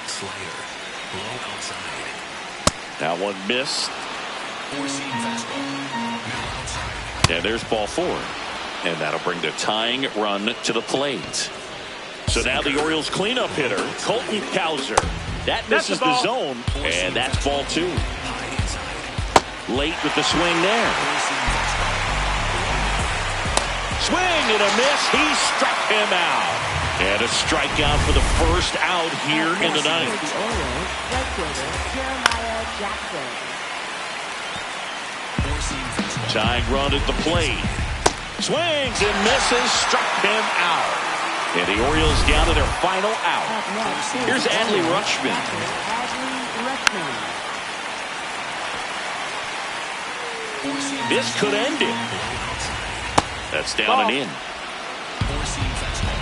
Slider. Low outside. That one missed. Four-seam fastball. Middle outside. And there's ball 4. And that'll bring the tying run to the plate. So now the Orioles cleanup hitter, Colton Cowser. That misses the zone, and that's ball 2. High inside. Late with the swing there. Swing and a miss. He struck him out. And a strikeout for the first out here in the 9th. The Orioles, right fielder Jeremiah Jackson. Four-seam fastball. Tying run at the plate. Swings and misses. Struck him out. And the Orioles down to their final out. Up next, Here's Adley Rutschman. Adley Rutschman. Four-seam This could end it. That's down and in. Four-seam fastball.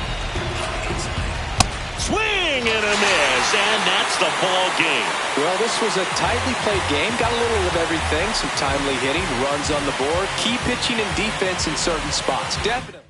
High inside. Swing and a miss. And that's the ball game. Well, this was a tightly played game. Got a little of everything. Some timely hitting, runs on the board, key pitching and defense in certain spots. Definitely.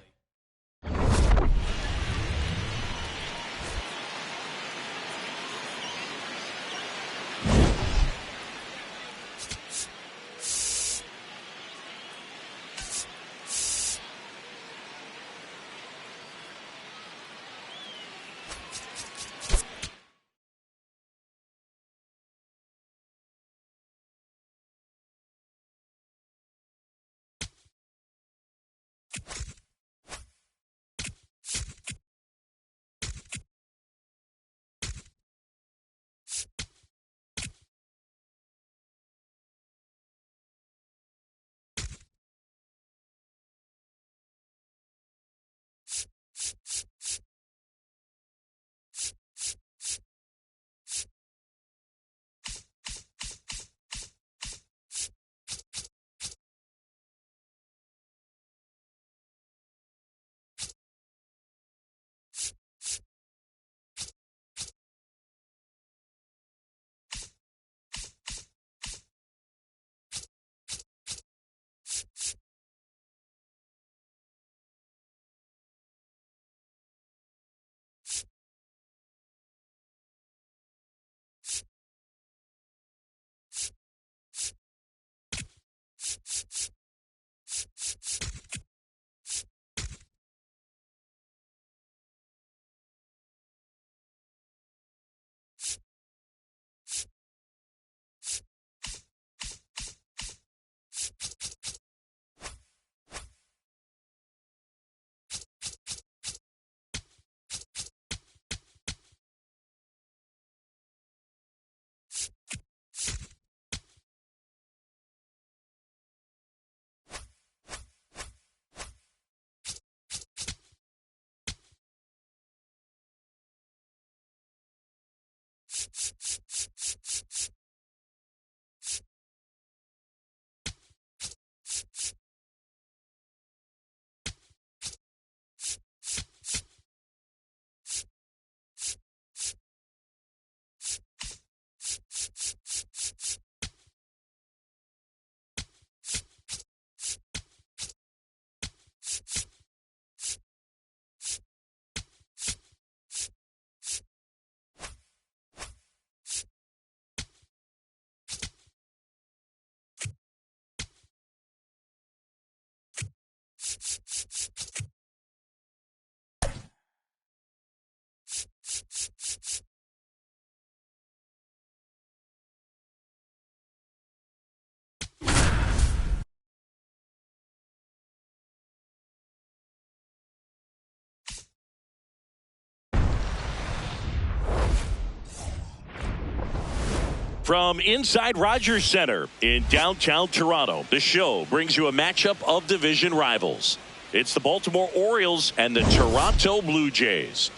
From inside Rogers Center in downtown Toronto, the show brings you a matchup of division rivals. It's the Baltimore Orioles and the Toronto Blue Jays.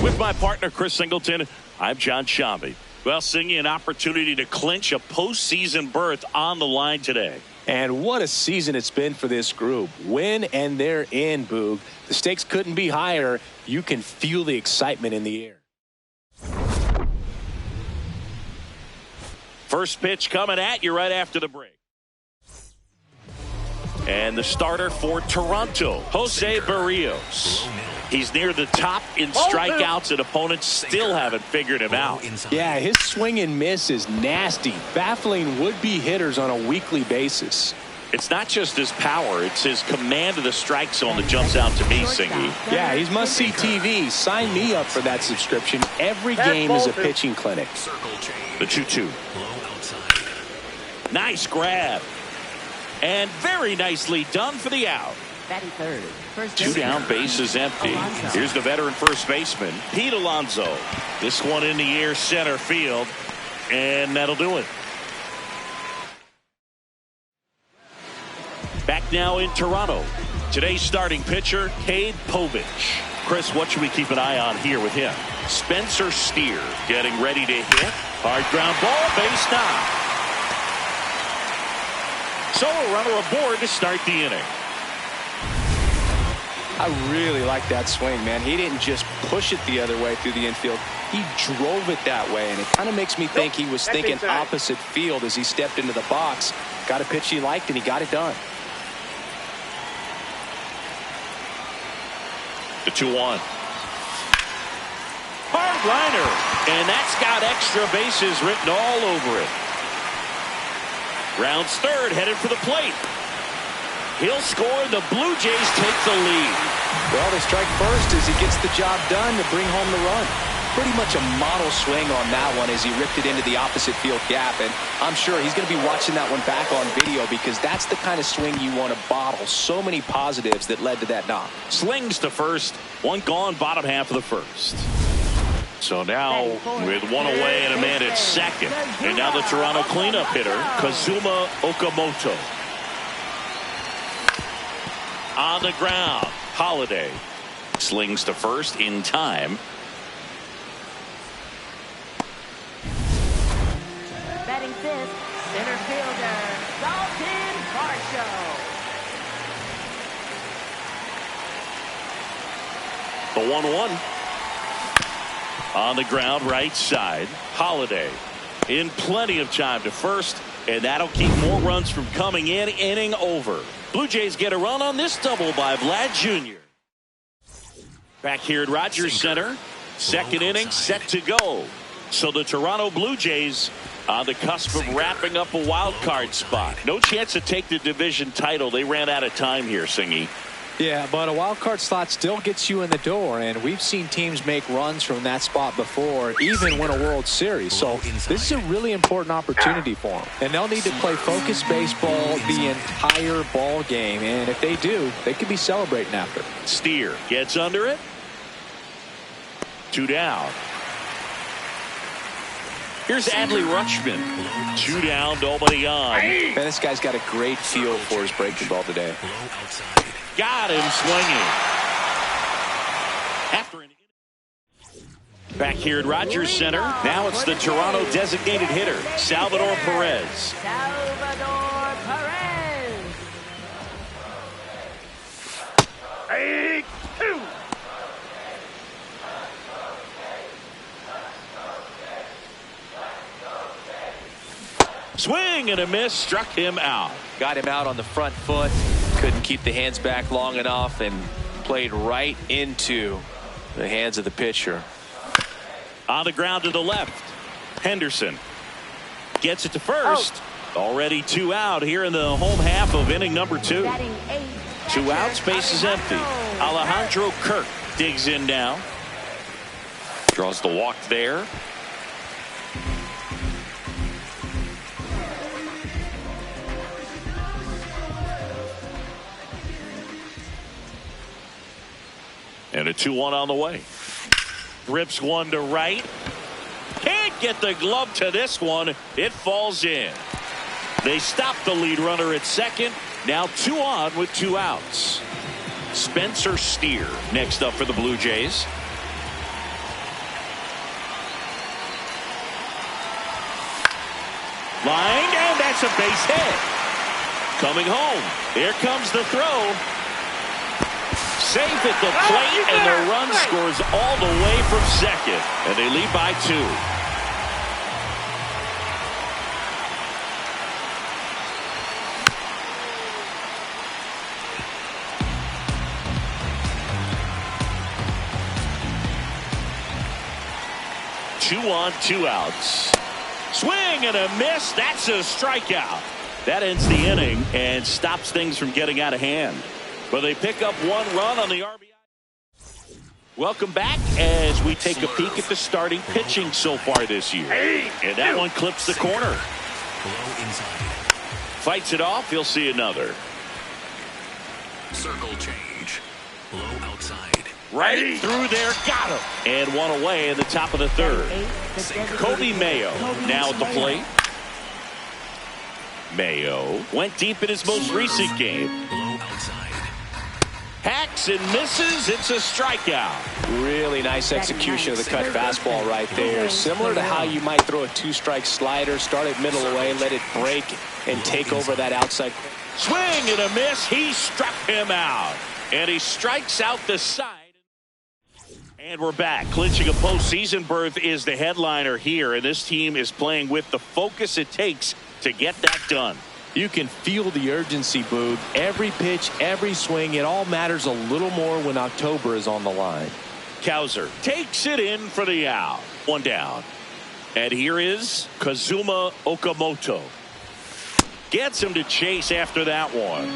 With my partner Chris Singleton, I'm John Shambi. Well, Singy, an opportunity to clinch a postseason berth on the line today. And what a season it's been for this group. Win and they're in, Boog. The stakes couldn't be higher. You can feel the excitement in the air. First pitch coming at you right after the break. And the starter for Toronto, Jose Barrios. He's near the top in strikeouts, and opponents still haven't figured him out. Yeah, his swing and miss is nasty, baffling would-be hitters on a weekly basis. It's not just his power, it's his command of the strike zone that jumps out to me, Singy. Yeah, he's must-see TV. Sign me up for that subscription. Every game is a pitching clinic. The 2-2. Nice grab. And very nicely done for the out. Batting third. Two down, bases empty. Here's the veteran first baseman, Pete Alonso. This one in the air center field, and that'll do it. Back now in Toronto. Today's starting pitcher, Cade Povich. Chris, what should we keep an eye on here with him? Spencer Steer getting ready to hit. Hard ground ball, base knock. So a runner aboard to start the inning. I really like that swing, man. He didn't just push it the other way through the infield. He drove it that way, and it kind of makes me think he was thinking opposite field as he stepped into the box. Got a pitch he liked, and he got it done. The 2-1. Hard liner, and that's got extra bases written all over it. Rounds third, headed for the plate. He'll score. The Blue Jays take the lead. Well, they strike first as he gets the job done to bring home the run. Pretty much a model swing on that one as he ripped it into the opposite field gap. And I'm sure he's going to be watching that one back on video because that's the kind of swing you want to bottle. So many positives that led to that knock. Slings to first. One gone, bottom half of the first. So now with one away and a man at second. And now the Toronto cleanup hitter, Kazuma Okamoto. On the ground, Holiday slings to first in time. Batting fifth, center fielder, Dalton Varsho. The 1-1. On the ground, right side, Holiday in plenty of time to first, and that'll keep more runs from coming in. Inning over. Blue Jays get a run on this double by Vlad Jr. Back here at Rogers Center, second inning set to go. So the Toronto Blue Jays on the cusp of wrapping up a wild card spot. No chance to take the division title. They ran out of time here, Singy. Yeah, but a wild card slot still gets you in the door, and we've seen teams make runs from that spot before, even win a World Series. So this is a really important opportunity for them. And they'll need to play focused baseball the entire ball game, and if they do, they could be celebrating after. Steer gets under it. Two down. Here's Adley Rutschman. Two down, nobody on. Man, this guy's got a great feel for his breaking ball today. Got him swinging. After an back here at Rogers Center, now it's the Toronto designated hitter, Salvador Perez. Salvador Perez. 8-2. Swing and a miss, struck him out. Got him out on the front foot. Couldn't keep the hands back long enough and played right into the hands of the pitcher. On the ground to the left. Henderson gets it to first. Already two out here in the home half of inning number two. Batting eighth, Two outs, base is empty. Alejandro Kirk digs in now. Draws the walk there. And a 2-1 on the way. Rips one to right. Can't get the glove to this one. It falls in. They stop the lead runner at second. Now 2 on with 2 outs. Spencer Steer next up for the Blue Jays. Lined, and that's a base hit. Coming home. Here comes the throw. Safe at the plate, and the run scores all the way from second. And they lead by 2. Two on, 2 outs. Swing and a miss. That's a strikeout. That ends the inning and stops things from getting out of hand. But they pick up 1 run on the RBI. Welcome back as we take a peek at the starting pitching so far this year. And that one clips the corner. Fights it off. He'll see another. Circle change. Low outside. Right through there. Got him. And 1 away in the top of the 3rd. Kobe Mayo now at the plate. Mayo went deep in his most recent game. Low outside. Hacks and misses. It's a strikeout. Really nice execution of the cut fastball right there. Similar to how you might throw a 2-strike slider, start it middle away, let it break, and take over that outside. Swing and a miss. He struck him out. And he strikes out the side. And we're back. Clinching a postseason berth is the headliner here. And this team is playing with the focus it takes to get that done. You can feel the urgency, Boog. Every pitch, every swing, it all matters a little more when October is on the line. Cowser takes it in for the out. 1 down. And here is Kazuma Okamoto. Gets him to chase after that one.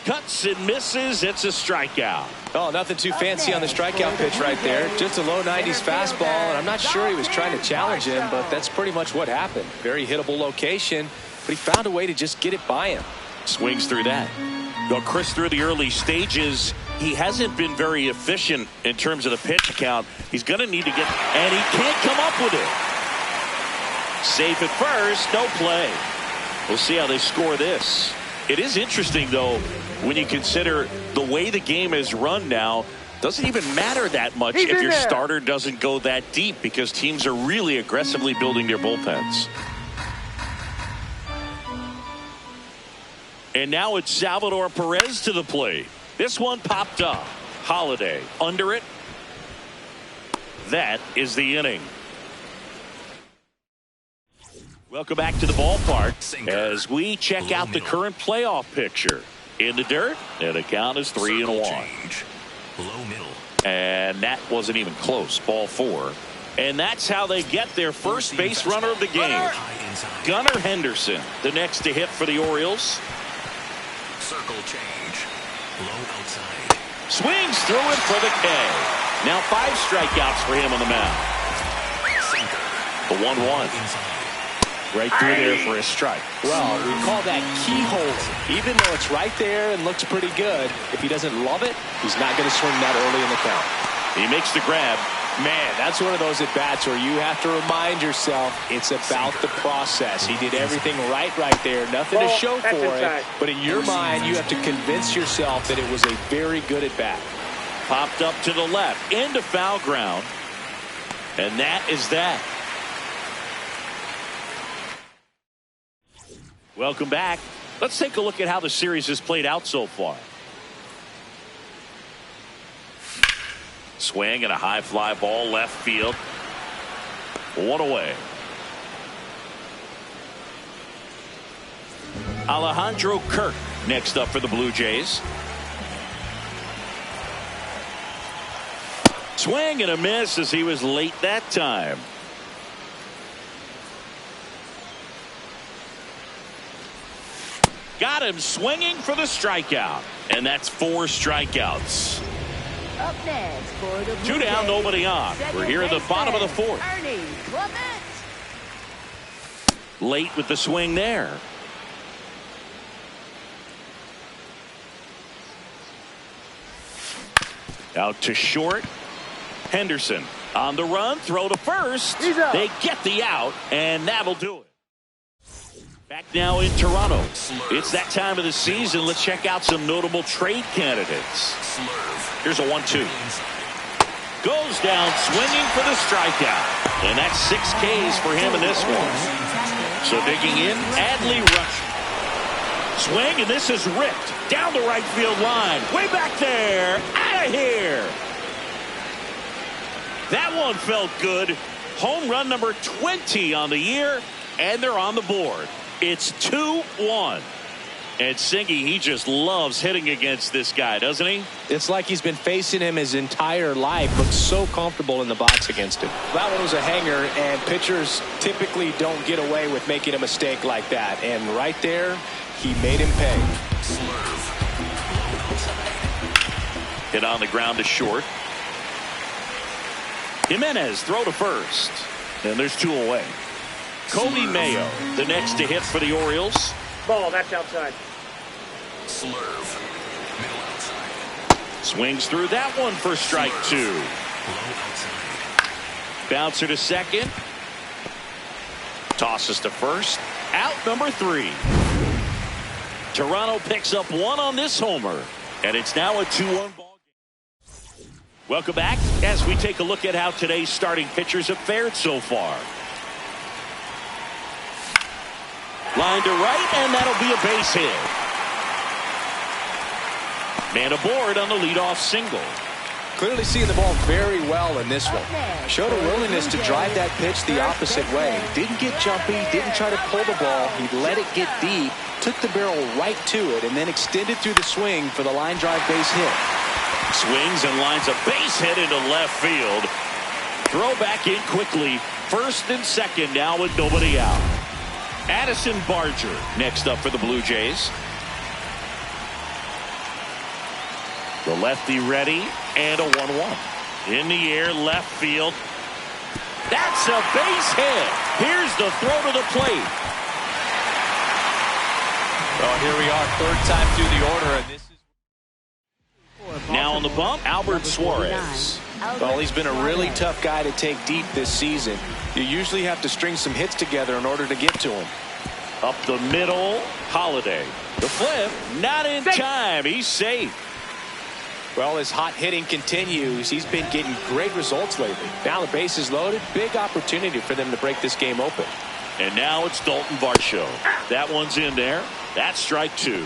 Cuts and misses. It's a strikeout. Oh, nothing too fancy on the strikeout pitch right there. Just a low 90s fastball, and I'm not sure he was trying to challenge him, but that's pretty much what happened. Very hittable location, but he found a way to just get it by him. Swings through that. Though Chris, through the early stages, he hasn't been very efficient in terms of the pitch count. He's going to need to get, and he can't come up with it. Safe at first, no play. We'll see how they score this. It is interesting, though, when you consider the way the game is run now. Doesn't even matter that much if your starter doesn't go that deep, because teams are really aggressively building their bullpens. And now it's Salvador Perez to the plate. This one popped up. Holiday under it. That is the inning. Welcome back to the ballpark as we check out the current playoff picture. In the dirt, and the count is 3-1. Low middle. And that wasn't even close. Ball 4. And that's how they get their first base runner of the game. Gunnar Henderson, the next to hit for the Orioles. Circle change. Low outside. Swings through it for the K. Now 5 strikeouts for him on the mound. The 1-1. Right through there for a strike. Well, we call that keyhole. Even though it's right there and looks pretty good, if he doesn't love it, he's not going to swing that early in the count. He makes the grab. Man, that's one of those at-bats where you have to remind yourself it's about the process. He did everything right there. Nothing to show for it. But in your mind, you have to convince yourself that it was a very good at-bat. Popped up to the left. Into foul ground. And that is that. Welcome back. Let's take a look at how the series has played out so far. Swing and a high fly ball left field. 1 away. Alejandro Kirk next up for the Blue Jays. Swing and a miss as he was late that time. Got him swinging for the strikeout. And that's 4 strikeouts. Up next for the Blue 2 down, Jays, nobody on. We're here in the bottom of the 4th. Ernie Clement. Late with the swing there. Out to short. Henderson on the run. Throw to first. They get the out, and that'll do it. Back now in Toronto. It's that time of the season. Let's check out some notable trade candidates. Here's a 1-2. Goes down swinging for the strikeout. And that's 6 Ks for him in this one. So digging in, Adley Rutschman. Swing, and this is ripped down the right field line. Way back there. Out of here. That one felt good. Home run number 20 on the year, and they're on the board. It's 2-1. And Singy, he just loves hitting against this guy, doesn't he? It's like he's been facing him his entire life. Looks so comfortable in the box against him. That one was a hanger, and pitchers typically don't get away with making a mistake like that. And right there, he made him pay. Hit on the ground to short. Jimenez throw to first. And there's 2 away. Cody Mayo, the next to hit for the Orioles. Ball, that's outside. Slurve. Middle outside. Swings through that one for strike 2. Low outside. Bouncer to second. Tosses to first. Out number 3. Toronto picks up 1 on this homer. And it's now a 2-1 ball game. Welcome back as we take a look at how today's starting pitchers have fared so far. Line to right, and that'll be a base hit. Man aboard on the leadoff single. Clearly seeing the ball very well in this one. Showed a willingness to drive that pitch the opposite way. Didn't get jumpy, didn't try to pull the ball. He let it get deep, took the barrel right to it, and then extended through the swing for the line drive base hit. Swings and lines a base hit into left field. Throw back in quickly. First and second now with nobody out. Addison Barger next up for the Blue Jays. The lefty ready, and a 1-1. In the air, left field. That's a base hit. Here's the throw to the plate. Oh, here we are, 3rd time through the order, and this is now on the bump, Albert Suarez. Well, he's been a really tough guy to take deep this season. You usually have to string some hits together in order to get to him. Up the middle, Holiday. The flip, not in time. He's safe. Well, as hot hitting continues, he's been getting great results lately. Now the base is loaded. Big opportunity for them to break this game open. And now it's Dalton Varsho. That one's in there. That's strike 2.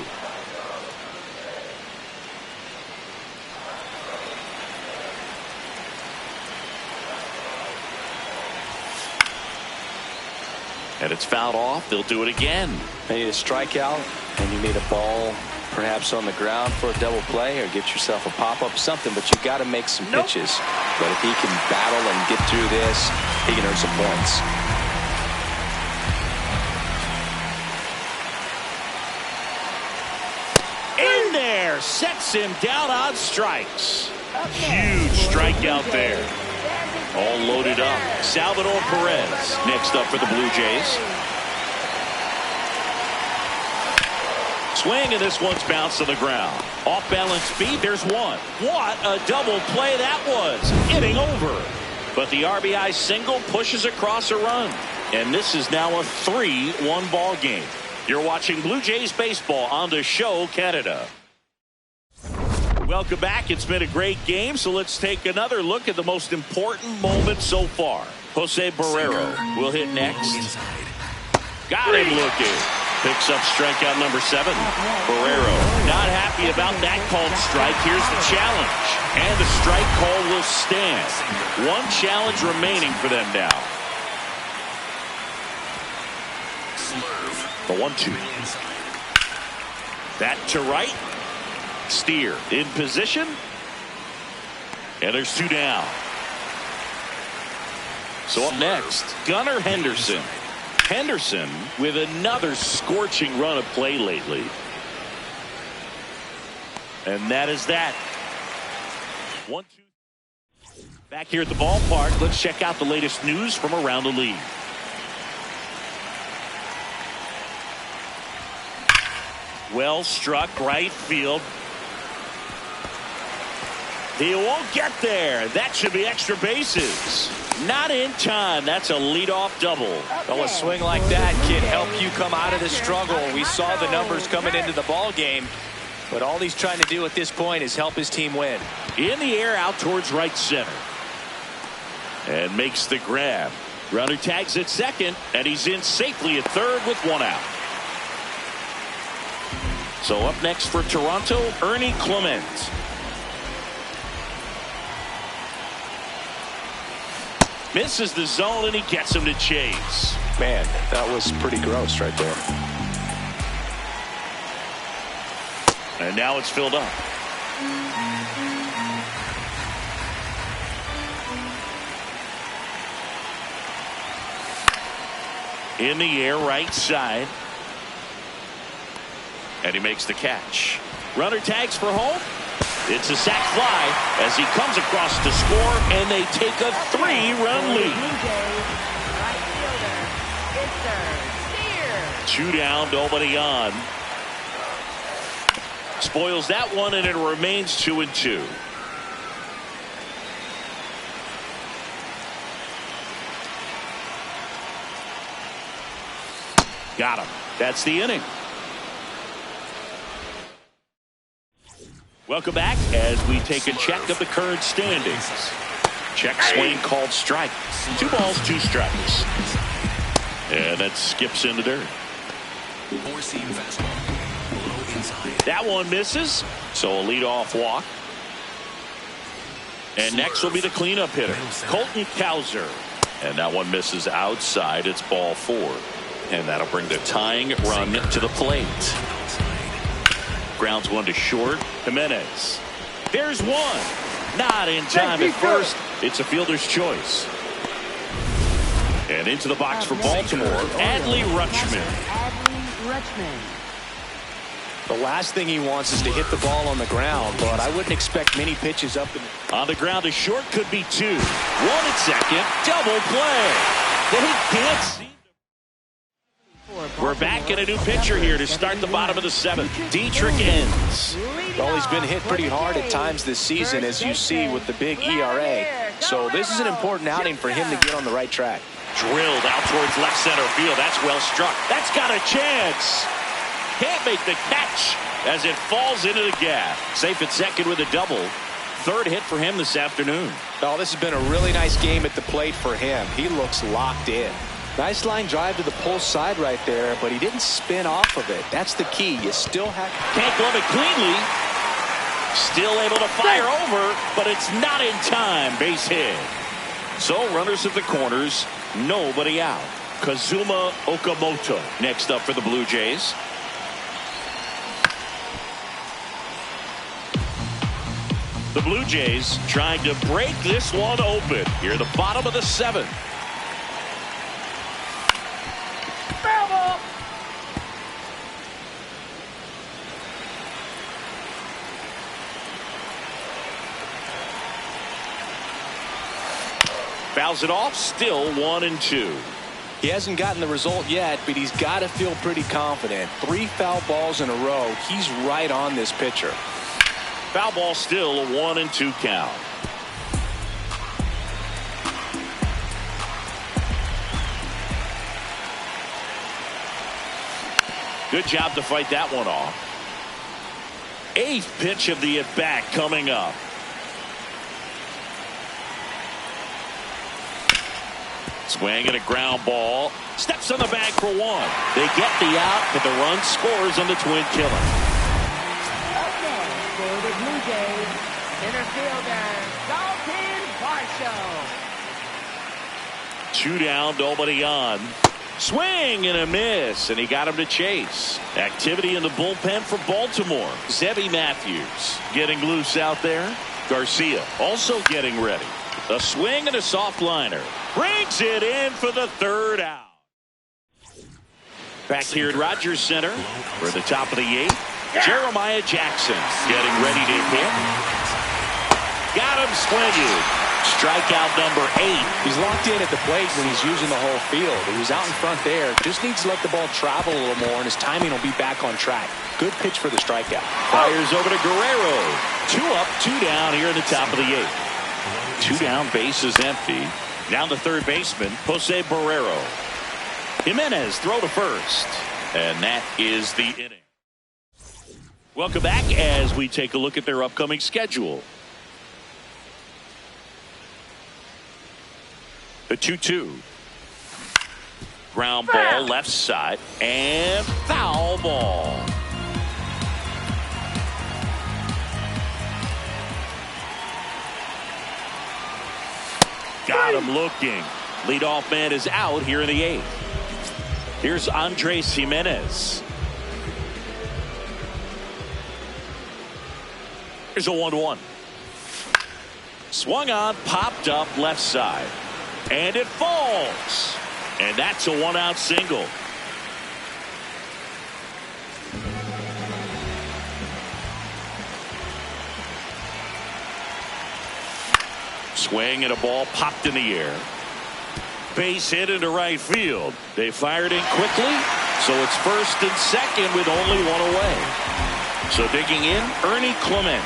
And it's fouled off. They'll do it again. You need a strikeout, and you need a ball perhaps on the ground for a double play, or get yourself a pop-up, something, but you got to make some pitches. But if he can battle and get through this, he can earn some points. In there, sets him down on strikes. Huge strikeout there. All loaded up. Salvador Perez next up for the Blue Jays. Swing, and this one's bounced to the ground. Off balance feet, there's one. What a double play that was. Inning over. But the RBI single pushes across a run. And this is now a 3-1 ball game. You're watching Blue Jays baseball on the show Canada. Welcome back. It's been a great game, so let's take another look at the most important moment so far. Jose Barrero will hit next. Got him looking. Picks up strikeout number 7. Barrero not happy about that called strike. Here's the challenge. And the strike call will stand. One challenge remaining for them now. The 1-2. That to right. Steer in position. And there's 2 down. So up next, Gunnar Henderson. Henderson with another scorching run of play lately. And that is that. 1-2. Back here at the ballpark, let's check out the latest news from around the league. Well struck right field. He won't get there. That should be extra bases. Not in time. That's a leadoff double. Well, a swing like that can help you come out of the struggle. We saw the numbers coming into the ball game, but all he's trying to do at this point is help his team win. In the air, out towards right center. And makes the grab. Runner tags at second, and he's in safely at third with one out. So up next for Toronto, Ernie Clement. Misses the zone, and he gets him to chase. Man, that was pretty gross right there. And now it's filled up. In the air, right side. And he makes the catch. Runner tags for home. It's a sac fly as he comes across to score, and they take a 3-run lead. Right fielder, it's 2 down, nobody on. Spoils that one, and it remains 2-2. Got him. That's the inning. Welcome back as we take a check of the current standings. Check swing called strike. 2 balls, 2 strikes. And that skips into dirt. 4-seam fastball. Low inside. That one misses. So a leadoff walk. And next will be the cleanup hitter, Colton Cowser. And that one misses outside. It's ball 4. And that'll bring the tying run to the plate. Grounds one to short. Jimenez. There's one. Not in time at first. It's a fielder's choice. And into the box for Baltimore, Adley Rutschman. The last thing he wants is to hit the ball on the ground, but I wouldn't expect many pitches up. On the ground to short could be 2. 1 at second. Double play. They can't see. We're back in a new pitcher here to start the bottom of the 7th. Dietrich ends. Well, he's been hit pretty hard at times this season, as you see with the big ERA. So this is an important outing for him to get on the right track. Drilled out towards left center field. That's well struck. That's got a chance. Can't make the catch as it falls into the gap. Safe at second with a double. 3rd hit for him this afternoon. Oh, this has been a really nice game at the plate for him. He looks locked in. Nice line drive to the pull side right there, but he didn't spin off of it. That's the key. You still have. Can't glove it cleanly. Still able to fire over, but it's not in time. Base hit. So runners at the corners, nobody out. Kazuma Okamoto next up for the Blue Jays. The Blue Jays trying to break this one open here at the bottom of the 7th. Fouls it off, still 1-2. He hasn't gotten the result yet, but he's got to feel pretty confident. 3 foul balls in a row. He's right on this pitcher. Foul ball still, a 1-2 count. Good job to fight that one off. 8th pitch of the at-bat coming up. Swing and a ground ball. Steps on the bag for 1. They get the out, but the run scores on the twin killer. Okay, for the Blue Jays, center fielder, Dalton Varsho. 2 down, nobody on. Swing and a miss, and he got him to chase. Activity in the bullpen for Baltimore. Zebby Matthews getting loose out there. Garcia also getting ready. A swing and a soft liner. Brings it in for the 3rd out. Back here at Rogers Center for the top of the 8th. Jeremiah Jackson getting ready to hit. Got him swinging. Strikeout number 8. He's locked in at the plate when he's using the whole field. He was out in front there. Just needs to let the ball travel a little more, and his timing will be back on track. Good pitch for the strikeout. Fires over to Guerrero. 2 up, 2 down here in the top of the 8th. 2 down, base is empty. Down the third baseman, Jose Barrero. Jimenez throw to first. And that is the inning. Welcome back as we take a look at their upcoming schedule. The 2-2. Ground ball left side and foul ball. Got him looking. Leadoff man is out here in the 8th. Here's Andres Jimenez. Here's a 1-1. Swung on, popped up left side. And it falls. And that's a 1-out single. Swing and a ball popped in the air. Base hit into right field. They fired in quickly, so it's first and second with only 1 away. So digging in, Ernie Clement.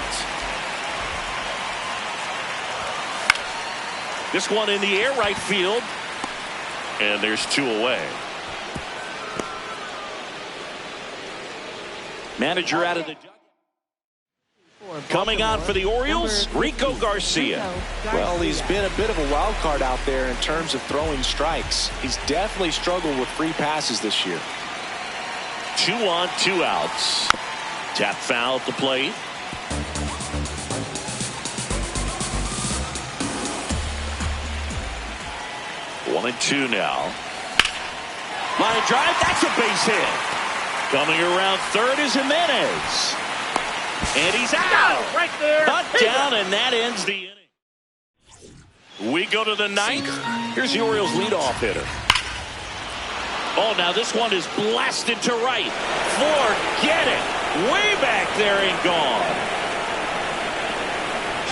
This one in the air, right field. And there's 2 away. Manager out of the... Coming on for the Orioles, Rico Garcia. Well, he's been a bit of a wild card out there in terms of throwing strikes. He's definitely struggled with free passes this year. 2 on, 2 outs. Tap foul at the plate. One and 2 now. Line drive, that's a base hit. Coming around third is Jimenez. And he's out. Right there. Cut down, and that ends the inning. We go to the 9th. Here's the Orioles leadoff hitter. Oh, now this one is blasted to right. Forget it. Way back there and gone.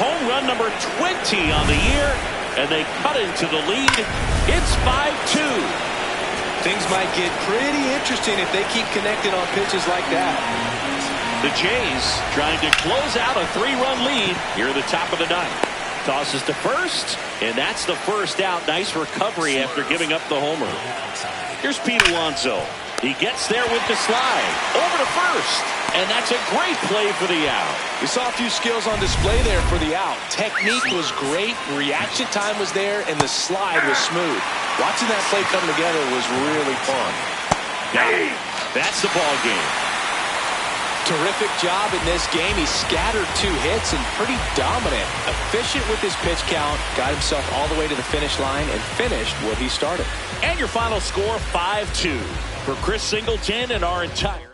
Home run number 20 on the year, and they cut into the lead. It's 5-2. Things might get pretty interesting if they keep connecting on pitches like that. The Jays trying to close out a 3-run lead here at the top of the 9th. Tosses to first, and that's the first out. Nice recovery after giving up the homer. Here's Pete Alonso. He gets there with the slide. Over to first, and that's a great play for the out. We saw a few skills on display there for the out. Technique was great, reaction time was there, and the slide was smooth. Watching that play come together was really fun. That's the ball game. Terrific job in this game. He scattered 2 hits and pretty dominant. Efficient with his pitch count. Got himself all the way to the finish line and finished what he started. And your final score, 5-2 for Chris Singleton and our entire...